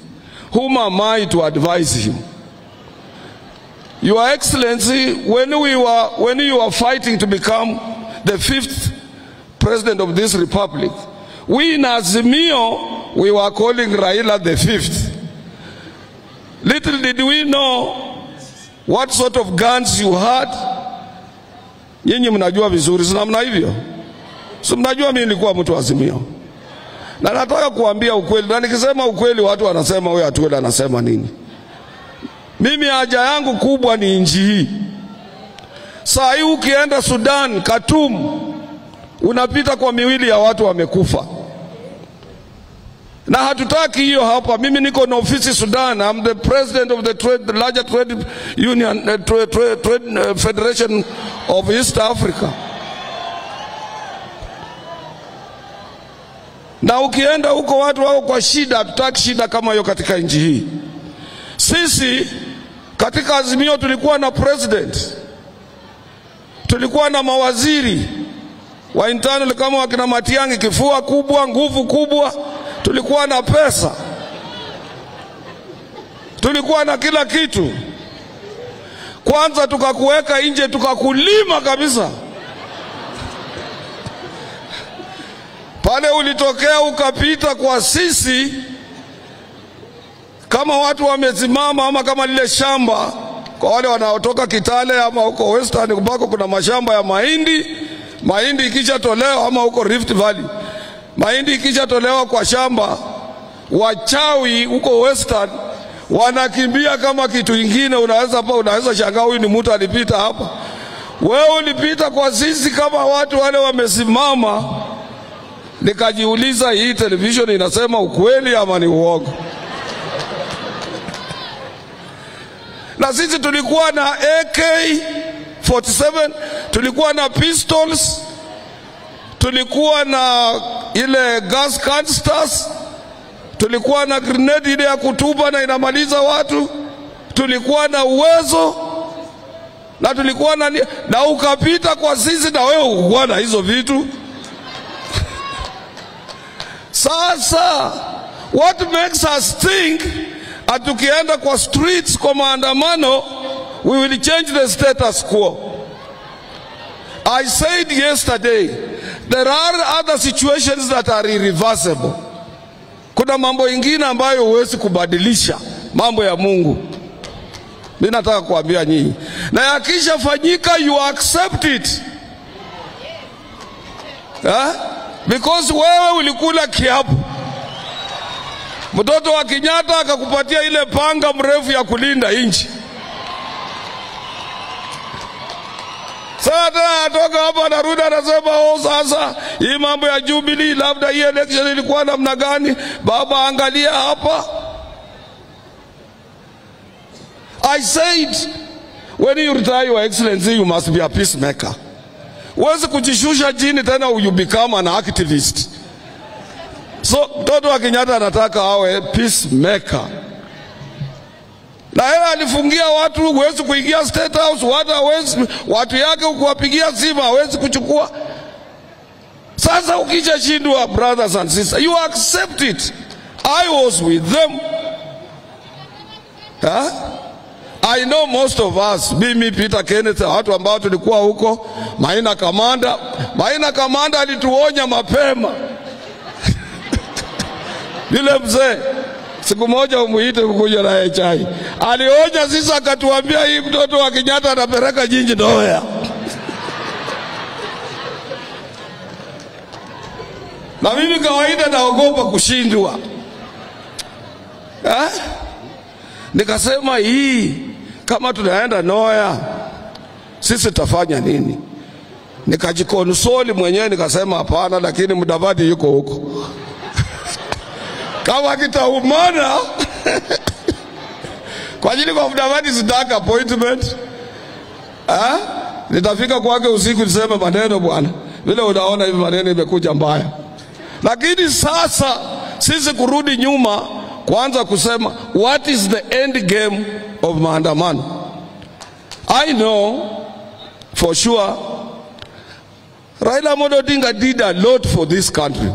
Speaker 11: Whom am I to advise him? Your Excellency, when you were fighting to become the 5th president of this republic, we in Azimio, we were calling Raila the 5th. Little did we know what sort of guns you had. Nyinyi mnajua vizuri, si namna hivyo? Si mnajua mimi nilikuwa mtu wa Azimio. Na nataka kuambia ukweli, na nikisema ukweli watu wanasema wewe atuele anasema nini. Mimi haja yangu kubwa ni nchi hii. Saa hii ukienda Sudan, Khartoum, unapita kwa miwili ya watu wamekufa. Na hatutaki hiyo hapa. Mimi niko na ofisi Sudan. I'm the president of the larger trade union, trade federation of East Africa. Na ukienda huko watu wao kwa shida, hatutaki shida kama hiyo katika nchi hii. Sisi katika Azimio tulikuwa na president, tulikuwa na mawaziri wa internal kama wakina Matiang'i, kifua kubwa, nguvu kubwa, tulikuwa na pesa, tulikuwa na kila kitu. Kwanza tukakuweka nje, tukakulima kabisa. Pale ulitokea ukapita kwa sisi kama watu wamesimama, ama kama lile shamba kwa wale wanaotoka Kitale ama huko Western kubako kuna mashamba ya mahindi. Mahindi ikisha tolewa, ama huko Rift Valley, mahindi ikisha tolewa kwa shamba, wachawi huko Western wanakimbia kama kitu ingine. Unaweza shangaa huyu ni mtu alipita hapa. Wewe ulipita kwa sisi kama watu wale wamesimama. Nikajiuliza, hii television inasema ukweli ama ni uongo? Na sisi tulikuwa na AK-47, tulikuwa na pistols, tulikuwa na ile gas canisters, tulikuwa na grenade ile ya kutupa na inamaliza watu, tulikuwa na uwezo, na tulikuwa na ukapita kwa sisi na wewe ukuwa na hizo vitu. Sasa, what makes us think atukienda kwa streets kwa maandamano, we will change the status quo? I said yesterday, there are other situations that are irreversible. Kuna mambo ingine ambayo huwezi kubadilisha, mambo ya Mungu. Mimi nataka kuambia nyinyi, na yakisha fanyika you accept it. Because wewe ulikula kiapo. Mtoto wa Kenyatta akakupatia ile panga mrefu ya kulinda nchi. Sasa atoka hapa anarudi anasema, oh sasa hii mambo ya Jubilee, labda hii election ilikuwa namna gani? Baba, angalia hapa. I said, when you retire, Your Excellency, you must be a peacemaker. Huwezi kujishusha chini tena you become an activist. So mtoto wa Kenyatta anataka awe peacemaker. Na yeye alifungia watu, huwezi kuingia State House, watu yake kuwapigia simu hawezi kuchukua. Sasa ukishashindwa, brothers and sisters, you accept it. I was with them. I know most of us, mimi Peter Kenneth, watu ambao tulikuwa huko, Maina Kamanda alituonya mapema. Yule mzee siku moja umuite kukuja na chai, alionya sisi, akatuambia hii mtoto wa Kenyatta anapeleka jinji ndoya. Na mimi kawaida naogopa kushindwa. Nikasema hii kama tunaenda Noya sisi tutafanya nini? Nikajikonsoli mwenyewe nikasema hapana, lakini Mudavadi yuko huko. Kama kitaumana kwa ajili kwa Mudavadi sitaka appointment. Nitafika kwake usiku niseme maneno, bwana, vile unaona hivi maneno imekuja mbaya. Lakini sasa sisi kurudi nyuma kwanza kusema what is the end game of maandamano. I know for sure Raila Amolo Odinga did a lot for this country.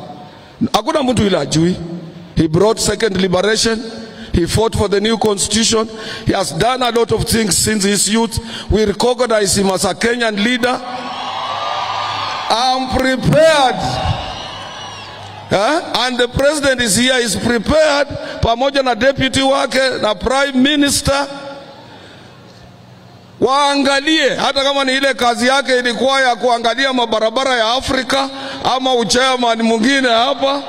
Speaker 11: Hakuna mtu ila ajui. He brought second liberation. He fought for the new constitution. He has done a lot of things since his youth. We recognize him as a Kenyan leader. I'm prepared. And the president is here, is prepared, pamoja na deputy wake na prime minister. Waangalie, hata kama ni ile kazi yake ilikuwa ya kuangalia mabarabara ya Afrika ama uchairman mwingine hapa.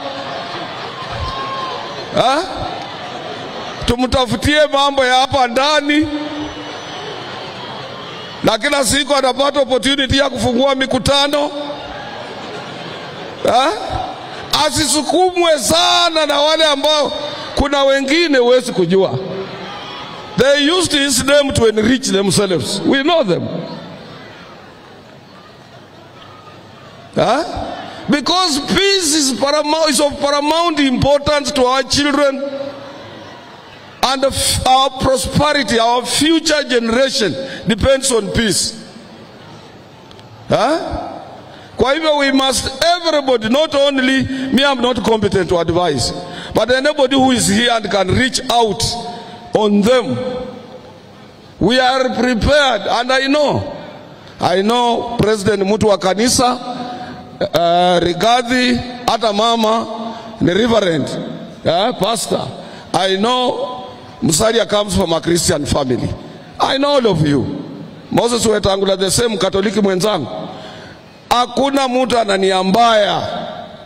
Speaker 11: Tumtafutie mambo ya hapa ndani. Na kila siku anapata opportunity ya kufungua mikutano. Asisukumwe sana na wale ambao kuna wengine huwezi kujua. They used his name to enrich themselves. We know them. Because peace is of paramount importance to our children and our prosperity, our future generation depends on peace. Kwa hivyo we must, everybody, not only me, I'm not competent to advise, but anybody who is here and can reach out on them. We are prepared, and I know President Mutu wa kanisa, Rigathi, hata mama ni reverend, pastor. I know Musalia comes from a Christian family. I know all of you. Moses Wetangula the same Katoliki mwenzangu. Hakuna mtu anania mbaya.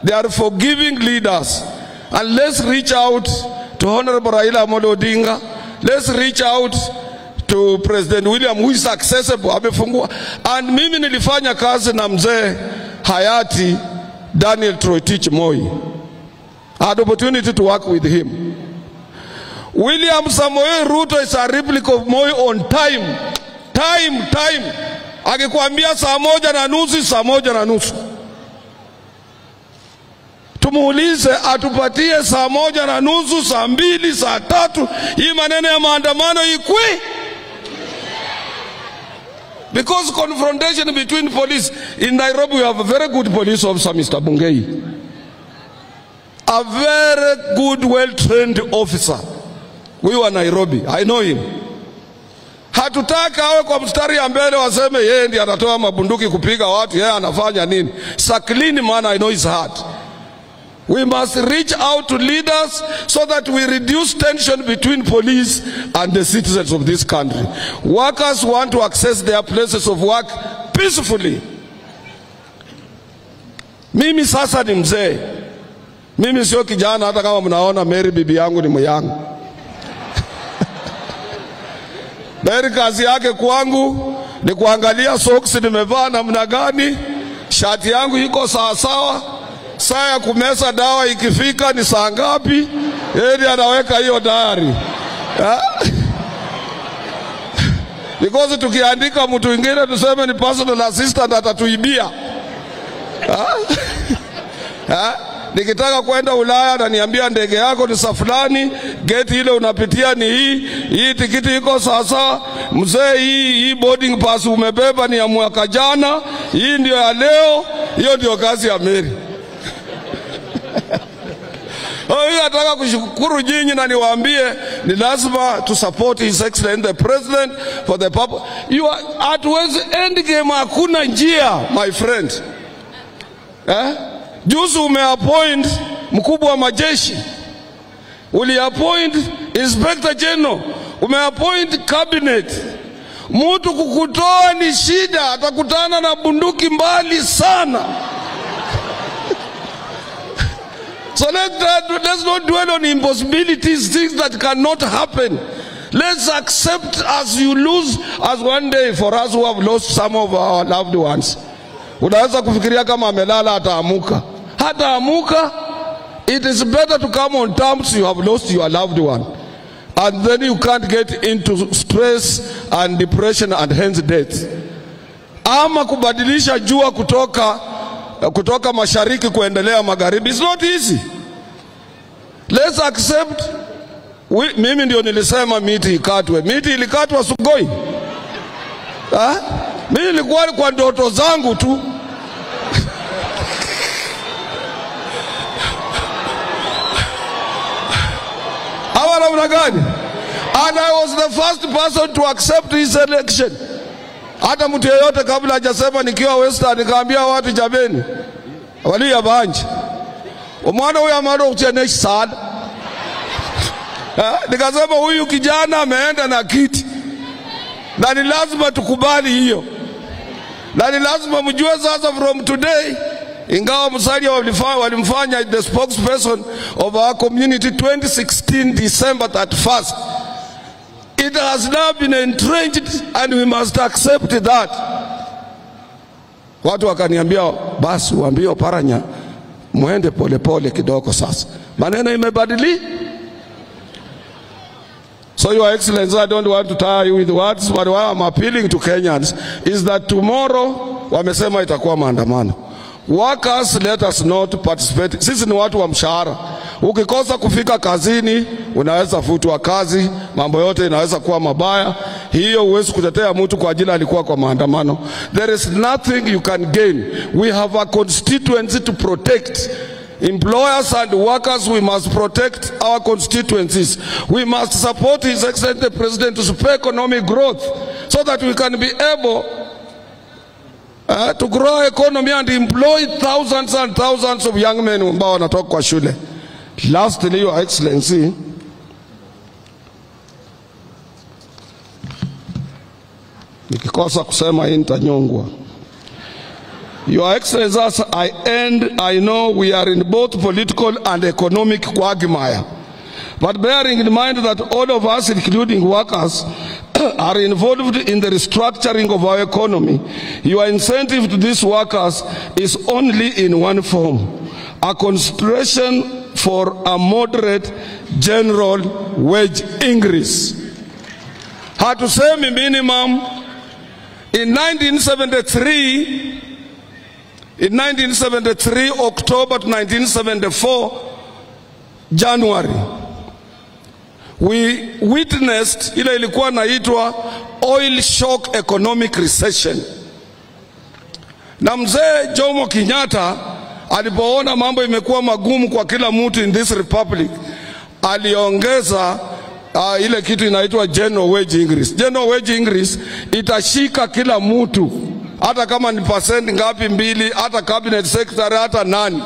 Speaker 11: They are forgiving leaders. And let's reach out to Honorable Raila Amolo Odinga. Let's reach out to President William, who is accessible. Amefungua. And mimi nilifanya kazi na mzee hayati Daniel Toroitich Moi. I had opportunity to work with him. William Samoei Ruto is a replica of Moi on time. Akikwambia saa moja na nusu. Tumuulize atupatie saa moja na nusu, saa mbili, saa tatu. Hii maneno ya maandamano ikwi. Because confrontation between police in Nairobi, we have a very good police officer, Mr. Bungei. A very good, well-trained officer. We were Nairobi. I know him. Hatutaka awe kwa mstari ya mbele waseme yeye ndiye anatoa mabunduki kupiga watu, yeye anafanya nini. It's a clean man, I know his heart. We must reach out to leaders so that we reduce tension between police and the citizens of this country. Workers want to access their places of work peacefully. Mimi sasa ni mzee. Mimi sio kijana, hata kama mnaona Mary bibi yangu ni myangu. Mary kazi yake kwangu ni kuangalia socks nimevaa namna gani, shati yangu iko sawa sawa, saa ya kumeza dawa ikifika ni saa ngapi, yeye anaweka hiyo diary. Because tukiandika mtu mwingine tuseme ni personal assistant atatuibia. Nikitaka kwenda Ulaya na niambia ndege yako ni safulani, gate ile unapitia ni hii tikiti iko sasa, mzee hii boarding pass umebeba ni ya mwaka jana, hii ndio ya leo, hiyo ndio kazi ya Mary. Huyu nataka kushukuru nyinyi na niwaambie ni lazima to support His Excellency the President for the purpose. You are at end game, hakuna njia my friend. Juzi umeappoint mkubwa wa majeshi, uliappoint Inspector General, umeappoint cabinet. Mtu kukutoa ni shida, atakutana na bunduki mbali sana. So let's not dwell on impossibilities, things that cannot happen. Let's accept as you lose, as one day for us who have lost some of our loved ones. Unaweza kufikiria kama amelala ataamuka. Hataamuka. It is better to come on terms you have lost your loved one. And then you can't get into stress and depression and hence death. Ama kubadilisha jua kutoka mashariki kuendelea magharibi. It's not easy. Let's accept. Mimi ndio nilisema miti ikatwe. Miti ilikatwa Sugoi. Mimi nilikuwa kwa ndoto zangu tu. Hawa namna gani? And I was the first person to accept his election. Hata mtu yeyote kabla hajasema nikiwa Western nikaambia watu jameni, wali ya banji. Umwana huyu amado kucheneshi sana. Nikasema huyu kijana ameenda na kiti. Na ni lazima tukubali hiyo. Na ni lazima mjue sasa from today, ingawa Musalia walimfanya the spokesperson of our community 2016 December 31st. It has now been entrenched and we must accept that. Watu wakaniambia basi waambie Oparanya muende pole kidogo sasa. Maneno imebadili. So Your Excellency, I don't want to tire you with words, but what I'm appealing to Kenyans is that tomorrow wamesema itakuwa maandamano. Workers, let us not participate. Sisi ni watu wa mshahara. Ukikosa kufika kazini, unaweza futwa kazi, mambo yote inaweza kuwa mabaya. Hiyo huwezi kutetea mtu kwa ajili alikuwa kwa maandamano. There is nothing you can gain. We have a constituency to protect. Employers and workers, we must protect our constituencies. We must support His Excellency the President to spur economic growth so that we can be able to grow economy and employ thousands and thousands of young men ambao wanatoka kwa shule. Lastly, Your Excellency, nikikosa kusema hii nitanyongwa. Your Excellency, as I end, I know we are in both political and economic quagmire. But bearing in mind that all of us, including workers, are involved in the restructuring of our economy, your incentive to these workers is only in one form: a consideration for a moderate general wage increase. Hatusemi minimum. In 1973, October to 1974, January, we witnessed ile ilikuwa naitwa oil shock economic recession. Na mzee Jomo Kenyatta alipoona mambo imekuwa magumu kwa kila mtu in this republic, aliongeza ile kitu inaitwa general wage increase. General wage increase itashika kila mtu, hata kama ni percent ngapi mbili, hata cabinet secretary, hata nani,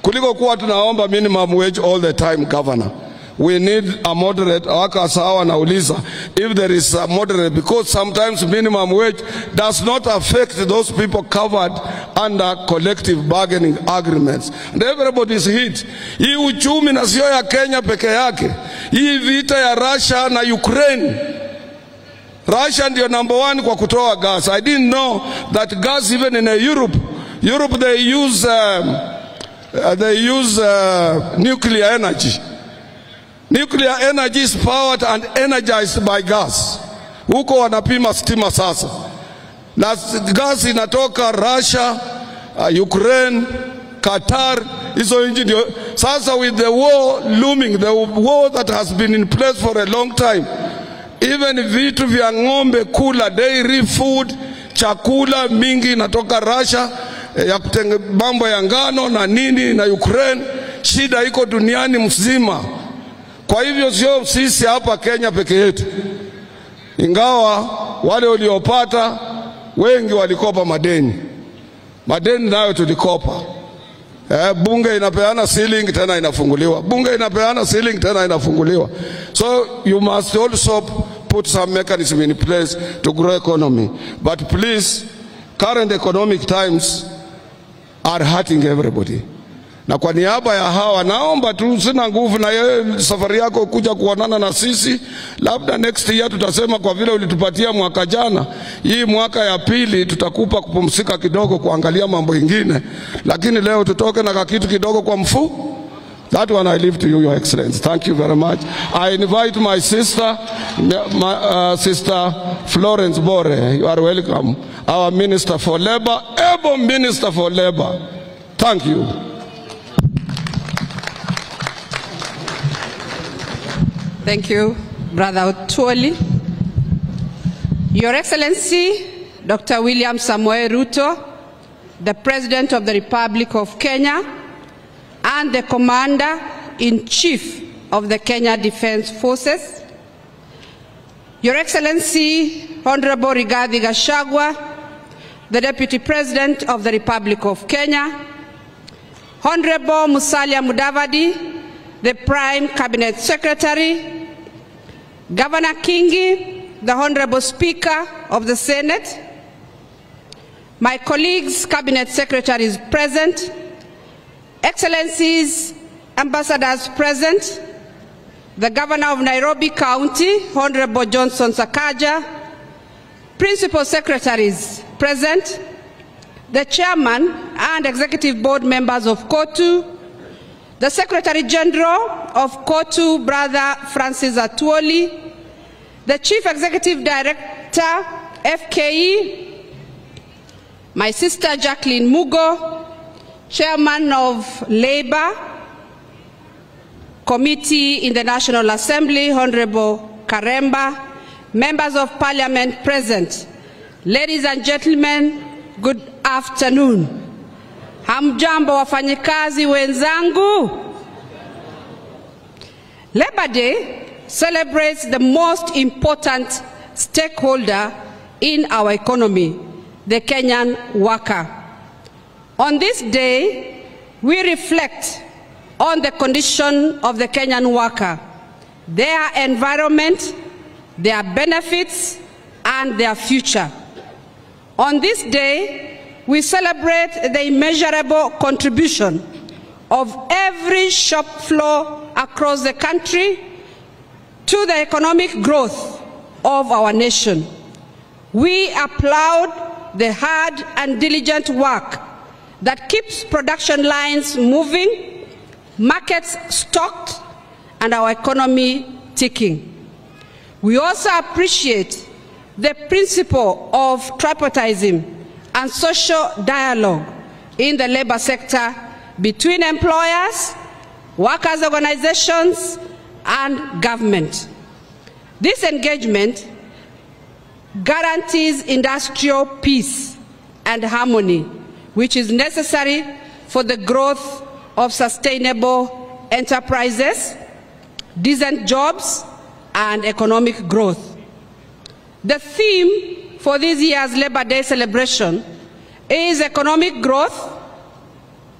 Speaker 11: kuliko kuwa tunaomba minimum wage all the time. Governor, we need a moderate. Waka sawa nauliza if there is a moderate, because sometimes minimum wage does not affect those people covered under collective bargaining agreements, and everybody is hit. Hii uchumi na sio ya Kenya peke yake. Hii vita ya Russia na Ukraine, Russia ndio number one kwa kutoa gas. I didn't know that gas even in Europe they use nuclear energy. Nuclear energy is powered and energized by gas. huko wanapima stima sasa, na gasi inatoka Russia, Ukraine, Qatar, hizo nchi ndio sasa. With the war looming, the war that has been in place for a long time, even vitu vya ng'ombe kula, dairy food, chakula mingi inatoka Russia, ya kutenge mambo ya ngano na nini na Ukraine. Shida iko duniani mzima. Kwa hivyo sio sisi hapa Kenya peke yetu, ingawa wale waliopata wengi walikopa madeni nayo tulikopa. Bunge inapeana ceiling tena inafunguliwa, bunge inapeana ceiling tena inafunguliwa. So you must also put some mechanism in place to grow economy. But please, current economic times are hurting everybody. Na kwa niaba ya hawa naomba tu, sina nguvu na safari yako kuja kuonana na sisi, labda next year tutasema kwa vile ulitupatia mwaka jana, hii mwaka ya pili tutakupa kupumzika kidogo kuangalia mambo mengine, lakini leo tutoke na kitu kidogo kwa mfu. That one I leave to you, Your Excellency. Thank you very much. I invite my sister, Sister Florence Bore. You are welcome. Our Minister for Labor, able Minister for Labor. Thank you.
Speaker 17: Thank you, Brother Otuoli. Your Excellency, Dr. William Samoei Ruto, the President of the Republic of Kenya, and the Commander-in-Chief of the Kenya Defense Forces, Your Excellency, Honorable Rigathi Gachagua, the Deputy President of the Republic of Kenya, Honorable Musalia Mudavadi, the Prime Cabinet Secretary, Governor Kingi, the Honorable Speaker of the Senate, my colleagues, Cabinet Secretaries present, Excellencies, Ambassadors present, the Governor of Nairobi County, Honorable Johnson Sakaja, Principal Secretaries present, the Chairman and Executive Board members of KOTU, the Secretary General of KOTU, Brother Francis Atwoli, the Chief Executive Director, FKE, my sister Jacqueline Mugo, Chairman of Labor Committee in the National Assembly, Honorable Karemba, members of Parliament present, ladies and gentlemen, good afternoon. Hamjambo wafanyikazi wenzangu. Labor Day celebrates the most important stakeholder in our economy, the Kenyan worker. On this day, we reflect on the condition of the Kenyan worker, their environment, their benefits, and their future. On this day, we celebrate the immeasurable contribution of every shop floor across the country to the economic growth of our nation. We applaud the hard and diligent work that keeps production lines moving, markets stocked, and our economy ticking. We also appreciate the principle of tripartism and social dialogue in the labor sector between employers, workers' organizations, and government. This engagement guarantees industrial peace and harmony, which is necessary for the growth of sustainable enterprises, decent jobs, and economic growth. The theme for this year's Labor Day celebration is economic growth,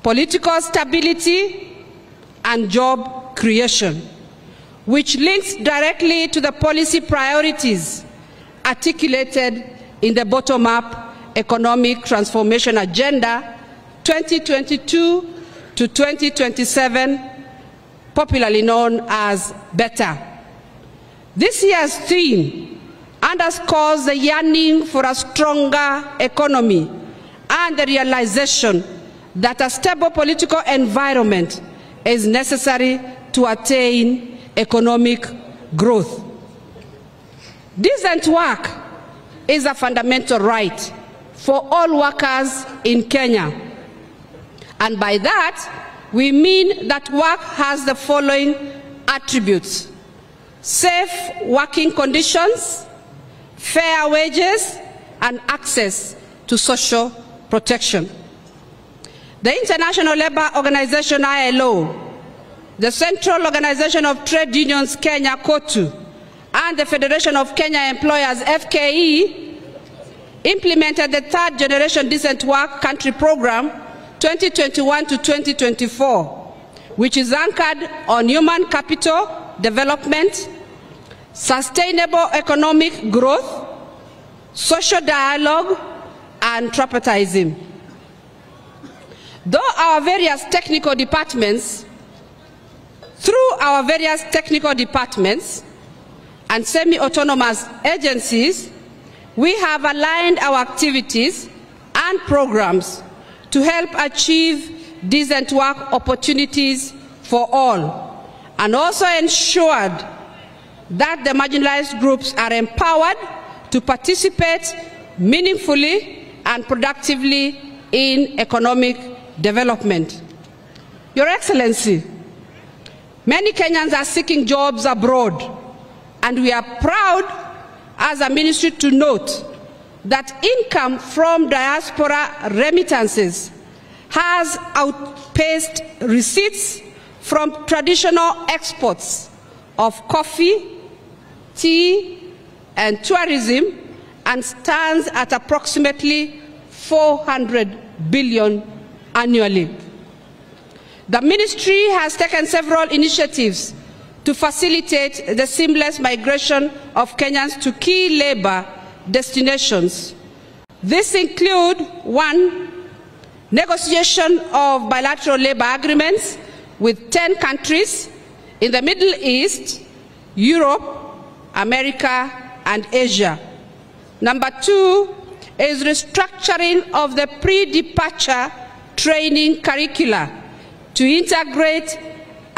Speaker 17: political stability, and job creation, which links directly to the policy priorities articulated in the bottom-up Economic Transformation Agenda 2022 to 2027, popularly known as BETTER. This year's theme underscores the yearning for a stronger economy and the realization that a stable political environment is necessary to attain economic growth. Decent work is a fundamental right for all workers in Kenya. And by that, we mean that work has the following attributes: safe working conditions, fair wages, and access to social protection. The International Labour Organization ILO, the Central Organization of Trade Unions Kenya KOTU, and the Federation of Kenya Employers FKE implemented the Third Generation Decent Work Country Program 2021 to 2024, which is anchored on human capital development, sustainable economic growth, social dialogue, and tripartism. Through our various technical departments and semi-autonomous agencies, we have aligned our activities and programs to help achieve decent work opportunities for all, and also ensured that the marginalized groups are empowered to participate meaningfully and productively in economic development. Your Excellency, many Kenyans are seeking jobs abroad, and we are proud as a ministry to note that income from diaspora remittances has outpaced receipts from traditional exports of coffee, tea, and tourism, and stands at approximately 400 billion annually. The ministry has taken several initiatives to facilitate the seamless migration of Kenyans to key labor destinations. These include: 1, negotiation of bilateral labor agreements with 10 countries in the Middle East, Europe, America, and Asia. Number 2 is restructuring of the pre-departure training curricula to integrate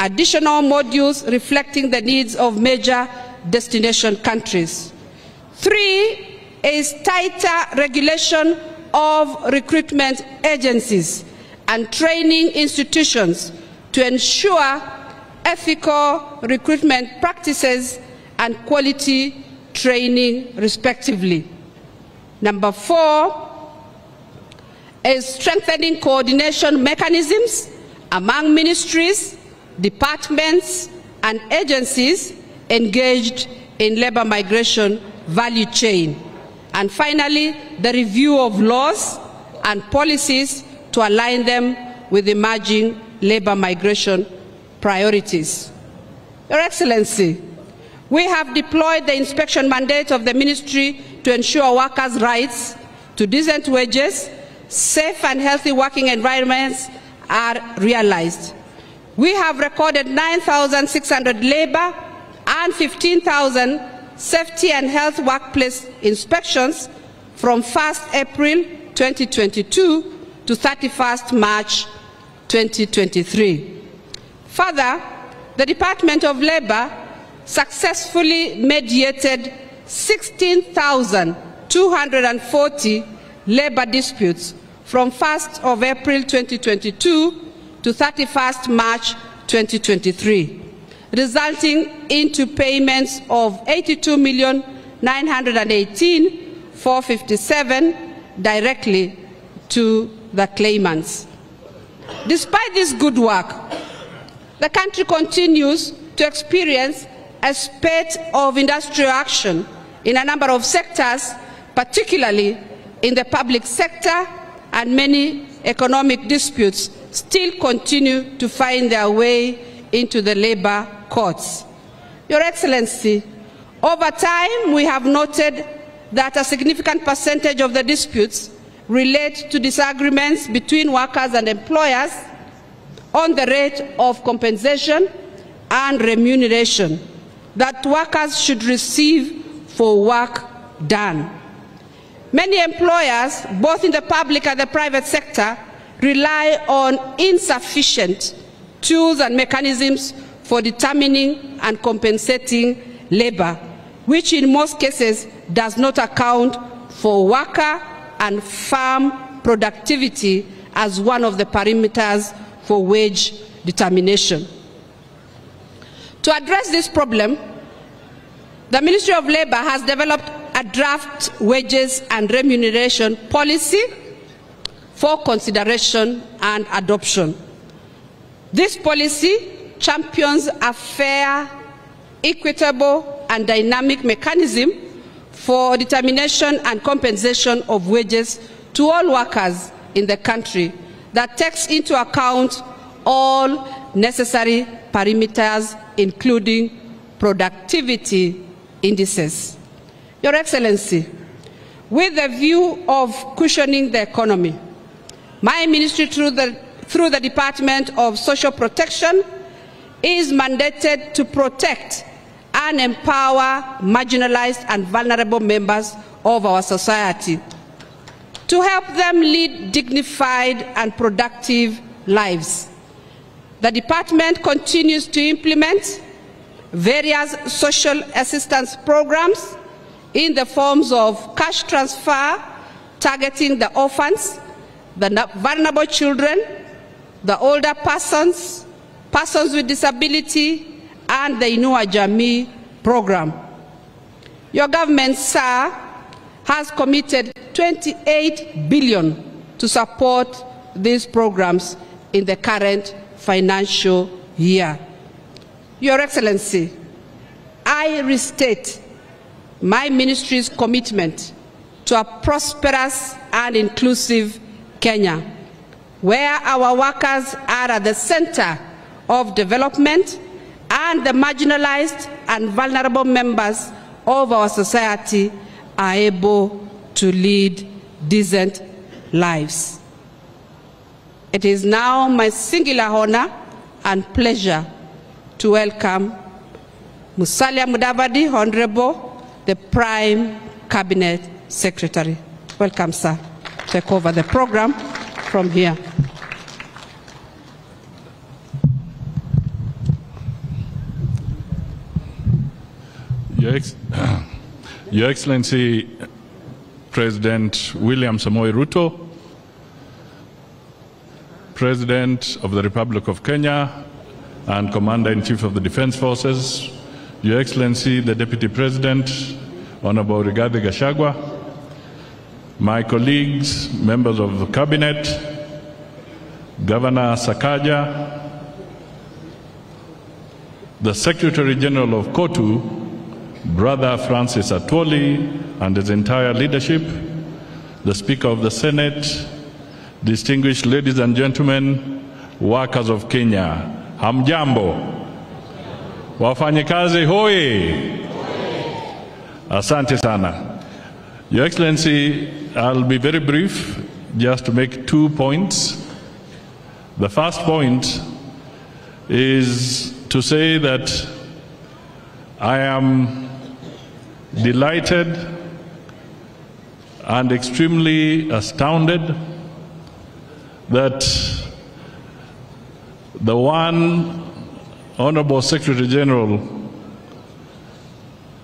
Speaker 17: additional modules reflecting the needs of major destination countries. 3 is tighter regulation of recruitment agencies and training institutions to ensure ethical recruitment practices and quality training, respectively. Number 4 is strengthening coordination mechanisms among ministries, departments, and agencies engaged in labor migration value chain. And finally, the review of laws and policies to align them with emerging labor migration priorities. Your Excellency, we have deployed the inspection mandate of the ministry to ensure workers' rights to decent wages, safe and healthy working environments are realized. We have recorded 9,600 labor and 15,000 safety and health workplace inspections from 1st April 2022 to 31st March 2023. Further, the Department of Labor successfully mediated 16,240 labor disputes from 1st of April 2022 to 31st March 2023, resulting into payments of 82,918,457 directly to the claimants. Despite this good work, the country continues to experience a spate of industrial action in a number of sectors, particularly in the public sector, and many economic disputes still continue to find their way into the labor courts. Your Excellency, over time we have noted that a significant percentage of the disputes relate to disagreements between workers and employers on the rate of compensation and remuneration that workers should receive for work done. Many employers, both in the public and the private sector, rely on insufficient tools and mechanisms for determining and compensating labor, which in most cases does not account for worker and farm productivity as one of the parameters for wage determination. To address this problem, the Ministry of Labour has developed a draft wages and remuneration policy for consideration and adoption. This policy champions a fair, equitable, and dynamic mechanism for determination and compensation of wages to all workers in the country that takes into account all necessary parameters, including productivity indices. Your Excellency, with the view of cushioning the economy, my ministry through the Department of Social Protection is mandated to protect and empower marginalized and vulnerable members of our society, to help them lead dignified and productive lives. The department continues to implement various social assistance programs in the forms of cash transfer targeting the orphans, the vulnerable children, the older persons, persons with disability, and the Inua Jamii program. Your government, sir, has committed 28 billion to support these programs in the current financial year. Your Excellency, I restate my ministry's commitment to a prosperous and inclusive Kenya, where our workers are at the center of development and the marginalized and vulnerable members of our society are able to lead decent lives. It is now my singular honor and pleasure to welcome Musalia Mudavadi, Honorable, the Prime Cabinet Secretary. Welcome, sir. Take over the program from here.
Speaker 18: Your Excellency, President William Samoei Ruto, President of the Republic of Kenya and Commander-in-Chief of the Defense Forces, Your Excellency, the Deputy President, Honorable Rigathi Gachagua, my colleagues, members of the Cabinet, Governor Sakaja, the Secretary General of KOTU, Brother Francis Atwoli and his entire leadership, the Speaker of the Senate, distinguished ladies and gentlemen, workers of Kenya, hamjambo, wafanyikazi hoi, asante sana. Your Excellency, I'll be very brief, just to make 2 points. The first point is to say that I am delighted and extremely astounded that the one Honorable Secretary General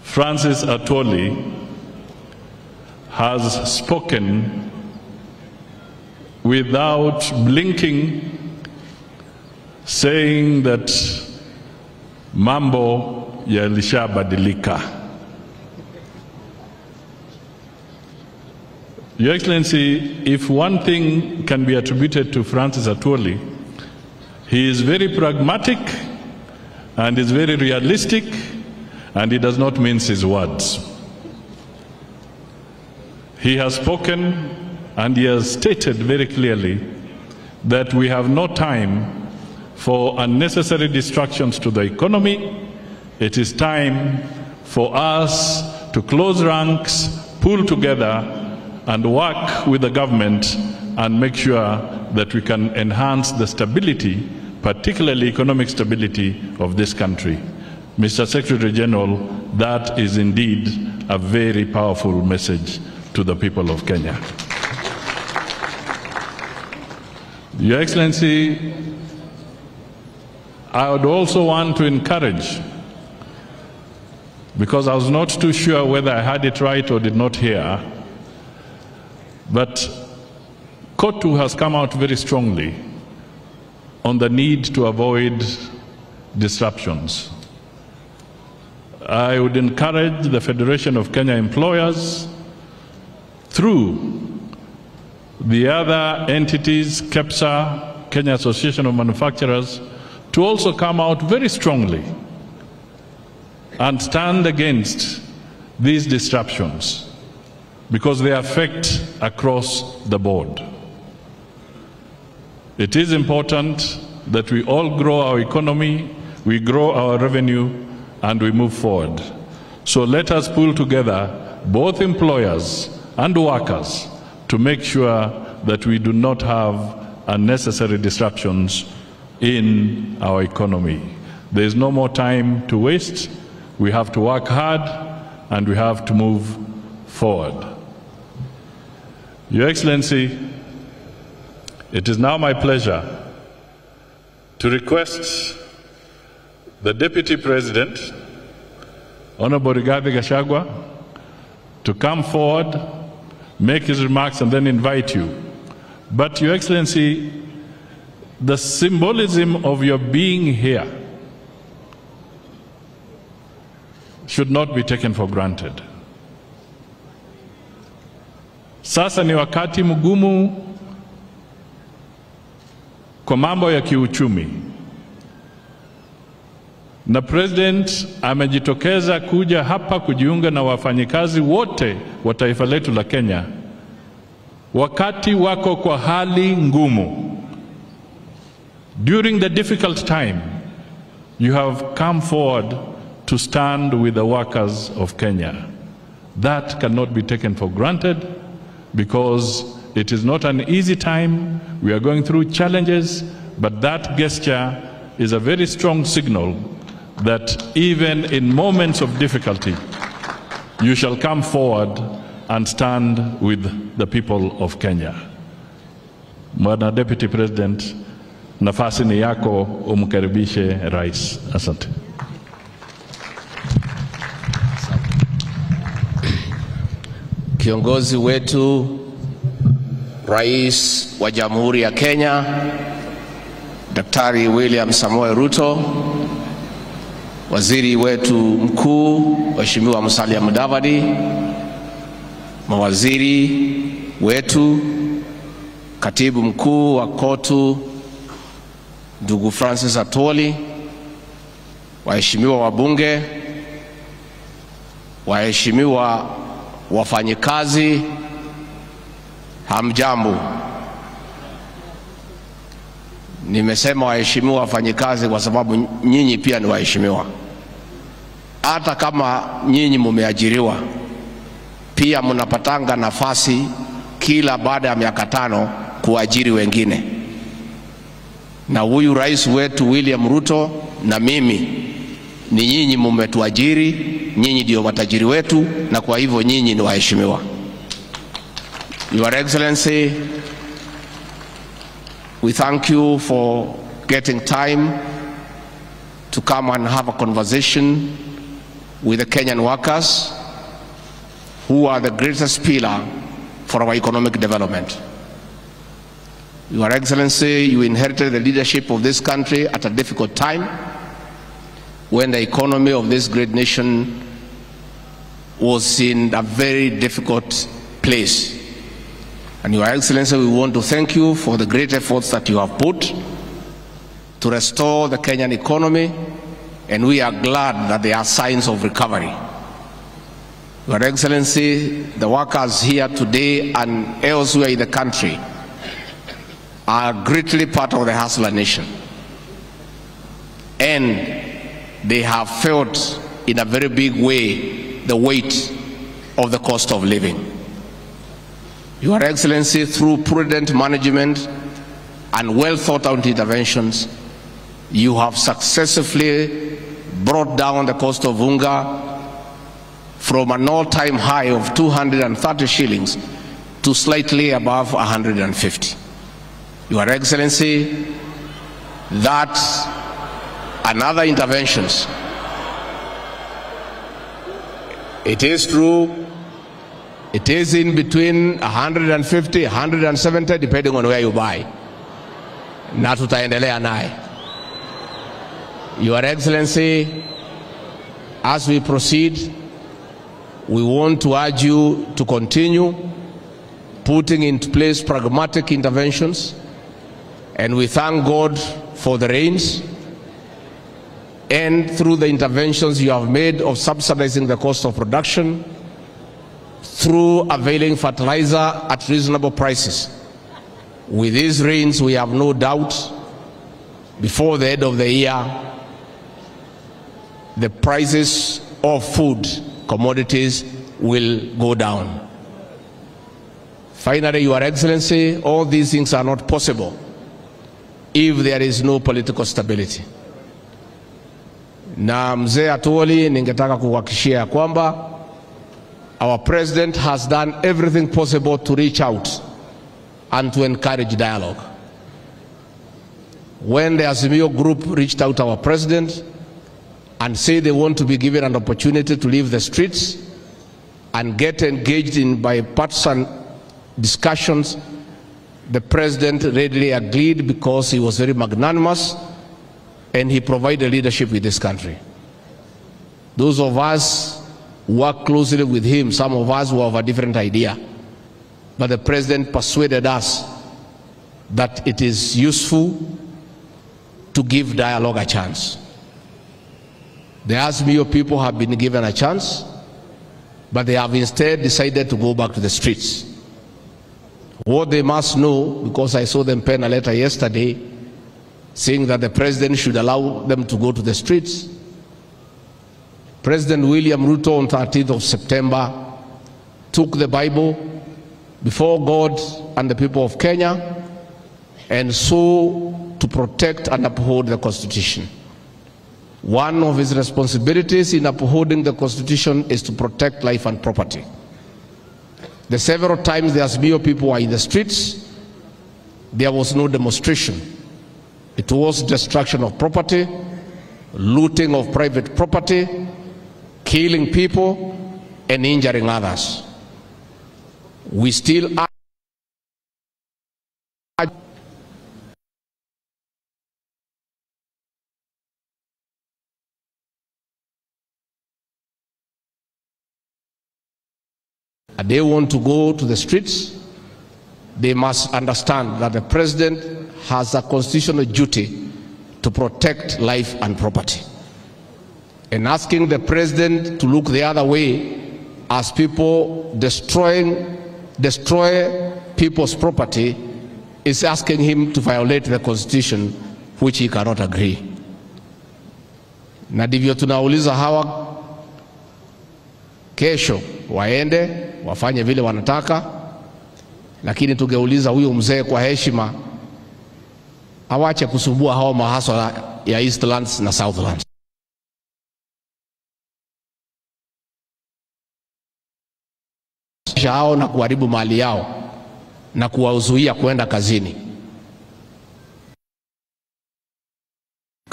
Speaker 18: Francis Atwoli has spoken without blinking, saying that mambo yalishabadilika. Your Excellency, if one thing can be attributed to Francis Atwoli, he is very pragmatic and is very realistic, and he does not mince his words. He has spoken and he has stated very clearly that we have no time for unnecessary distractions to the economy. It is time for us to close ranks, pull together, and work with the government and make sure that we can enhance the stability, particularly economic stability of this country. Mr. Secretary General, that is indeed a very powerful message to the people of Kenya. Your Excellency, I would also want to encourage because I was not too sure whether I had it right or did not hear. But KOTU has come out very strongly on the need to avoid disruptions. I would encourage the Federation of Kenya Employers through the other entities, KEPSA, Kenya Association of Manufacturers, to also come out very strongly and stand against these disruptions because they affect across the board. It is important that we all grow our economy, we grow our revenue, and we move forward. So let us pull together both employers and workers to make sure that we do not have unnecessary disruptions in our economy. There is no more time to waste. We have to work hard and we have to move forward. Your Excellency, it is now my pleasure to request the Deputy President, Honorable Rigathi Gachagua, to come forward, make his remarks, and then invite you. But, Your Excellency, the symbolism of your being here should not be taken for granted. Sasa ni wakati mgumu kwa mambo ya kiuchumi, na President amejitokeza kuja hapa kujiunga na wafanyikazi wote wa taifa letu la Kenya wakati wako kwa hali ngumu. During the difficult time, you have come forward to stand with the workers of Kenya. That cannot be taken for granted because it is not an easy time. We are going through challenges, but that gesture is a very strong signal that even in moments of difficulty, you shall come forward and stand with the people of Kenya. Bwana Deputy President, nafasi ni yako, umkaribishe Rais. Asante.
Speaker 19: Kiongozi wetu, Rais wa Jamhuri ya Kenya, Daktari William Samoei Ruto, Waziri wetu mkuu, Mheshimiwa Musalia Mudavadi, mawaziri wetu, Katibu mkuu wa KOTU, ndugu Francis Atwoli, waheshimiwa wabunge, waheshimiwa wafanyikazi, hamjambo. Nimesema waheshimiwa wafanyikazi kwa sababu nyinyi pia ni waheshimiwa. Hata kama nyinyi mumeajiriwa, pia mnapatanga nafasi kila baada ya miaka 5 kuajiri wengine. Na huyu rais wetu William Ruto na mimi, ni nyinyi mmetuajiri, nyinyi ndio matajiri wetu, na kwa hivyo nyinyi ni waheshimiwa. Your Excellency, we thank you for getting time to come and have a conversation with the Kenyan workers who are the greatest pillar for our economic development. Your Excellency, you inherited the leadership of this country at a difficult time when the economy of this great nation was in a very difficult place. And Your Excellency, we want to thank you for the great efforts that you have put to restore the Kenyan economy, and we are glad that there are signs of recovery. Your Excellency, the workers here today and elsewhere in the country are greatly part of the hustler nation, and they have felt in a very big way the weight of the cost of living. Your Excellency, through prudent management and well thought out interventions, you have successfully brought down the cost of unga from an all-time high of 230 shillings to slightly above 150. Your Excellency, that and other interventions It is true, it is in between 150, 170, depending on where you buy. Na tutaendelea naye. Your Excellency, as we proceed, we want to urge you to continue putting into place pragmatic interventions, and we thank God for the rains and through the interventions you have made of subsidizing the cost of production through availing fertilizer at reasonable prices. With these rains, we have no doubt before the end of the year, the prices of food commodities will go down. Finally, Your Excellency, all these things are not possible if there is no political stability. Na mzee Atuoli, ningetaka kuhakikishia kwamba our president has done everything possible to reach out and to encourage dialogue. When the Azimio group reached out to our president and said they want to be given an opportunity to leave the streets and get engaged in bipartisan discussions, the president readily agreed because he was very magnanimous and he provided leadership with this country. Those of us who work closely with him, some of us who have a different idea, but the president persuaded us that it is useful to give dialogue a chance. The Azimio people have been given a chance, but they have instead decided to go back to the streets. What they must know, because I saw them pen a letter yesterday saying that the president should allow them to go to the streets. President William Ruto on 13th of September took the Bible before God and the people of Kenya and swore to protect and uphold the Constitution. One of his responsibilities in upholding the Constitution is to protect life and property. The several times the Azimio people were in the streets, there was no demonstration. It was destruction of property, looting of private property, killing people, and injuring others. We still are they want to go to the streets, they must understand that the president has a constitutional duty to protect life and property. And asking the president to look the other way as people destroy people's property is asking him to violate the Constitution, which he cannot agree. Na ndivyo tunauliza hawa kesho waende wafanye vile wanataka, lakini tungeuliza huyo mzee kwa heshima awache kusumbua hao mahasla ya Eastlands na Southlands. Hao na kuharibu mali yao na kuwazuia kwenda kazini.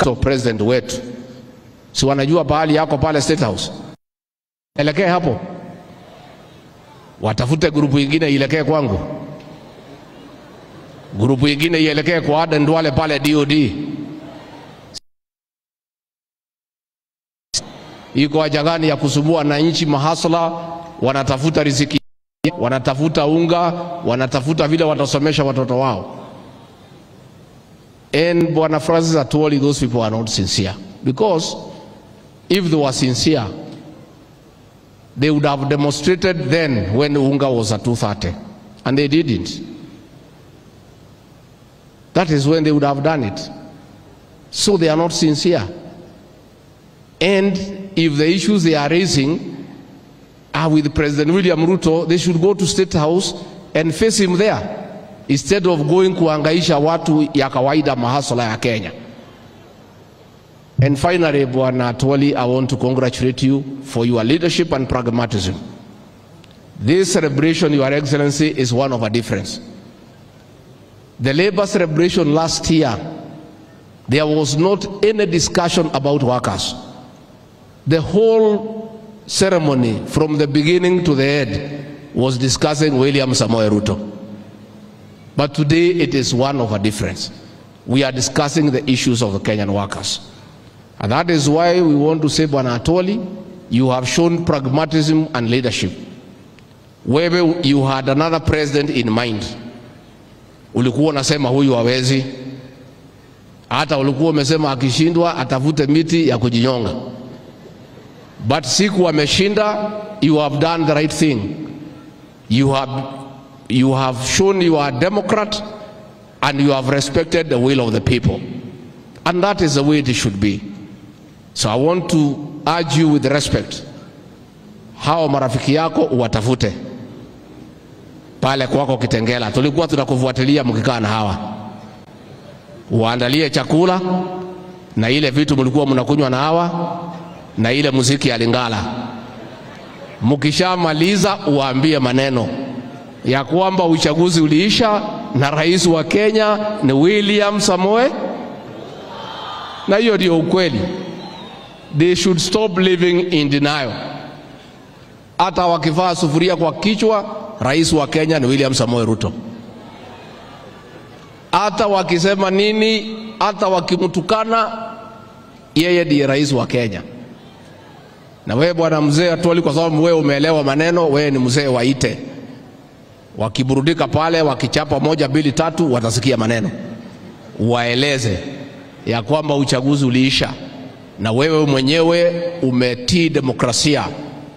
Speaker 19: So president wetu, si wanajua bahali yako pale State House? Elekee hapo. Watafute grupu ingine ielekee kwangu. Grupu ingine ielekee kwa Aden Duale pale DOD. Iko haja gani ya kusumbua na nchi mahasla? Wanatafuta riziki, wanatafuta unga, wanatafuta vile watasomesha watoto wao. And Bwana Francis Atuoli, those people are not sincere. Because if they were sincere, they would have demonstrated then when unga was at 230. And they didn't. That is when they would have done it. So they are not sincere. And if the issues they are raising are with President William Ruto, they should go to State House and face him there, instead of going kuangaisha watu ya kawaida mahasla ya Kenya. And finally, Bwana Atuoli, I want to congratulate you for your leadership and pragmatism. This celebration, Your Excellency, is one of a difference. The labor celebration last year, there was not any discussion about workers. The whole ceremony from the beginning to the end was discussing William Samoei Ruto. But today it is one of a difference. We are discussing the issues of the Kenyan workers. And that is why we want to say, Bwana Atoli, you have shown pragmatism and leadership. Wewe, you had another president in mind. Ulikuwa unasema huyu hawezi. Hata ulikuwa umesema akishindwa atafute miti ya kujinyonga. But siku ameshinda, you have done the right thing. You have shown you are a Democrat and you have respected the will of the people. And that is the way it should be. So I want to urge you with respect. Hao marafiki yako uwatafute pale kwako Kitengela. Tulikuwa tunakufuatilia mkikaa na hawa. Uandalie chakula na ile vitu mlikuwa mnakunywa na hawa na ile muziki ya Lingala. Mkishamaliza uwaambie maneno ya kwamba uchaguzi uliisha na rais wa Kenya ni William Samoei, na hiyo ndio ukweli. They should stop living in denial. Hata wakivaa sufuria kwa kichwa, rais wa Kenya ni William Samoei Ruto. Hata wakisema nini, hata wakimtukana, yeye ndiye rais wa Kenya. Na wewe bwana mzee Atoli, kwa sababu wewe umeelewa maneno, wewe ni mzee waite. Wakiburudika pale, wakichapa 1, 2, 3, watasikia maneno. Waeleze ya kwamba uchaguzi uliisha na wewe mwenyewe umetii demokrasia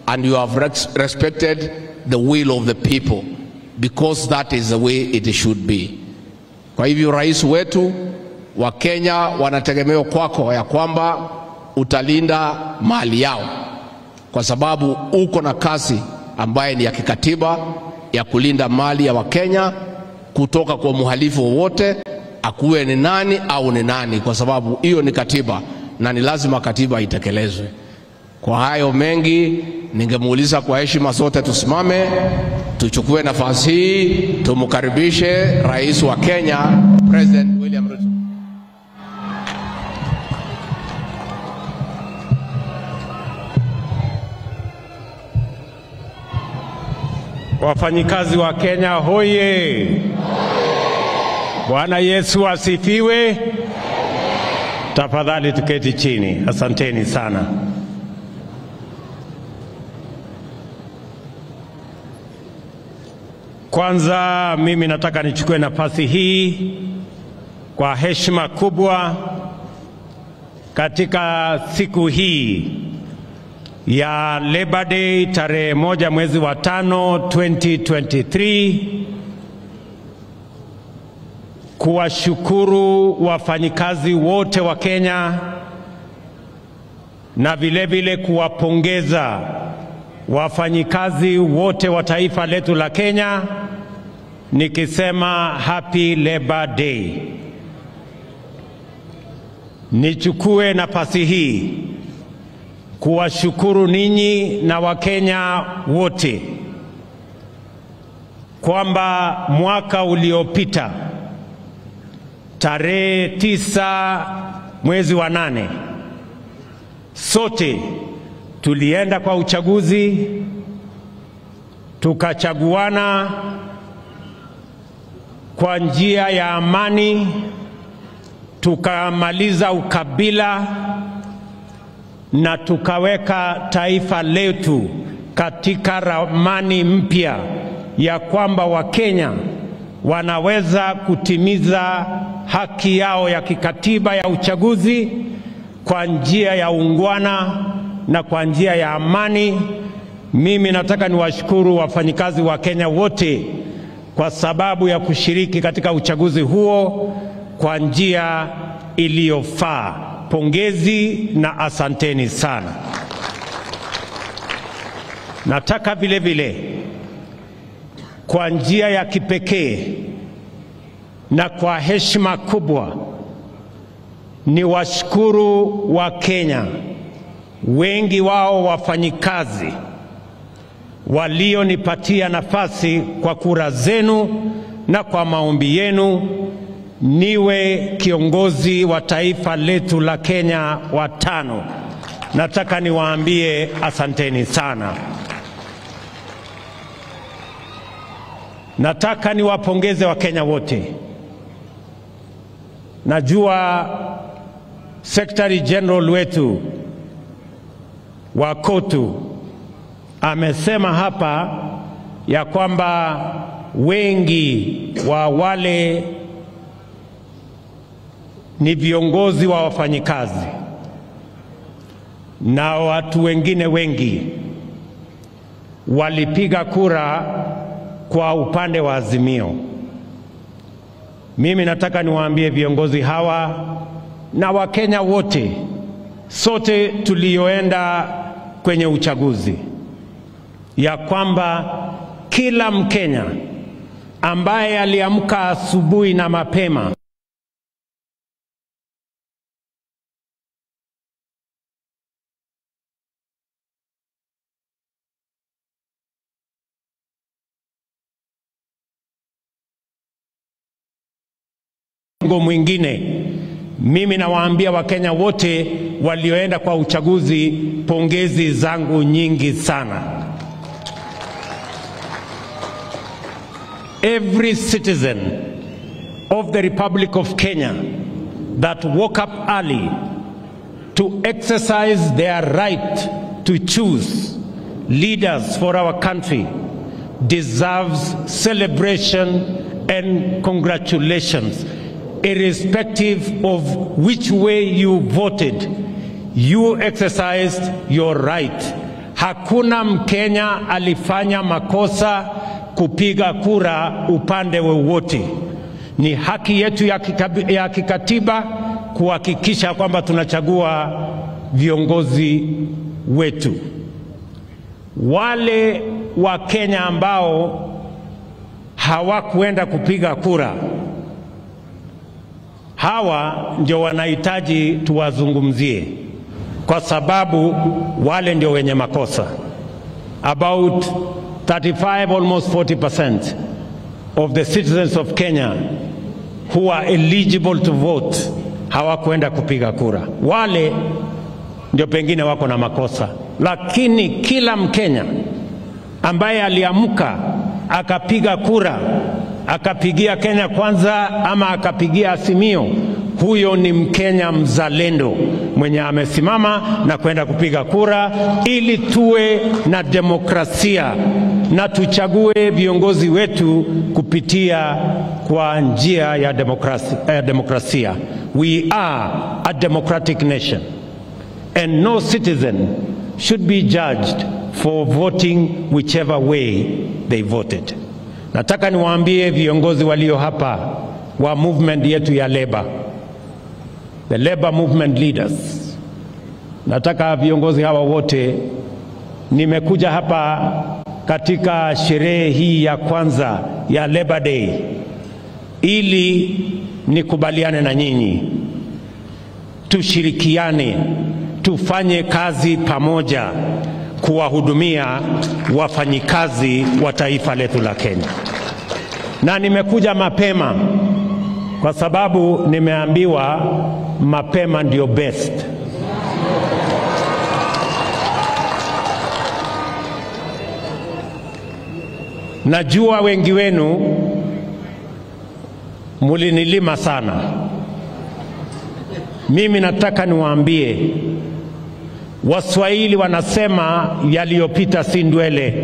Speaker 19: and you have respected the will of the people, because that is the way it should be. Kwa hivyo rais wetu wa Kenya wanategemea kwako ya kwamba utalinda mali yao, kwa sababu uko na kazi ambaye ni ya kikatiba ya kulinda mali ya Wakenya kutoka kwa muhalifu wowote, akuwe ni nani au ni nani, kwa sababu hiyo ni katiba na ni lazima katiba itekelezwe. Kwa hayo mengi, ningemuuliza kwa heshima zote tusimame, tuchukue nafasi hii, tumkaribishe rais wa Kenya, President William Ruto.
Speaker 20: Wafanyikazi wa Kenya hoye! Bwana Yesu asifiwe. Tafadhali tuketi chini. Asanteni sana. Kwanza mimi nataka nichukue nafasi hii kwa heshima kubwa katika siku hii ya Labor Day tarehe 1 mwezi wa 5 2023 kuwashukuru wafanyikazi wote wa Kenya na vile vile kuwapongeza wafanyikazi wote wa taifa letu la Kenya nikisema Happy Labor Day. Nichukue nafasi hii kuwashukuru ninyi na Wakenya wote kwamba mwaka uliopita tarehe 9 mwezi wa 8 sote tulienda kwa uchaguzi, tukachaguana kwa njia ya amani, tukamaliza ukabila na tukaweka taifa letu katika ramani mpya ya kwamba Wakenya wanaweza kutimiza haki yao ya kikatiba ya uchaguzi kwa njia ya ungwana na kwa njia ya amani. Mimi nataka niwashukuru wafanyikazi wa Kenya wote kwa sababu ya kushiriki katika uchaguzi huo kwa njia iliyofaa. Pongezi na asanteni sana. Nataka vile vile kwa njia ya kipekee na kwa heshima kubwa ni washukuru wa Kenya, wengi wao wafanyikazi walionipatia nafasi kwa kura zenu na kwa maombi yenu niwe kiongozi wa taifa letu la Kenya wa 5 nataka niwaambie asanteni sana. Nataka niwapongeze Wakenya wote. Najua Secretary General wetu wa KOTU amesema hapa ya kwamba wengi wa wale ni viongozi wa wafanyikazi na watu wengine wengi walipiga kura kwa upande wa Azimio. Mimi nataka niwaambie viongozi hawa na Wakenya wote, sote tulioenda kwenye uchaguzi, ya kwamba kila Mkenya ambaye aliamka asubuhi na mapema mwingine, mimi nawaambia Wakenya wote walioenda kwa uchaguzi, pongezi zangu nyingi sana. Every citizen of the Republic of Kenya that woke up early to exercise their right to choose leaders for our country deserves celebration and congratulations. Irrespective of which way you voted, you exercised your right. Hakuna Mkenya alifanya makosa kupiga kura upande wowote. Ni haki yetu ya kikatiba kuhakikisha kwamba tunachagua viongozi wetu. Wale wa Kenya ambao hawakuenda kupiga kura, hawa ndio wanahitaji tuwazungumzie, kwa sababu wale ndio wenye makosa. About 35, almost 40% of the citizens of Kenya who are eligible to vote hawakuenda kupiga kura. Wale ndio pengine wako na makosa, lakini kila Mkenya ambaye aliamka akapiga kura, akapigia Kenya Kwanza ama akapigia Azimio, huyo ni Mkenya mzalendo mwenye amesimama na kwenda kupiga kura, ili tuwe na demokrasia na tuchague viongozi wetu kupitia kwa njia ya demokrasia. We are a democratic nation and no citizen should be judged for voting whichever way they voted. Nataka niwaambie viongozi walio hapa wa movement yetu ya Labour, the Labour movement leaders, nataka viongozi hawa wote, nimekuja hapa katika sherehe hii ya kwanza ya Labour Day ili nikubaliane na nyinyi, tushirikiane, tufanye kazi pamoja kuwahudumia wafanyikazi wa taifa letu la Kenya. Na nimekuja mapema kwa sababu nimeambiwa mapema ndio best. Najua wengi wenu mulinilima sana. Mimi nataka niwaambie, Waswahili wanasema yaliyopita si ndwele.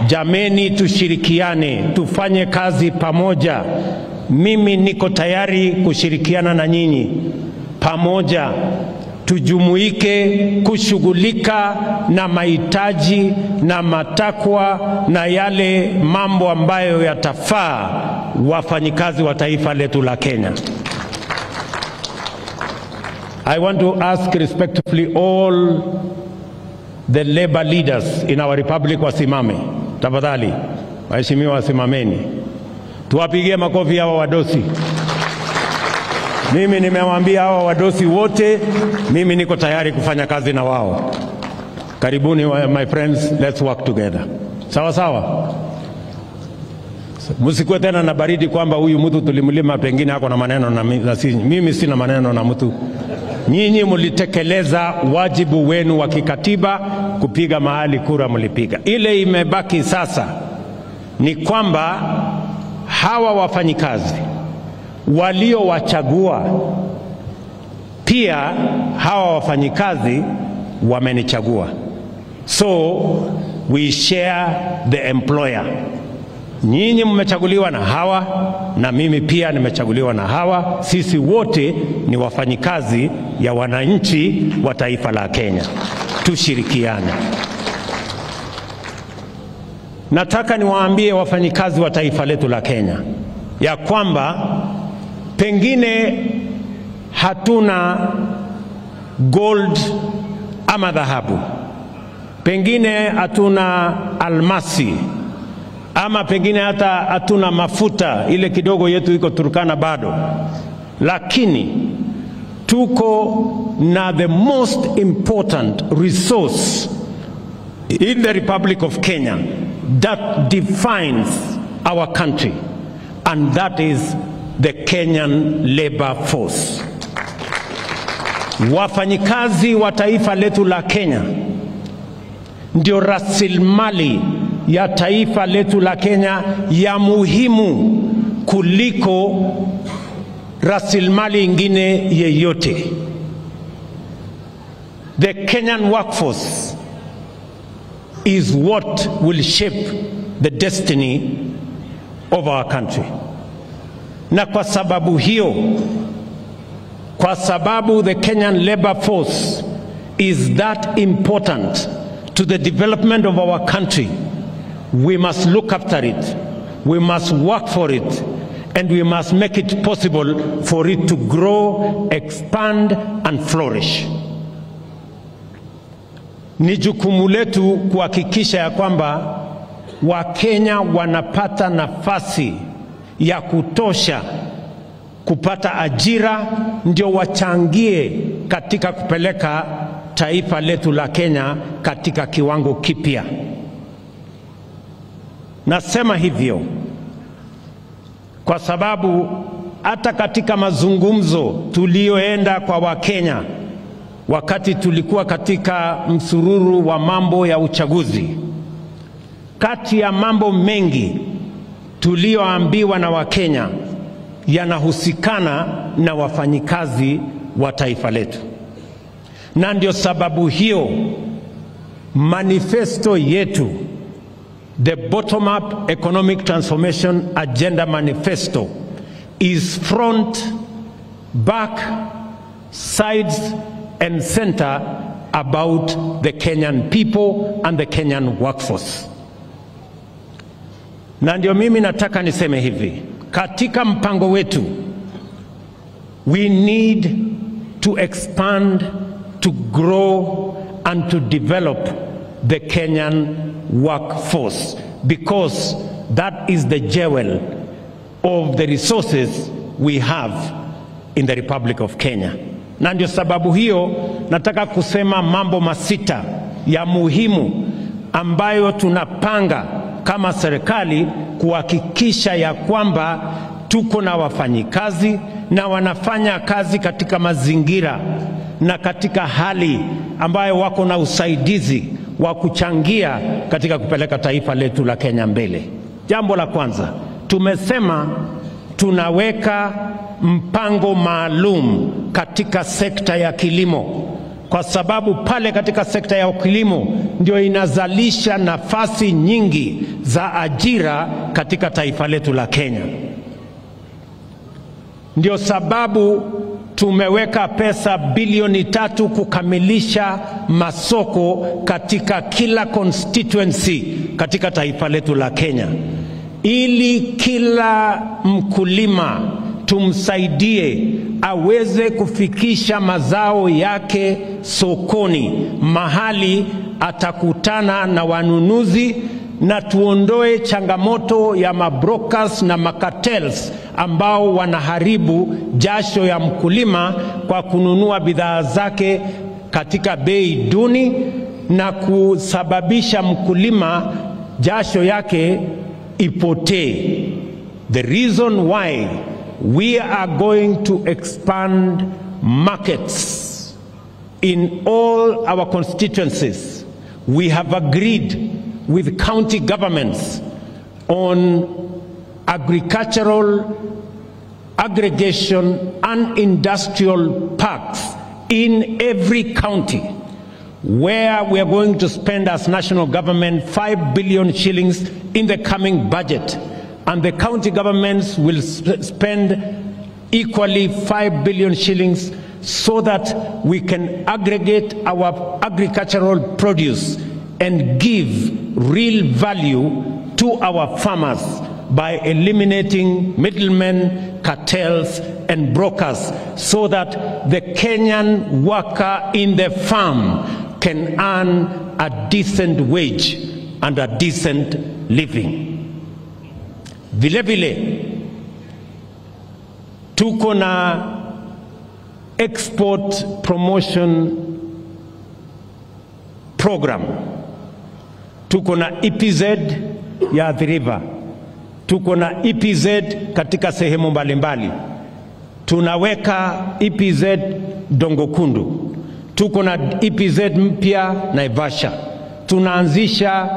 Speaker 20: Jameni, tushirikiane, tufanye kazi pamoja. Mimi niko tayari kushirikiana na nyinyi pamoja, tujumuike kushughulika na mahitaji na matakwa na yale mambo ambayo yatafaa wafanyikazi wa taifa letu la Kenya. I want to ask respectfully all the labor leaders in our republic wasimame. Tafadhali, waheshimiwa wasimameni. Tuwapigie makofi hawa wadosi. Mimi nimewaambia hawa wadosi wote, mimi niko tayari kufanya kazi na wao. Karibuni my friends, let's work together. Sawa sawa? Msikuwe tena na baridi kwamba huyu mtu tulimlima pengine hako na maneno na sisi. Mimi sina maneno na mtu. nyinyi mlitekeleza wajibu wenu wa kikatiba kupiga mahali kura mlipiga. Ile imebaki sasa ni kwamba hawa wafanyikazi waliowachagua, pia hawa wafanyikazi wamenichagua. So we share the employer. Nyinyi mmechaguliwa na hawa na mimi pia nimechaguliwa na hawa. Sisi wote ni wafanyikazi ya wananchi wa taifa la Kenya. Tushirikiane. Nataka niwaambie wafanyikazi wa taifa letu la Kenya ya kwamba pengine hatuna gold ama dhahabu, pengine hatuna almasi, ama pengine hata hatuna mafuta, ile kidogo yetu iko Turkana bado, lakini tuko na the most important resource in the Republic of Kenya that defines our country, and that is the Kenyan labor force. Wafanyikazi wa taifa letu la Kenya ndio rasilimali ya taifa letu la Kenya ya muhimu kuliko rasilimali ingine yeyote. The Kenyan workforce is what will shape the destiny of our country. Na kwa sababu hiyo, kwa sababu the Kenyan labor force is that important to the development of our country, we must look after it, we must work for it, and we must make it possible for it to grow, expand, and flourish. Ni jukumu letu kuhakikisha ya kwamba Wakenya wanapata nafasi ya kutosha kupata ajira, ndio wachangie katika kupeleka taifa letu la Kenya katika kiwango kipya. Nasema hivyo kwa sababu hata katika mazungumzo tulioenda kwa Wakenya wakati tulikuwa katika msururu wa mambo ya uchaguzi, kati ya mambo mengi tulioambiwa na Wakenya yanahusikana na wafanyikazi wa taifa letu. Na ndio sababu hiyo manifesto yetu, the bottom-up economic transformation agenda manifesto, is front, back, sides and center about the Kenyan people and the Kenyan workforce. Na ndio mimi nataka niseme hivi, katika mpango wetu we need to expand, to grow and to develop the Kenyan workforce, because that is the jewel of the resources we have in the Republic of Kenya. Na ndio sababu hiyo nataka kusema mambo masita ya muhimu ambayo tunapanga kama serikali kuhakikisha ya kwamba tuko na wafanyikazi na wanafanya kazi katika mazingira na katika hali ambayo wako na usaidizi wa kuchangia katika kupeleka taifa letu la Kenya mbele. Jambo la kwanza, tumesema tunaweka mpango maalum katika sekta ya kilimo, kwa sababu pale katika sekta ya kilimo ndio inazalisha nafasi nyingi za ajira katika taifa letu la Kenya. Ndio sababu tumeweka pesa bilioni 3 kukamilisha masoko katika kila constituency katika taifa letu la Kenya, ili kila mkulima tumsaidie aweze kufikisha mazao yake sokoni, mahali atakutana na wanunuzi, na tuondoe changamoto ya mabrokers na makartels ambao wanaharibu jasho ya mkulima kwa kununua bidhaa zake katika bei duni na kusababisha mkulima jasho yake ipotee. The reason why we are going to expand markets in all our constituencies, we have agreed with county governments on agricultural aggregation and industrial parks in every county, where we are going to spend as national government 5 billion shillings in the coming budget, and the county governments will spend equally 5 billion shillings so that we can aggregate our agricultural produce and give real value to our farmers by eliminating middlemen, cartels, and brokers, so that the Kenyan worker in the farm can earn a decent wage and a decent living. Vile vile, tuko na export promotion program. Tuko na EPZ ya Athi River. Tuko na EPZ katika sehemu mbalimbali. Tunaweka EPZ Dongokundu. Tuko na EPZ mpya Naivasha. Tunaanzisha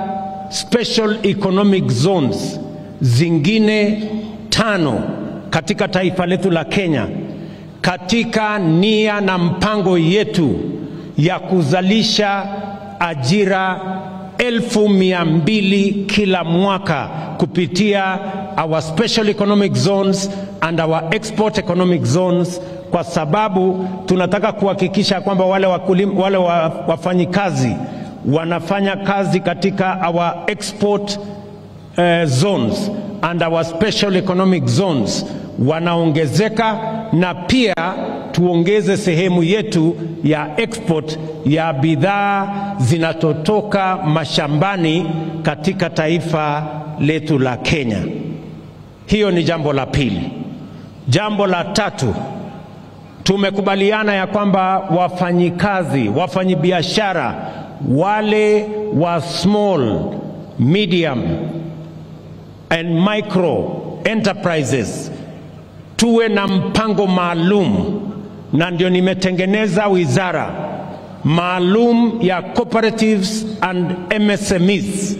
Speaker 20: special economic zones zingine 5 katika taifa letu la Kenya, katika nia na mpango yetu ya kuzalisha ajira 200,000 kila mwaka kupitia our special economic zones and our export economic zones, kwa sababu tunataka kuhakikisha kwamba wale wafanyikazi wanafanya kazi katika our export zones and our special economic zones wanaongezeka, na pia tuongeze sehemu yetu ya export ya bidhaa zinatotoka mashambani katika taifa letu la Kenya. Hiyo ni jambo la pili. Jambo la tatu, tumekubaliana ya kwamba wafanyibiashara wale wa small, medium and micro enterprises tuwe na mpango maalum, na ndio nimetengeneza wizara maalum ya cooperatives and MSMEs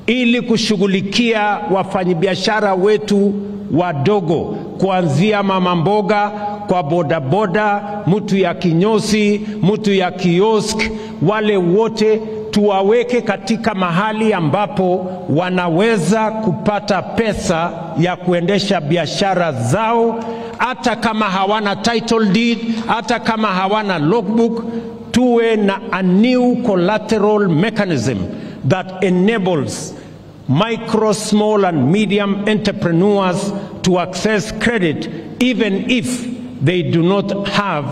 Speaker 20: ili kushughulikia wafanyabiashara wetu wadogo, kuanzia mama mboga, kwa bodaboda, mtu ya kinyozi, mtu ya kiosk, wale wote tuwaweke katika mahali ambapo wanaweza kupata pesa ya kuendesha biashara zao, hata kama hawana title deed, hata kama hawana logbook. Tuwe na a new collateral mechanism that enables micro, small and medium entrepreneurs to access credit even if they do not have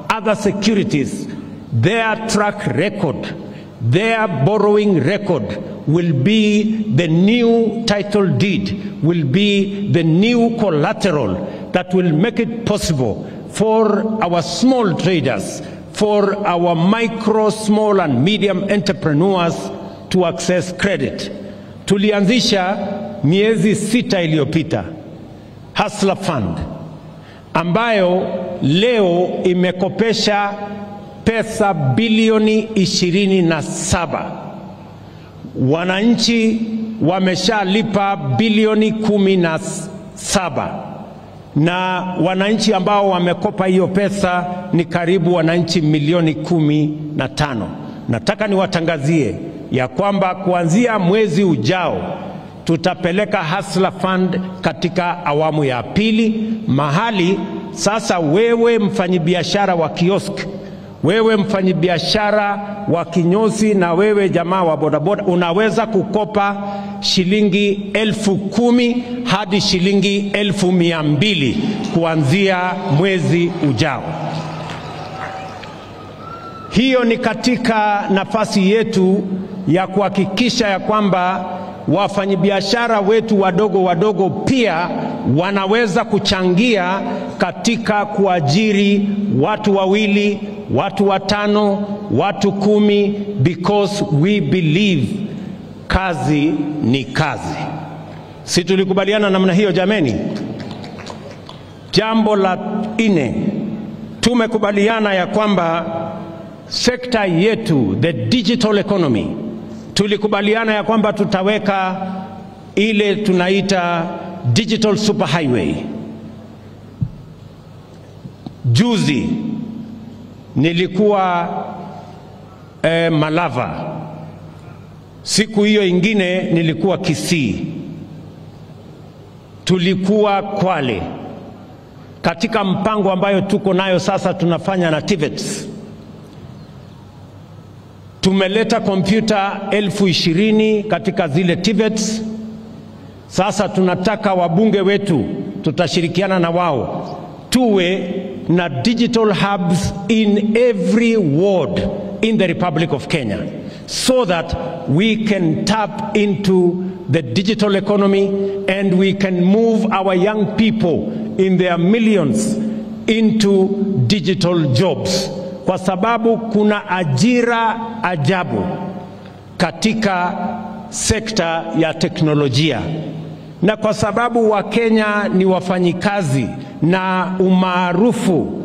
Speaker 20: other securities. Their track record, their borrowing record will be the new title deed, will be the new collateral that will make it possible for our small traders, for our micro, small and medium entrepreneurs to access credit. Tulianzisha miezi 6 iliyopita Hustler Fund, ambayo leo imekopesha pesa bilioni 27. Wananchi wameshalipa bilioni 17, na wananchi ambao wamekopa hiyo pesa ni karibu wananchi milioni 15. Nataka niwatangazie ya kwamba kuanzia mwezi ujao tutapeleka Hustler Fund katika awamu ya pili, mahali sasa wewe mfanyibiashara wa kiosk, wewe mfanyibiashara wa kinyozi, na wewe jamaa wa bodaboda unaweza kukopa shilingi 10,000 hadi shilingi 200,000 kuanzia mwezi ujao. Hiyo ni katika nafasi yetu ya kuhakikisha ya kwamba wafanyabiashara wetu wadogo pia wanaweza kuchangia katika kuajiri watu 2, watu 5, watu 10, because we believe kazi ni kazi. Si tulikubaliana namna hiyo jameni? Jambo la 4, tumekubaliana ya kwamba sekta yetu, the digital economy, tulikubaliana ya kwamba tutaweka ile tunaita digital superhighway. Juzi nilikuwa Malava, siku hiyo ingine nilikuwa Kisii, tulikuwa Kwale. Katika mpango ambayo tuko nayo sasa tunafanya na TVETs, tumeleta kompyuta 20,000 katika zile TVETs. Sasa tunataka wabunge wetu, tutashirikiana na wao, tuwe na digital hubs in every ward in the Republic of Kenya, so that we can tap into the digital economy and we can move our young people in their millions into digital jobs, kwa sababu kuna ajira ajabu katika sekta ya teknolojia, na kwa sababu Wakenya ni wafanyikazi na umaarufu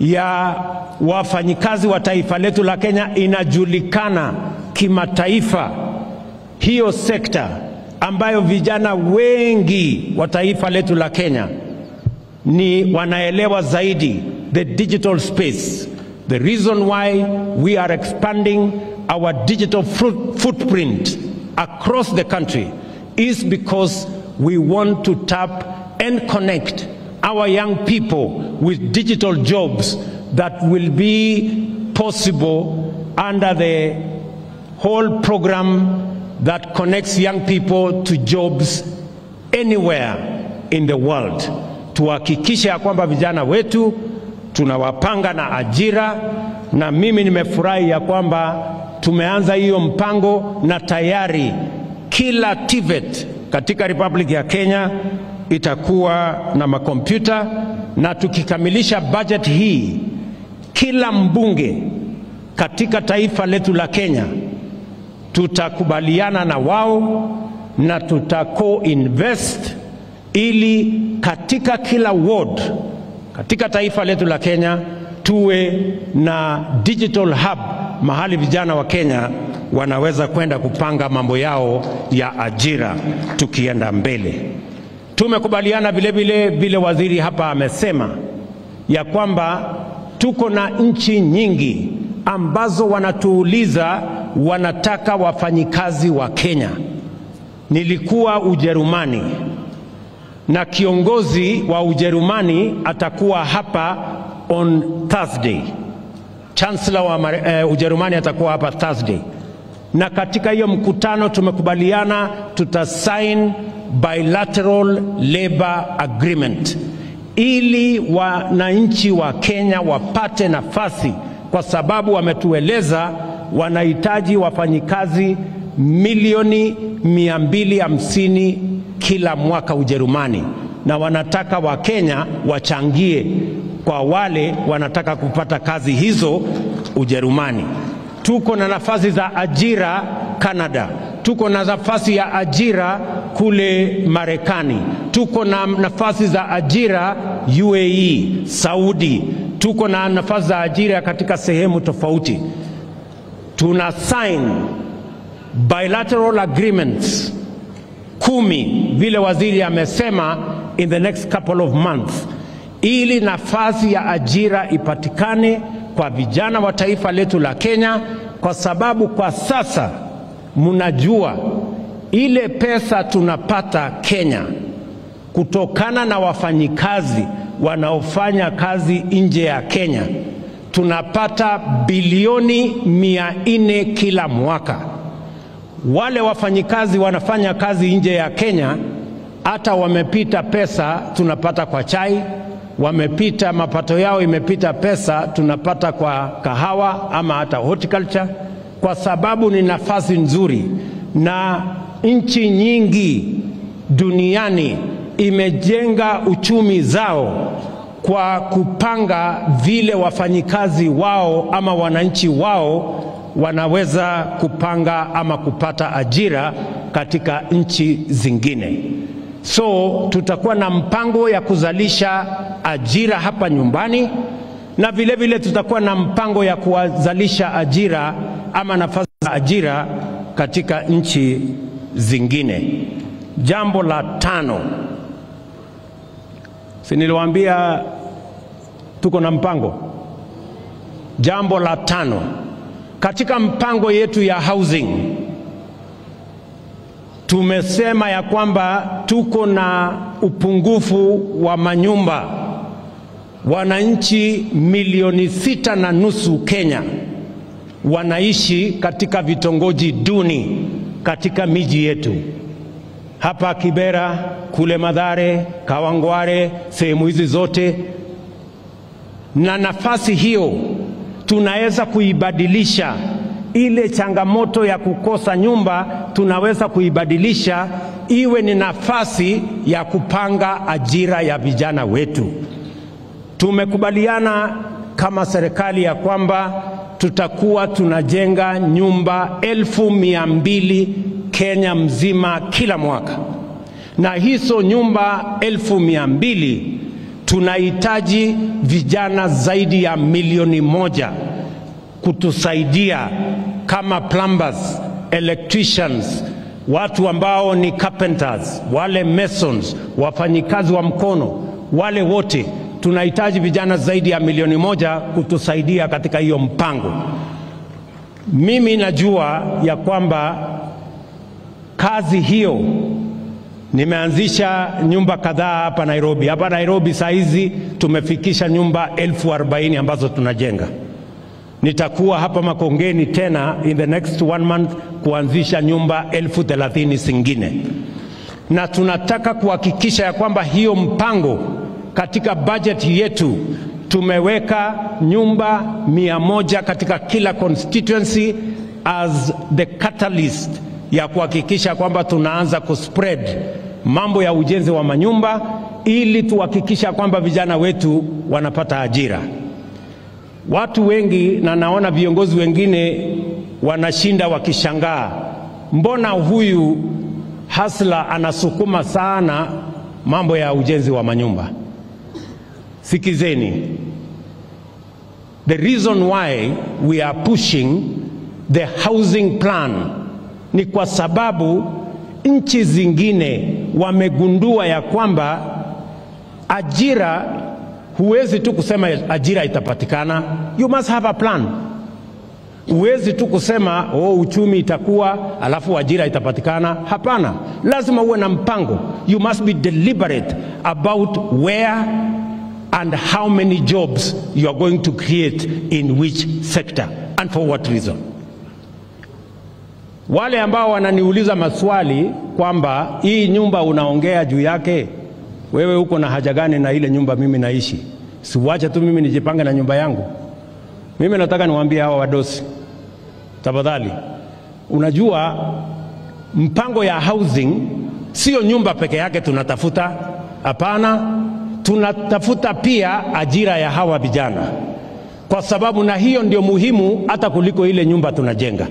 Speaker 20: ya wafanyikazi wa taifa letu la Kenya inajulikana kimataifa, hiyo sekta ambayo vijana wengi wa taifa letu la Kenya ni wanaelewa zaidi the digital space. The reason why we are expanding our digital footprint across the country is because we want to tap and connect our young people with digital jobs that will be possible under the whole program that connects young people to jobs anywhere in the world. Tuhakikishe ya kwamba vijana wetu tunawapanga na ajira, na mimi nimefurahi ya kwamba tumeanza hiyo mpango na tayari kila TVET katika Republic ya Kenya itakuwa na makompyuta, na tukikamilisha budget hii, kila mbunge katika taifa letu la Kenya tutakubaliana na wao na tutako-invest ili katika kila ward katika taifa letu la Kenya tuwe na digital hub, mahali vijana wa Kenya wanaweza kwenda kupanga mambo yao ya ajira tukienda mbele. Tumekubaliana vile waziri hapa amesema ya kwamba tuko na nchi nyingi ambazo wanatuuliza wanataka wafanyikazi wa Kenya. Nilikuwa Ujerumani na kiongozi wa Ujerumani atakuwa hapa on Thursday. Chancellor wa Ujerumani atakuwa hapa Thursday. Na katika hiyo mkutano tumekubaliana tutasign bilateral labor agreement ili wananchi wa Kenya wapate nafasi, kwa sababu wametueleza wanahitaji wafanyikazi milioni 250 kila mwaka Ujerumani, na wanataka Wakenya wachangie kwa wale wanataka kupata kazi hizo Ujerumani. Tuko na nafasi za ajira Canada, tuko na nafasi ya ajira kule Marekani, tuko na nafasi za ajira UAE, Saudi, tuko na nafasi za ajira katika sehemu tofauti. Tuna sign bilateral agreements 10 vile waziri amesema in the next couple of months, ili nafasi ya ajira ipatikane kwa vijana wa taifa letu la Kenya, kwa sababu kwa sasa mnajua ile pesa tunapata Kenya kutokana na wafanyikazi wanaofanya kazi nje ya Kenya, tunapata bilioni 400 kila mwaka. Wale wafanyikazi wanafanya kazi nje ya Kenya hata wamepita pesa tunapata kwa chai, wamepita mapato yao imepita pesa tunapata kwa kahawa ama hata horticulture, kwa sababu ni nafasi nzuri. Na nchi nyingi duniani imejenga uchumi zao kwa kupanga vile wafanyikazi wao ama wananchi wao wanaweza kupanga ama kupata ajira katika nchi zingine. So tutakuwa na mpango ya kuzalisha ajira hapa nyumbani, na vile vile tutakuwa na mpango ya kuwazalisha ajira ama nafasi za ajira katika nchi zingine. Jambo la 5, si niliwaambia tuko na mpango. Jambo la 5, katika mpango yetu ya housing tumesema ya kwamba tuko na upungufu wa manyumba. Wananchi milioni 6.5 Kenya wanaishi katika vitongoji duni katika miji yetu. Hapa Kibera, kule Mathare, Kawangware, sehemu hizi zote. Na nafasi hiyo tunaweza kuibadilisha. Ile changamoto ya kukosa nyumba tunaweza kuibadilisha iwe ni nafasi ya kupanga ajira ya vijana wetu. Tumekubaliana kama serikali ya kwamba tutakuwa tunajenga nyumba 200,000 Kenya mzima kila mwaka. Na hizo nyumba 200,000 tunahitaji vijana zaidi ya 1,000,000 kutusaidia kama plumbers, electricians, watu ambao ni carpenters, wale masons, wafanyikazi wa mkono, wale wote tunahitaji vijana zaidi ya 1,000,000 kutusaidia katika hiyo mpango. Mimi najua ya kwamba kazi hiyo, nimeanzisha nyumba kadhaa hapa Nairobi. Hapa Nairobi saa hizi tumefikisha nyumba 40,000 ambazo tunajenga. Nitakuwa hapa Makongeni tena in the next 1 month kuanzisha nyumba 30,000 zingine. Na tunataka kuhakikisha ya kwamba hiyo mpango katika budget yetu tumeweka nyumba 100 katika kila constituency as the catalyst ya kuhakikisha kwamba tunaanza kuspread mambo ya ujenzi wa manyumba ili tuhakikisha kwamba vijana wetu wanapata ajira. Watu wengi na naona viongozi wengine wanashinda wakishangaa, mbona huyu hasla anasukuma sana mambo ya ujenzi wa manyumba? Sikizeni. The reason why we are pushing the housing plan ni kwa sababu nchi zingine wamegundua ya kwamba ajira, huwezi tu kusema ajira itapatikana. You must have a plan. Huwezi tu kusema uchumi itakuwa alafu ajira itapatikana. Hapana, lazima uwe na mpango. You must be deliberate about where and how many jobs you are going to create in which sector and for what reason. Wale ambao wananiuliza maswali kwamba hii nyumba unaongea juu yake, wewe uko na haja gani na ile nyumba mimi naishi? Siwache tu mimi nijipange na nyumba yangu. Mimi nataka niwaambie hawa wadosi, tafadhali, unajua mpango ya housing sio nyumba peke yake tunatafuta. Hapana, tunatafuta pia ajira ya hawa vijana, kwa sababu na hiyo ndio muhimu hata kuliko ile nyumba tunajenga.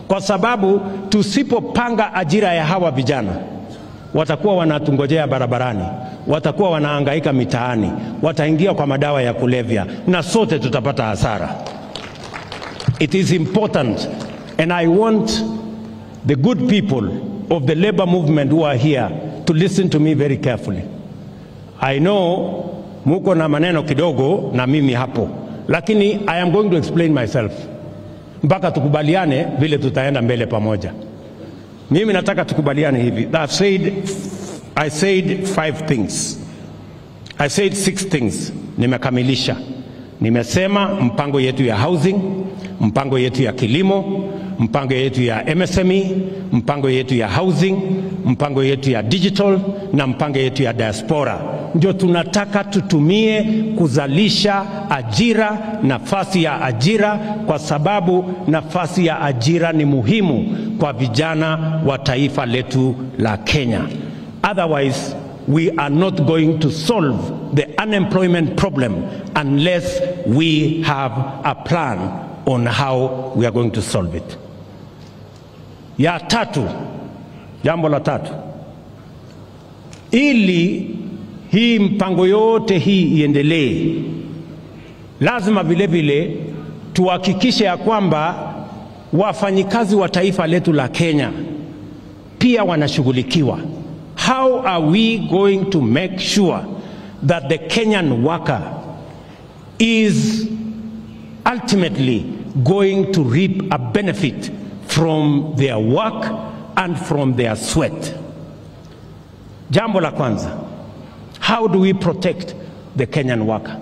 Speaker 20: Kwa sababu tusipopanga ajira ya hawa vijana, watakuwa wanatungojea barabarani, watakuwa wanahangaika mitaani, wataingia kwa madawa ya kulevya na sote tutapata hasara. It is important, and I want the good people of the labor movement who are here to listen to me very carefully. I know muko na maneno kidogo na mimi hapo, lakini I am going to explain myself mpaka tukubaliane vile tutaenda mbele pamoja. Mimi nataka tukubaliane hivi. I said 5 things. I said 6 things. Nimekamilisha. Nimesema mpango yetu ya housing, mpango yetu ya kilimo, mpango yetu ya MSME, mpango yetu ya housing, mpango yetu ya digital na mpango yetu ya diaspora. Ndio tunataka tutumie kuzalisha ajira, nafasi ya ajira, kwa sababu nafasi ya ajira ni muhimu kwa vijana wa taifa letu la Kenya. Otherwise, we are not going to solve the unemployment problem unless we have a plan on how we are going to solve it. Ya tatu, jambo la tatu, ili hii mpango yote hii iendelee, lazima vile vile tuhakikishe ya kwamba wafanyikazi wa taifa letu la Kenya pia wanashughulikiwa. How are we going to make sure that the Kenyan worker is ultimately going to reap a benefit from their work and from their sweat? Jambo la kwanza, how do we protect the Kenyan worker?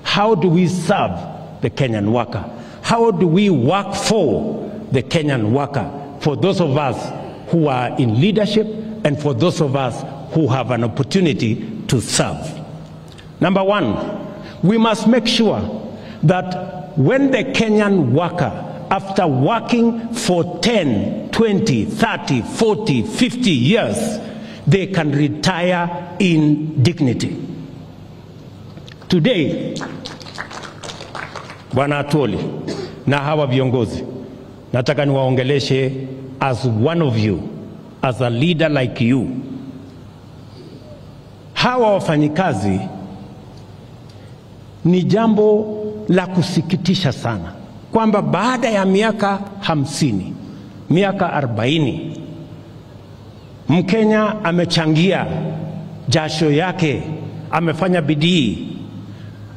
Speaker 20: How do we serve the Kenyan worker? How do we work for the Kenyan worker, for those of us who are in leadership and for those of us who have an opportunity to serve? Number one, we must make sure that when the Kenyan worker, after working for 10, 20, 30, 40, 50 years, they can retire in dignity. Today, Bwana Atwoli na hawa viongozi, nataka niwaongeleshe as one of you, as a leader like you. Hawa wafanyikazi ni jambo la kusikitisha sana kwamba baada ya miaka 50, miaka 40, Mkenya amechangia jasho yake, amefanya bidii,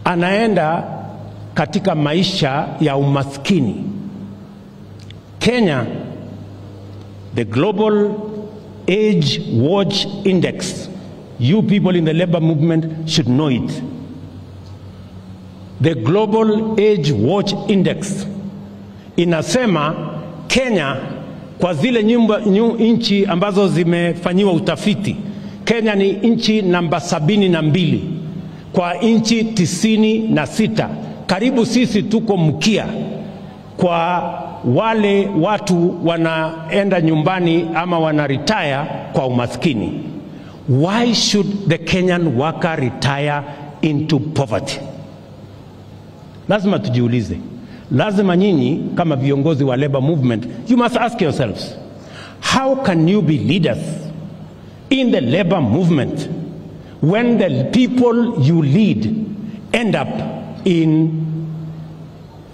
Speaker 20: anaenda katika maisha ya umaskini. Kenya, the Global Age Watch Index, you people in the labor movement should know it. The Global Age Watch Index inasema Kenya, kwa zile nchi ambazo zimefanyiwa utafiti, Kenya ni nchi namba 72 kwa nchi 96. Karibu sisi tuko mkia kwa wale watu wanaenda nyumbani ama wana retire kwa umaskini. Why should the Kenyan worker retire into poverty? Lazima tujiulize. Lazima nyinyi kama viongozi wa labor movement, you must ask yourselves, how can you be leaders in the labor movement when the people you lead end up in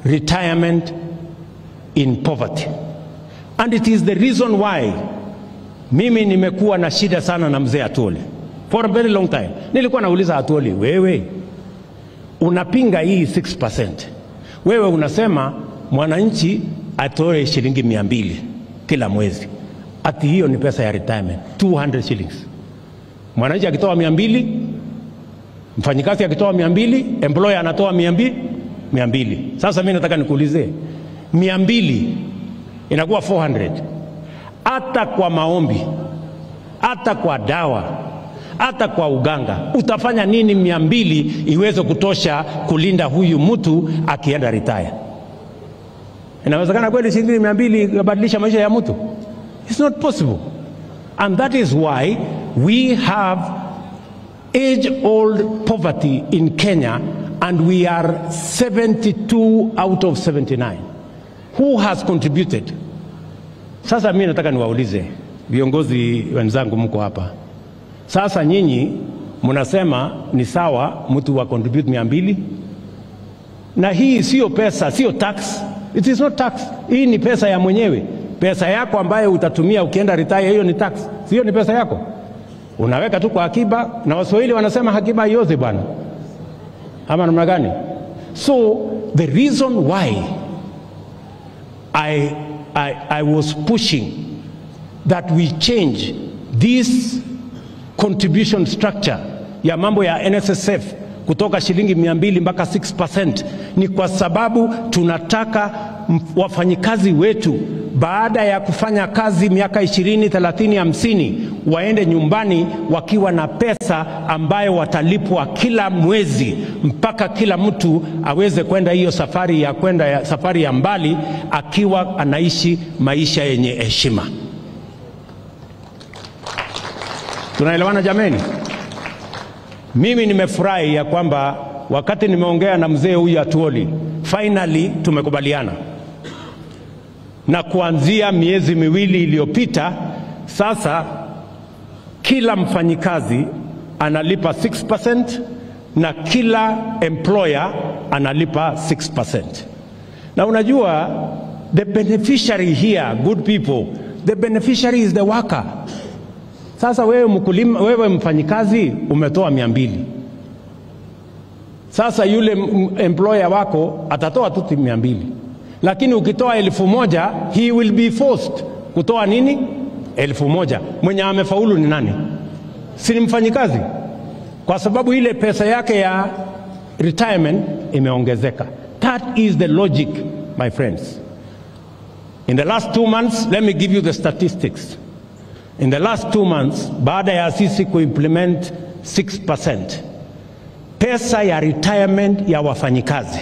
Speaker 20: retirement, in poverty? And it is the reason why mimi nimekuwa na shida sana na mzee Atwoli for a very long time. Nilikuwa nauliza Atwoli, wewe unapinga hii 6%. Wewe unasema mwananchi atoe shilingi 200 kila mwezi. Ati hiyo ni pesa ya retirement, 200 shillings. Mwananchi akitoa 200, mfanyikazi akitoa 200, employer anatoa 200. Sasa mimi nataka nikuulize, 200 inakuwa 400. Hata kwa maombi, hata kwa dawa, hata kwa uganga, utafanya nini 200 iweze kutosha kulinda huyu mtu akienda retire? Inawezekana kweli shilingi 200 kubadilisha maisha ya mtu? It's not possible. And that is why we have age-old poverty in Kenya, and we are 72 out of 79. Who has contributed? Sasa mimi nataka niwaulize viongozi wenzangu, mko hapa sasa, nyinyi mnasema ni sawa mtu wa contribute 200, na hii sio pesa, sio tax. It is not tax. Hii ni pesa ya mwenyewe. Pesa yako ambayo utatumia ukienda retire, hiyo ni tax. Sio, ni pesa yako. Unaweka tu kwa akiba, na Waswahili wanasema akiba haiozi bwana. Ama namna gani? So the reason why I was pushing that we change this contribution structure ya mambo ya NSSF kutoka shilingi 200 mpaka 6% ni kwa sababu tunataka wafanyikazi wetu baada ya kufanya kazi miaka 20, 30, 50 waende nyumbani wakiwa na pesa ambayo watalipwa kila mwezi, mpaka kila mtu aweze kwenda hiyo safari ya kwenda safari ya mbali akiwa anaishi maisha yenye heshima. Tunaelewana jameni? Mimi nimefurahi ya kwamba wakati nimeongea na mzee huyu Atwoli, finally tumekubaliana. Na kuanzia miezi miwili iliyopita, sasa kila mfanyikazi analipa 6% na kila employer analipa 6%. Na unajua, the beneficiary here, good people, the beneficiary is the worker. Sasa wewe mkulima, wewe mfanyikazi umetoa 200. Sasa yule employer wako atatoa tu 200. Lakini ukitoa 1000, he will be forced kutoa nini? 1000. Mwenye amefaulu ni nani? Si mfanyikazi. Kwa sababu ile pesa yake ya retirement imeongezeka. That is the logic, my friends. In the last 2 months, let me give you the statistics. In the last 2 months, baada ya sisi kuimplement 6%, pesa ya retirement ya wafanyikazi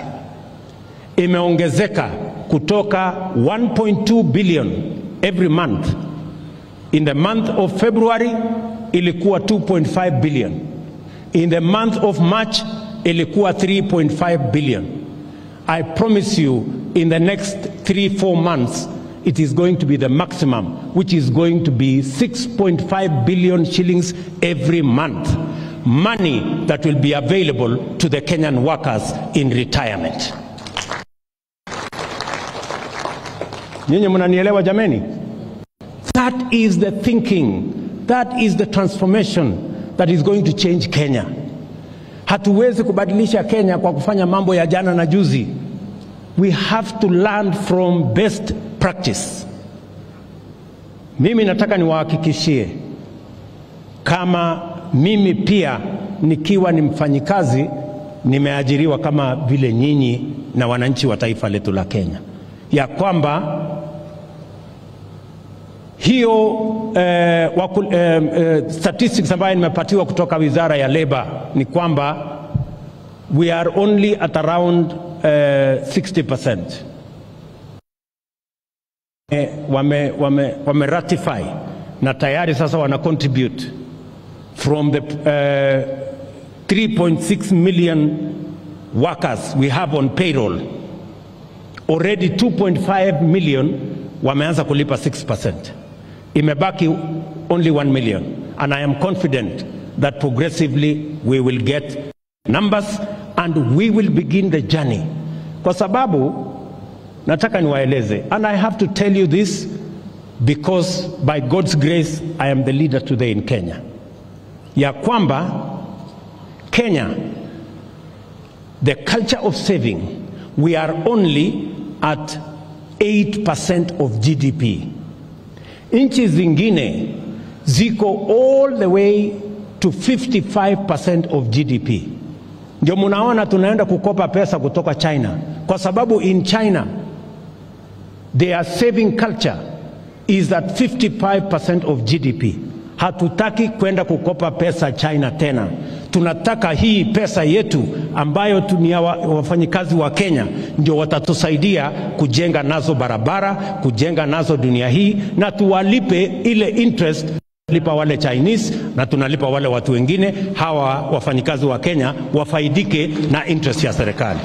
Speaker 20: imeongezeka kutoka 1.2 billion every month. In the month of February, ilikuwa 2.5 billion. In the month of March, ilikuwa 3.5 billion. I promise you, in the next 3-4 months, it is going to be the maximum, which is going to be 6.5 billion shillings every month. Money that will be available to the Kenyan workers in retirement. Nyinyi mnanielewa jameni? That is the thinking. That is the transformation that is going to change Kenya. Hatuwezi kubadilisha Kenya kwa kufanya mambo ya jana na juzi. We have to learn from best practice. Mimi nataka niwahakikishie, kama mimi pia nikiwa ni mfanyikazi, nimeajiriwa kama vile nyinyi na wananchi wa taifa letu la Kenya, ya kwamba hiyo statistics ambayo nimepatiwa kutoka Wizara ya Labor ni kwamba we are only at around 60%. Wame ratify na tayari sasa wana contribute from the 3.6 million workers we have on payroll. Already 2.5 million wameanza kulipa 6%. Imebaki only 1 million, and I am confident that progressively we will get numbers and we will begin the journey. Kwa sababu nataka niwaeleze, and I have to tell you this because by God's grace I am the leader today in Kenya, ya kwamba Kenya, the culture of saving, we are only at 8% of GDP. Nchi zingine ziko all the way to 55% of GDP. Ndio munaona tunaenda kukopa pesa kutoka China, kwa sababu in China their saving culture is at 55% of GDP. Hatutaki kwenda kukopa pesa China tena. Tunataka hii pesa yetu ambayo tunia wafanyikazi wa Kenya ndio watatusaidia kujenga nazo barabara, kujenga nazo dunia hii, na tuwalipe ile interest lipa wale Chinese na tunalipa wale watu wengine. Hawa wafanyikazi wa Kenya wafaidike na interest ya serikali.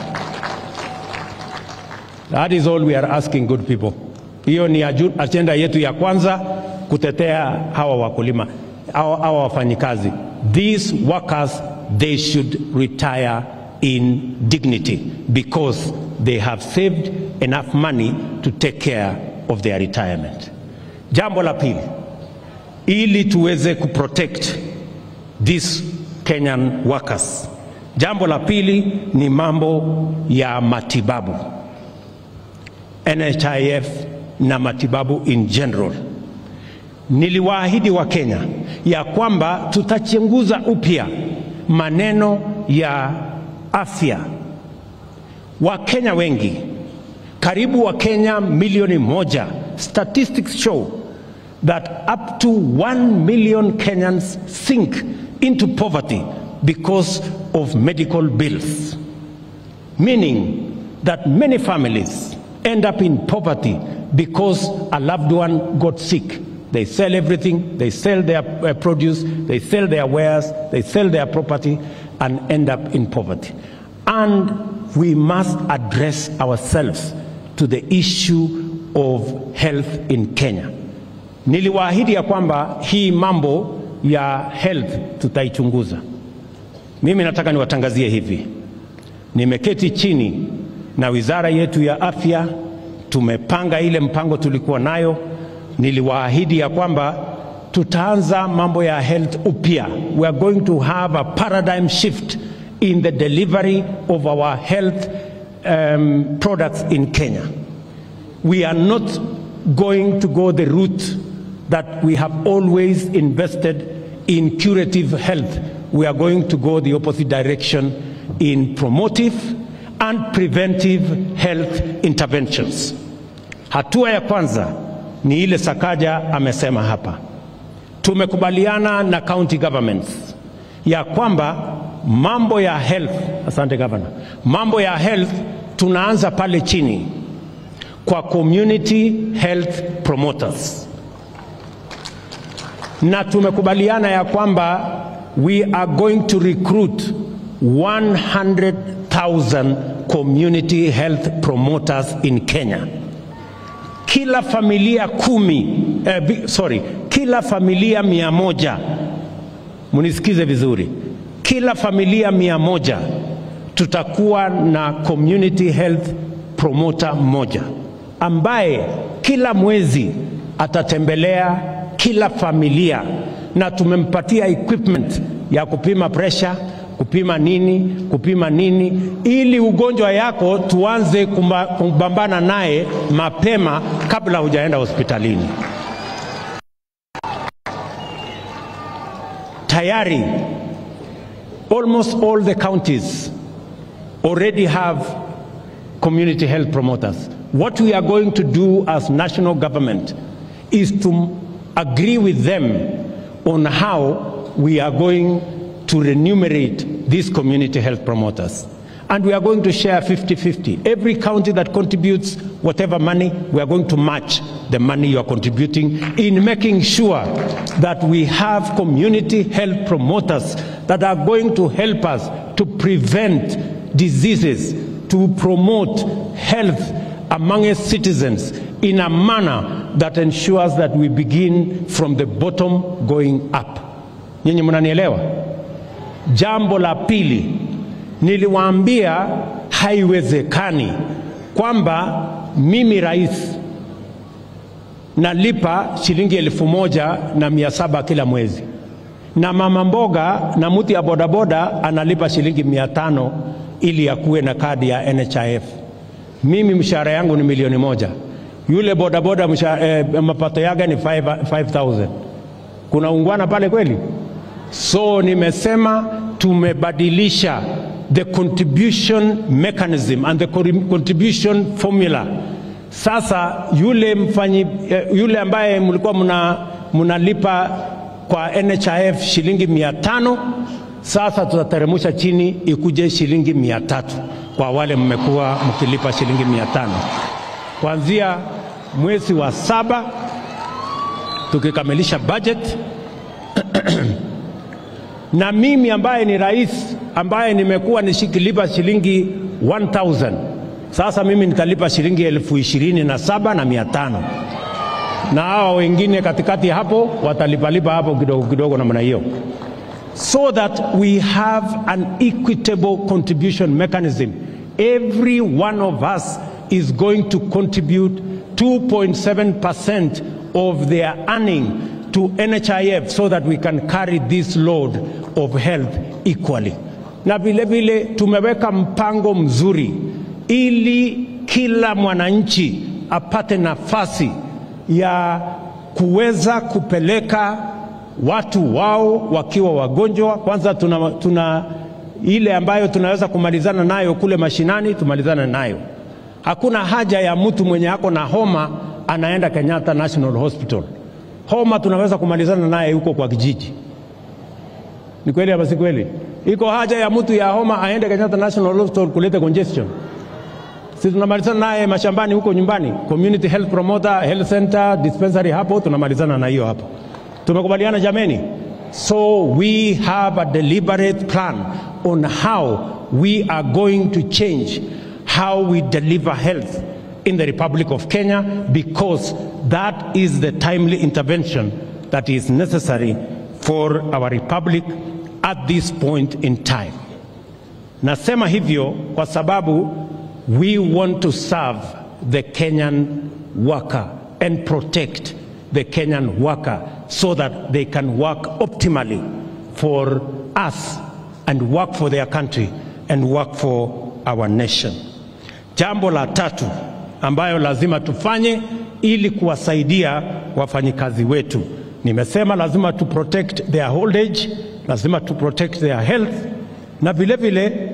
Speaker 20: That is all we are asking, good people. Hiyo ni agenda yetu ya kwanza, kutetea hawa wakulima, hawa wafanyikazi. These workers, they should retire in dignity because they have saved enough money to take care of their retirement. Jambo la pili, ili tuweze kuprotect these Kenyan workers, jambo la pili ni mambo ya matibabu, NHIF na matibabu in general. Niliwaahidi wa Kenya ya kwamba tutachunguza upya maneno ya afya. Wakenya wengi, karibu Wakenya milioni 1, statistics show that up to 1 million Kenyans sink into poverty because of medical bills, meaning that many families end up in poverty because a loved one got sick. They sell everything, they sell their produce, they sell their wares, they sell their property and end up in poverty. And we must address ourselves to the issue of health in Kenya. Niliwaahidi ya kwamba hii mambo ya health tutaichunguza. Mimi nataka niwatangazie hivi. Nimeketi chini na wizara yetu ya afya, tumepanga ile mpango tulikuwa nayo. Niliwaahidi ya kwamba tutaanza mambo ya health upya. We are going to have a paradigm shift in the delivery of our health products in Kenya. We are not going to go the route that we have always invested in curative health. We are going to go the opposite direction in promotive and preventive health interventions. Hatua ya kwanza ni ile Sakaja amesema hapa. Tumekubaliana na county governments ya kwamba mambo ya health, asante governor, mambo ya health tunaanza pale chini kwa community health promoters. Na tumekubaliana ya kwamba we are going to recruit 100,000 community health promoters in Kenya. Kila familia kila familia 100, munisikize vizuri, kila familia 100 tutakuwa na community health promoter mmoja ambaye kila mwezi atatembelea kila familia, na tumempatia equipment ya kupima pressure, kupima nini, ili ugonjwa yako tuanze kumbambana naye mapema kabla hujaenda hospitalini. Tayari almost all the counties already have community health promoters. What we are going to do as national government is to agree with them on how we are going to remunerate these community health promoters. And we are going to share 50-50. Every county that contributes whatever money, we are going to match the money you are contributing in making sure that we have community health promoters that are going to help us to prevent diseases, to promote health among its citizens in a manner that ensures that we begin from the bottom going up. Nyinyi mnanielewa? Jambo la pili, niliwaambia haiwezekani kwamba mimi rais nalipa shilingi 1,700 kila mwezi, na mama mboga na mtu ya bodaboda analipa shilingi 500 ili akuwe na kadi ya NHIF. Mimi mshahara yangu ni 1,000,000. Yule bodaboda mapato yake ni 5,000. Kuna ungwana pale kweli? So nimesema tumebadilisha the contribution mechanism and the contribution formula. Sasa yule ambaye mlikuwa mnalipa kwa NHIF shilingi 500, sasa tutateremsha chini ikuje shilingi 300 kwa wale mmekuwa mkilipa shilingi 500. Kuanzia mwezi wa 7 tukikamilisha budget na mimi ambaye ni rais ambaye nimekuwa nishikilipa shilingi 1,000, sasa mimi nitalipa shilingi 27,500, na hao wengine katikati hapo watalipalipa hapo kidogo kidogo namna hiyo, so that we have an equitable contribution mechanism. Every one of us is going to contribute 2.7% of their earning to NHIF so that we can carry this load of health equally. Na vile vile tumeweka mpango mzuri ili kila mwananchi apate nafasi ya kuweza kupeleka watu wao wakiwa wagonjwa. Kwanza tuna ile ambayo tunaweza kumalizana nayo kule mashinani, tumalizana nayo. Hakuna haja ya mtu mwenye ako na homa anaenda Kenyatta National Hospital. Homa tunaweza kumalizana naye huko kwa kijiji. Ni kweli ama si kweli? Iko haja ya mtu ya homa aende Kenyatta National Hospital kuleta congestion? Sisi tunamalizana naye mashambani huko nyumbani. Community health promoter, health center, dispensary hapo tunamalizana na hiyo hapo. Tumekubaliana jameni? So we have a deliberate plan on how we are going to change how we deliver health in the Republic of Kenya, because that is the timely intervention that is necessary for our republic at this point in time. Nasema hivyo kwa sababu we want to serve the Kenyan worker and protect the Kenyan worker so that they can work optimally for us and work for their country and work for our nation. Jambo la tatu ambayo lazima tufanye ili kuwasaidia wafanyikazi wetu, nimesema lazima to protect their old age, lazima to protect their health, na vile vile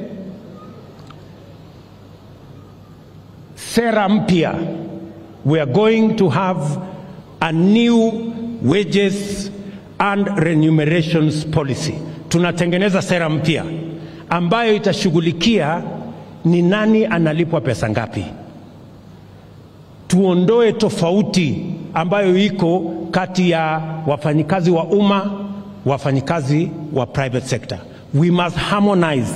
Speaker 20: sera mpya. We are going to have a new wages and remunerations policy. Tunatengeneza sera mpya ambayo itashughulikia ni nani analipwa pesa ngapi. Tuondoe tofauti ambayo iko kati ya wafanyikazi wa umma, wafanyikazi wa private sector. We must harmonize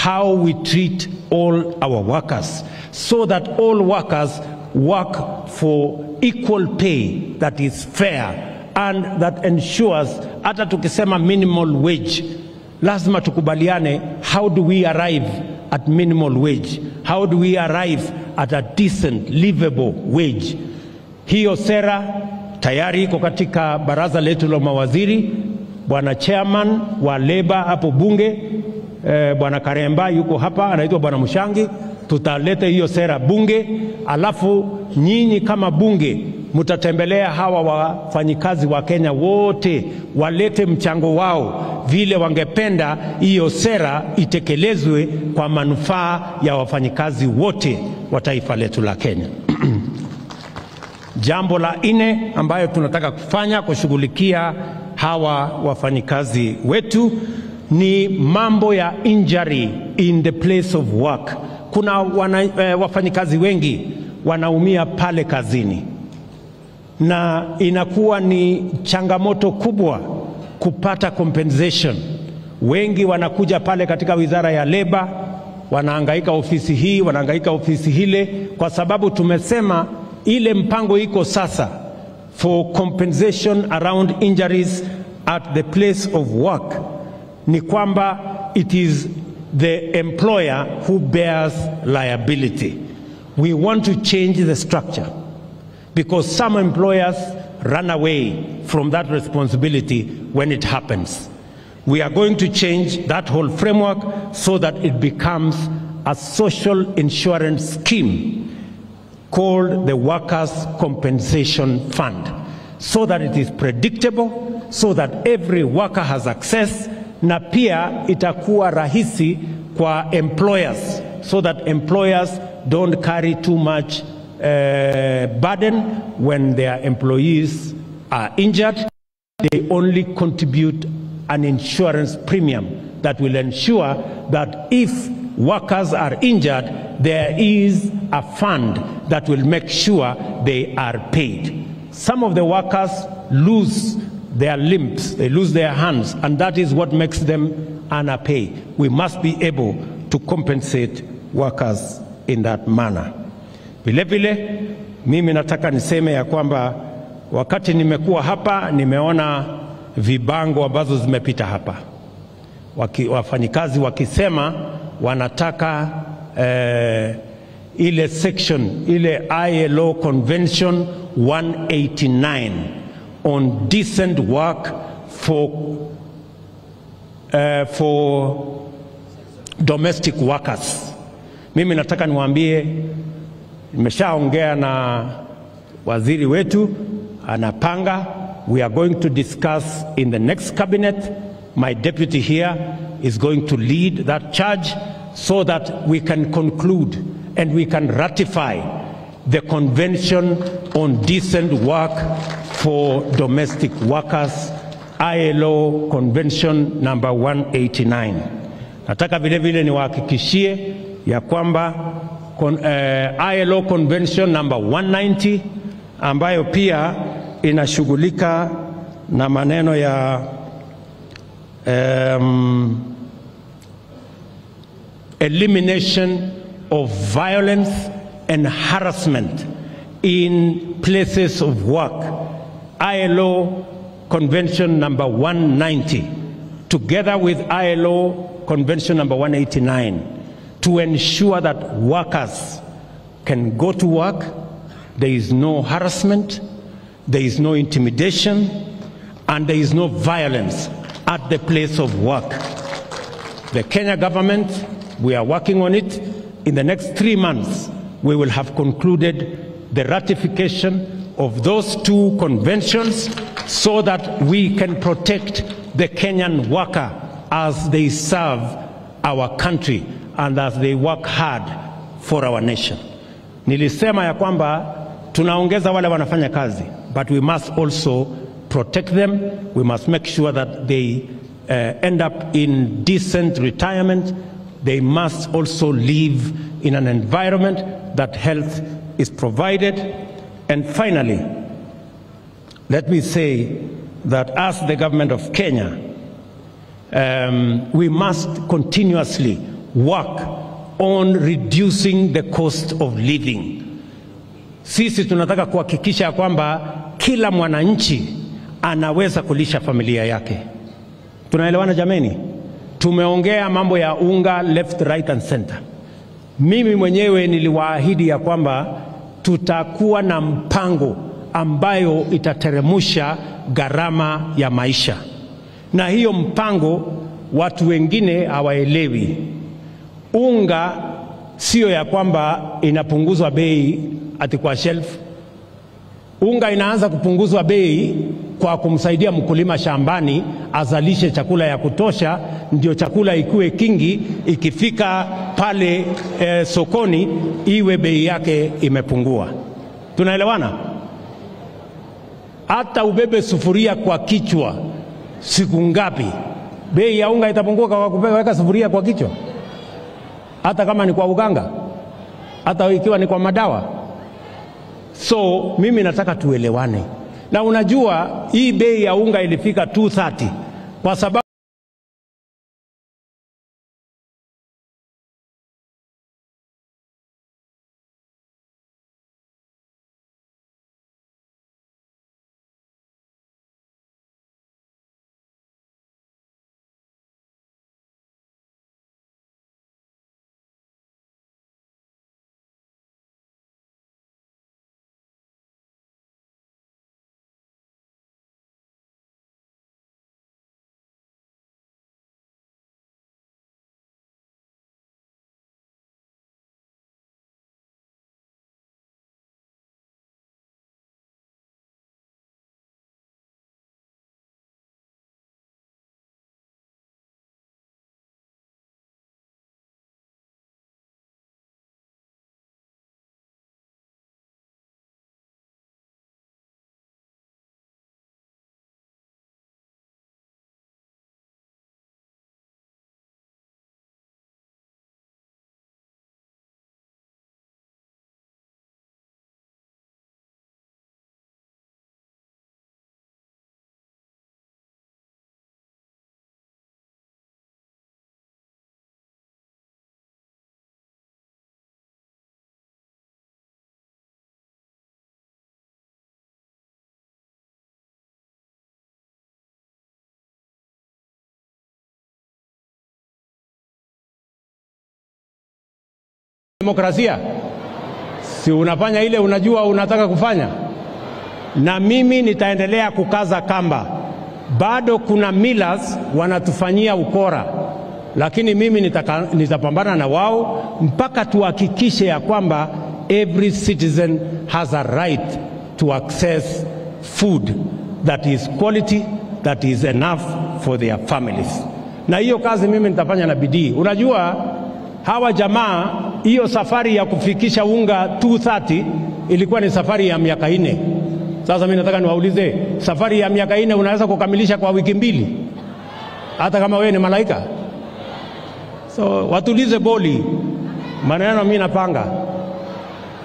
Speaker 20: how we treat all our workers so that all workers work for equal pay that is fair and that ensures, hata tukisema minimal wage, lazima tukubaliane, how do we arrive at minimal wage? How do we arrive at a decent, livable wage? Hiyo sera tayari iko katika baraza letu la mawaziri. Bwana chairman wa Labour hapo bunge, Bwana Karemba yuko hapa, anaitwa Bwana Mushangi. Tutaleta hiyo sera bunge, alafu nyinyi kama bunge mutatembelea hawa wafanyikazi wa Kenya wote, walete mchango wao vile wangependa hiyo sera itekelezwe kwa manufaa ya wafanyikazi wote wa taifa letu la Kenya. Jambo la nne ambayo tunataka kufanya kushughulikia hawa wafanyikazi wetu ni mambo ya injury in the place of work. Kuna wafanyikazi wengi wanaumia pale kazini, na inakuwa ni changamoto kubwa kupata compensation. Wengi wanakuja pale katika wizara ya Labour, wanahangaika ofisi hii, wanahangaika ofisi hile, kwa sababu tumesema ile mpango iko sasa for compensation around injuries at the place of work ni kwamba it is the employer who bears liability. We want to change the structure because some employers run away from that responsibility when it happens. We are going to change that whole framework so that it becomes a social insurance scheme called the Workers' Compensation Fund, so that it is predictable, so that every worker has access, na pia itakuwa rahisi kwa employers, so that employers don't carry too much burden when their employees are injured. They only contribute an insurance premium that will ensure that if workers are injured, there is a fund that will make sure they are paid. Some of the workers lose their limbs, they lose their hands, and that is what makes them underpay. We must be able to compensate workers in that manner. Vile vile, mimi nataka niseme ya kwamba wakati nimekuwa hapa, nimeona vibango ambazo zimepita hapa. Wafanyikazi wakisema wanataka ile section, ile ILO Convention 189 on decent work for domestic workers. Mimi nataka niwaambie, nimeshaongea na waziri wetu, anapanga. We are going to discuss in the next cabinet. My deputy here is going to lead that charge so that we can conclude and we can ratify the Convention on Decent Work for Domestic Workers, ILO Convention number 189. Nataka vile vile niwahakikishie ya kwamba ILO Convention number 190 ambayo pia inashughulika na maneno ya elimination of violence and harassment in places of work, ILO Convention number 190, together with ILO Convention number 189 to ensure that workers can go to work, there is no harassment, there is no intimidation, and there is no violence at the place of work. The Kenya government, we are working on it. In the next 3 months, we will have concluded the ratification of those 2 conventions so that we can protect the Kenyan worker as they serve our country and as they work hard for our nation. Nilisema ya kwamba tunaongeza wale wanafanya kazi, but we must also protect them. We must make sure that they end up in decent retirement. They must also live in an environment that health is provided. And finally, let me say that as the government of Kenya, we must continuously work on reducing the cost of living. Sisi tunataka kuhakikisha kwamba kila mwananchi anaweza kulisha familia yake. Tunaelewana jameni? Tumeongea mambo ya unga left, right and center. Mimi mwenyewe niliwaahidi ya kwamba tutakuwa na mpango ambayo itateremusha gharama ya maisha. Na hiyo mpango watu wengine hawaelewi. Unga sio ya kwamba inapunguzwa bei ati kwa shelf. Unga inaanza kupunguzwa bei kwa kumsaidia mkulima shambani azalishe chakula ya kutosha, ndio chakula ikuwe kingi, ikifika pale sokoni iwe bei yake imepungua. Tunaelewana? Hata ubebe sufuria kwa kichwa siku ngapi, bei ya unga itapungua kwa kuweka sufuria kwa kichwa? Hata kama ni kwa uganga, hata ikiwa ni kwa madawa. So mimi nataka tuelewane. Na unajua hii bei ya unga ilifika 230 kwa sababu demokrasia, si unafanya ile unajua unataka kufanya. Na mimi nitaendelea kukaza kamba. Bado kuna millers wanatufanyia ukora, lakini mimi nitapambana na wao mpaka tuhakikishe ya kwamba every citizen has a right to access food that is quality, that is enough for their families. Na hiyo kazi mimi nitafanya na bidii. Unajua hawa jamaa, hiyo safari ya kufikisha unga 230 ilikuwa ni safari ya miaka 4. Sasa mimi nataka niwaulize, safari ya miaka 4 unaweza kukamilisha kwa wiki 2? Hata kama wewe ni malaika? So watulize boli. Maneno mimi napanga.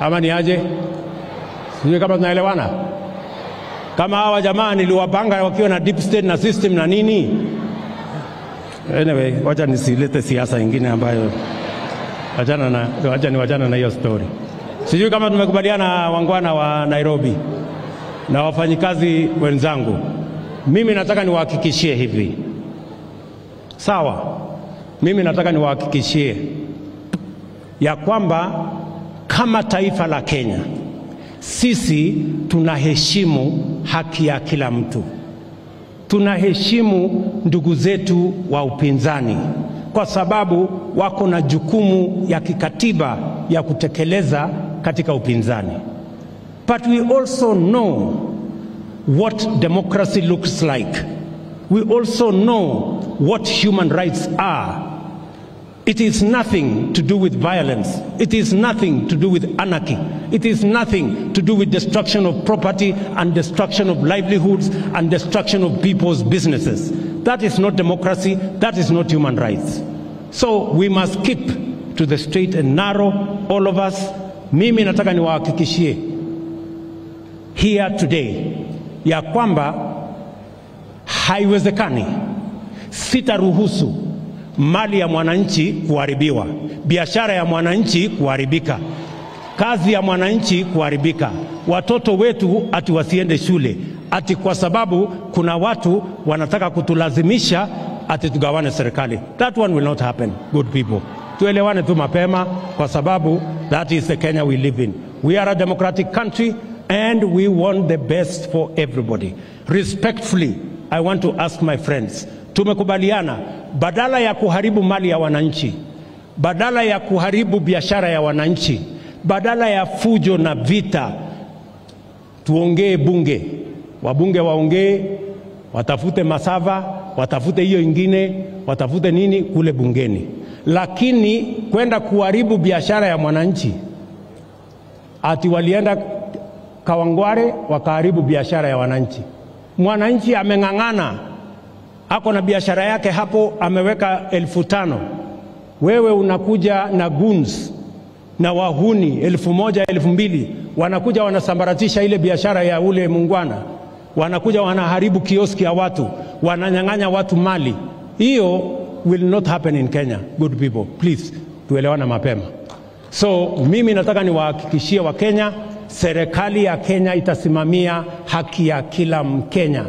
Speaker 20: Ama ni aje? Sijui kama tunaelewana. Kama hawa jamaa niliwapanga wakiwa na deep state na system na nini. Anyway, wacha nisilete siasa nyingine ambayo wachana na hiyo story. Sijui kama tumekubaliana wangwana wa Nairobi na wafanyikazi wenzangu. Mimi nataka niwahakikishie hivi. Sawa. mimi nataka niwahakikishie ya kwamba kama taifa la Kenya, sisi tunaheshimu haki ya kila mtu. Tunaheshimu ndugu zetu wa upinzani kwa sababu wako na jukumu ya kikatiba ya kutekeleza katika upinzani. But we also know what democracy looks like. We also know what human rights are. It is nothing to do with violence. It is nothing to do with anarchy. It is nothing to do with destruction of property and destruction of livelihoods and destruction of people's businesses. That is not democracy. That is not human rights. So we must keep to the straight and narrow, all of us. Mimi nataka niwahakikishie here today ya kwamba haiwezekani, sitaruhusu mali ya mwananchi kuharibiwa, biashara ya mwananchi kuharibika, kazi ya mwananchi kuharibika, watoto wetu ati wasiende shule, ati kwa sababu kuna watu wanataka kutulazimisha ati tugawane serikali. That one will not happen, good people. Tuelewane tu mapema kwa sababu that is the Kenya we live in. We are a democratic country and we want the best for everybody. Respectfully, I want to ask my friends, tumekubaliana badala ya kuharibu mali ya wananchi, badala ya kuharibu biashara ya wananchi, badala ya fujo na vita, tuongee bunge. Wabunge waongee, watafute masava, watafute hiyo ingine, watafute nini kule bungeni. Lakini kwenda kuharibu biashara ya mwananchi, ati walienda Kawangware wakaharibu biashara ya wananchi. Mwananchi ameng'ang'ana, ako na biashara yake hapo, ameweka 5,000. Wewe unakuja na goons na wahuni 1,000, 2,000, wanakuja wanasambaratisha ile biashara ya ule mungwana, wanakuja wanaharibu kioski ya watu, wananyang'anya watu mali. Hiyo will not happen in Kenya, good people. Please, tuelewana mapema. So mimi nataka niwahakikishie wa Kenya, serikali ya Kenya itasimamia haki ya kila Mkenya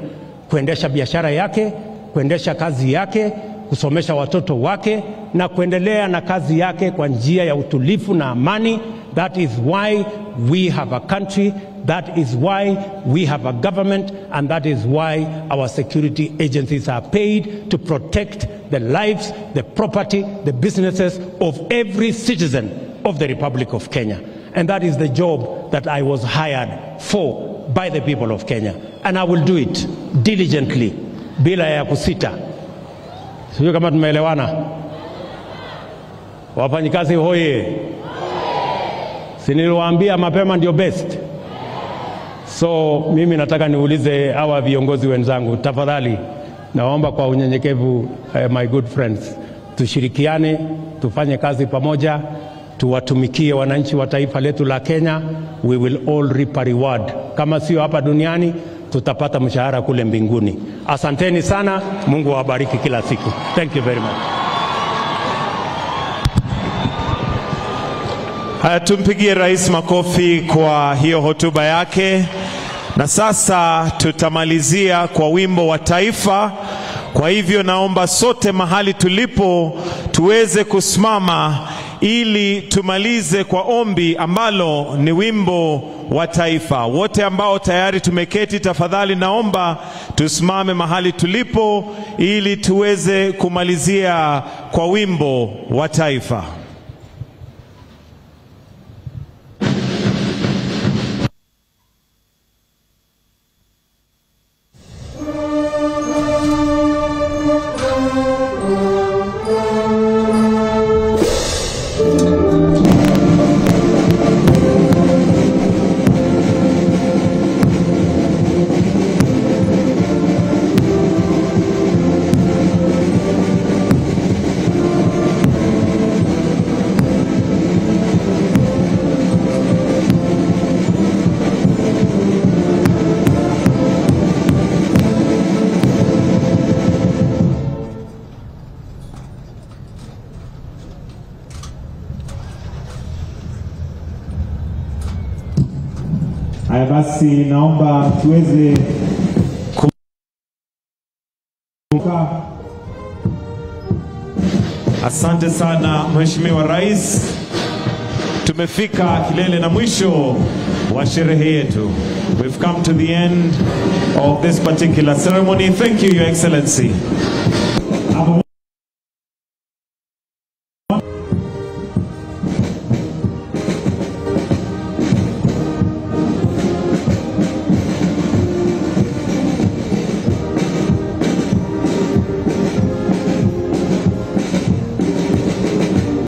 Speaker 20: kuendesha biashara yake, kuendesha kazi yake, kusomesha watoto wake na kuendelea na kazi yake kwa njia ya utulivu na amani. That is why we have a country, that is why we have a government, and that is why our security agencies are paid to protect the lives, the property, the businesses of every citizen of the Republic of Kenya. And that is the job that I was hired for by the people of Kenya. And I will do it diligently, bila ya kusita. Sio kama tumeelewana? Wafanyikazi hoye. Si niliwaambia mapema ndio best. So mimi nataka niulize hawa viongozi wenzangu, tafadhali naomba kwa unyenyekevu, my good friends, tushirikiane, tufanye kazi pamoja, tuwatumikie wananchi wa taifa letu la Kenya. We will all reap a reward. Kama sio hapa duniani, tutapata mshahara kule mbinguni. Asanteni sana, Mungu awabariki kila siku. Thank you very much.
Speaker 1: Haya, tumpigie rais makofi kwa hiyo hotuba yake. Na sasa tutamalizia kwa wimbo wa taifa. Kwa hivyo naomba sote mahali tulipo tuweze kusimama ili tumalize kwa ombi ambalo ni wimbo wa taifa. Wote ambao tayari tumeketi, tafadhali naomba tusimame mahali tulipo ili tuweze kumalizia kwa wimbo wa taifa. Haya basi, naomba tuweze Asante sana Mheshimiwa Rais. Tumefika kilele na mwisho wa sherehe yetu. We've come to the end of this particular ceremony. Thank you, Your Excellency.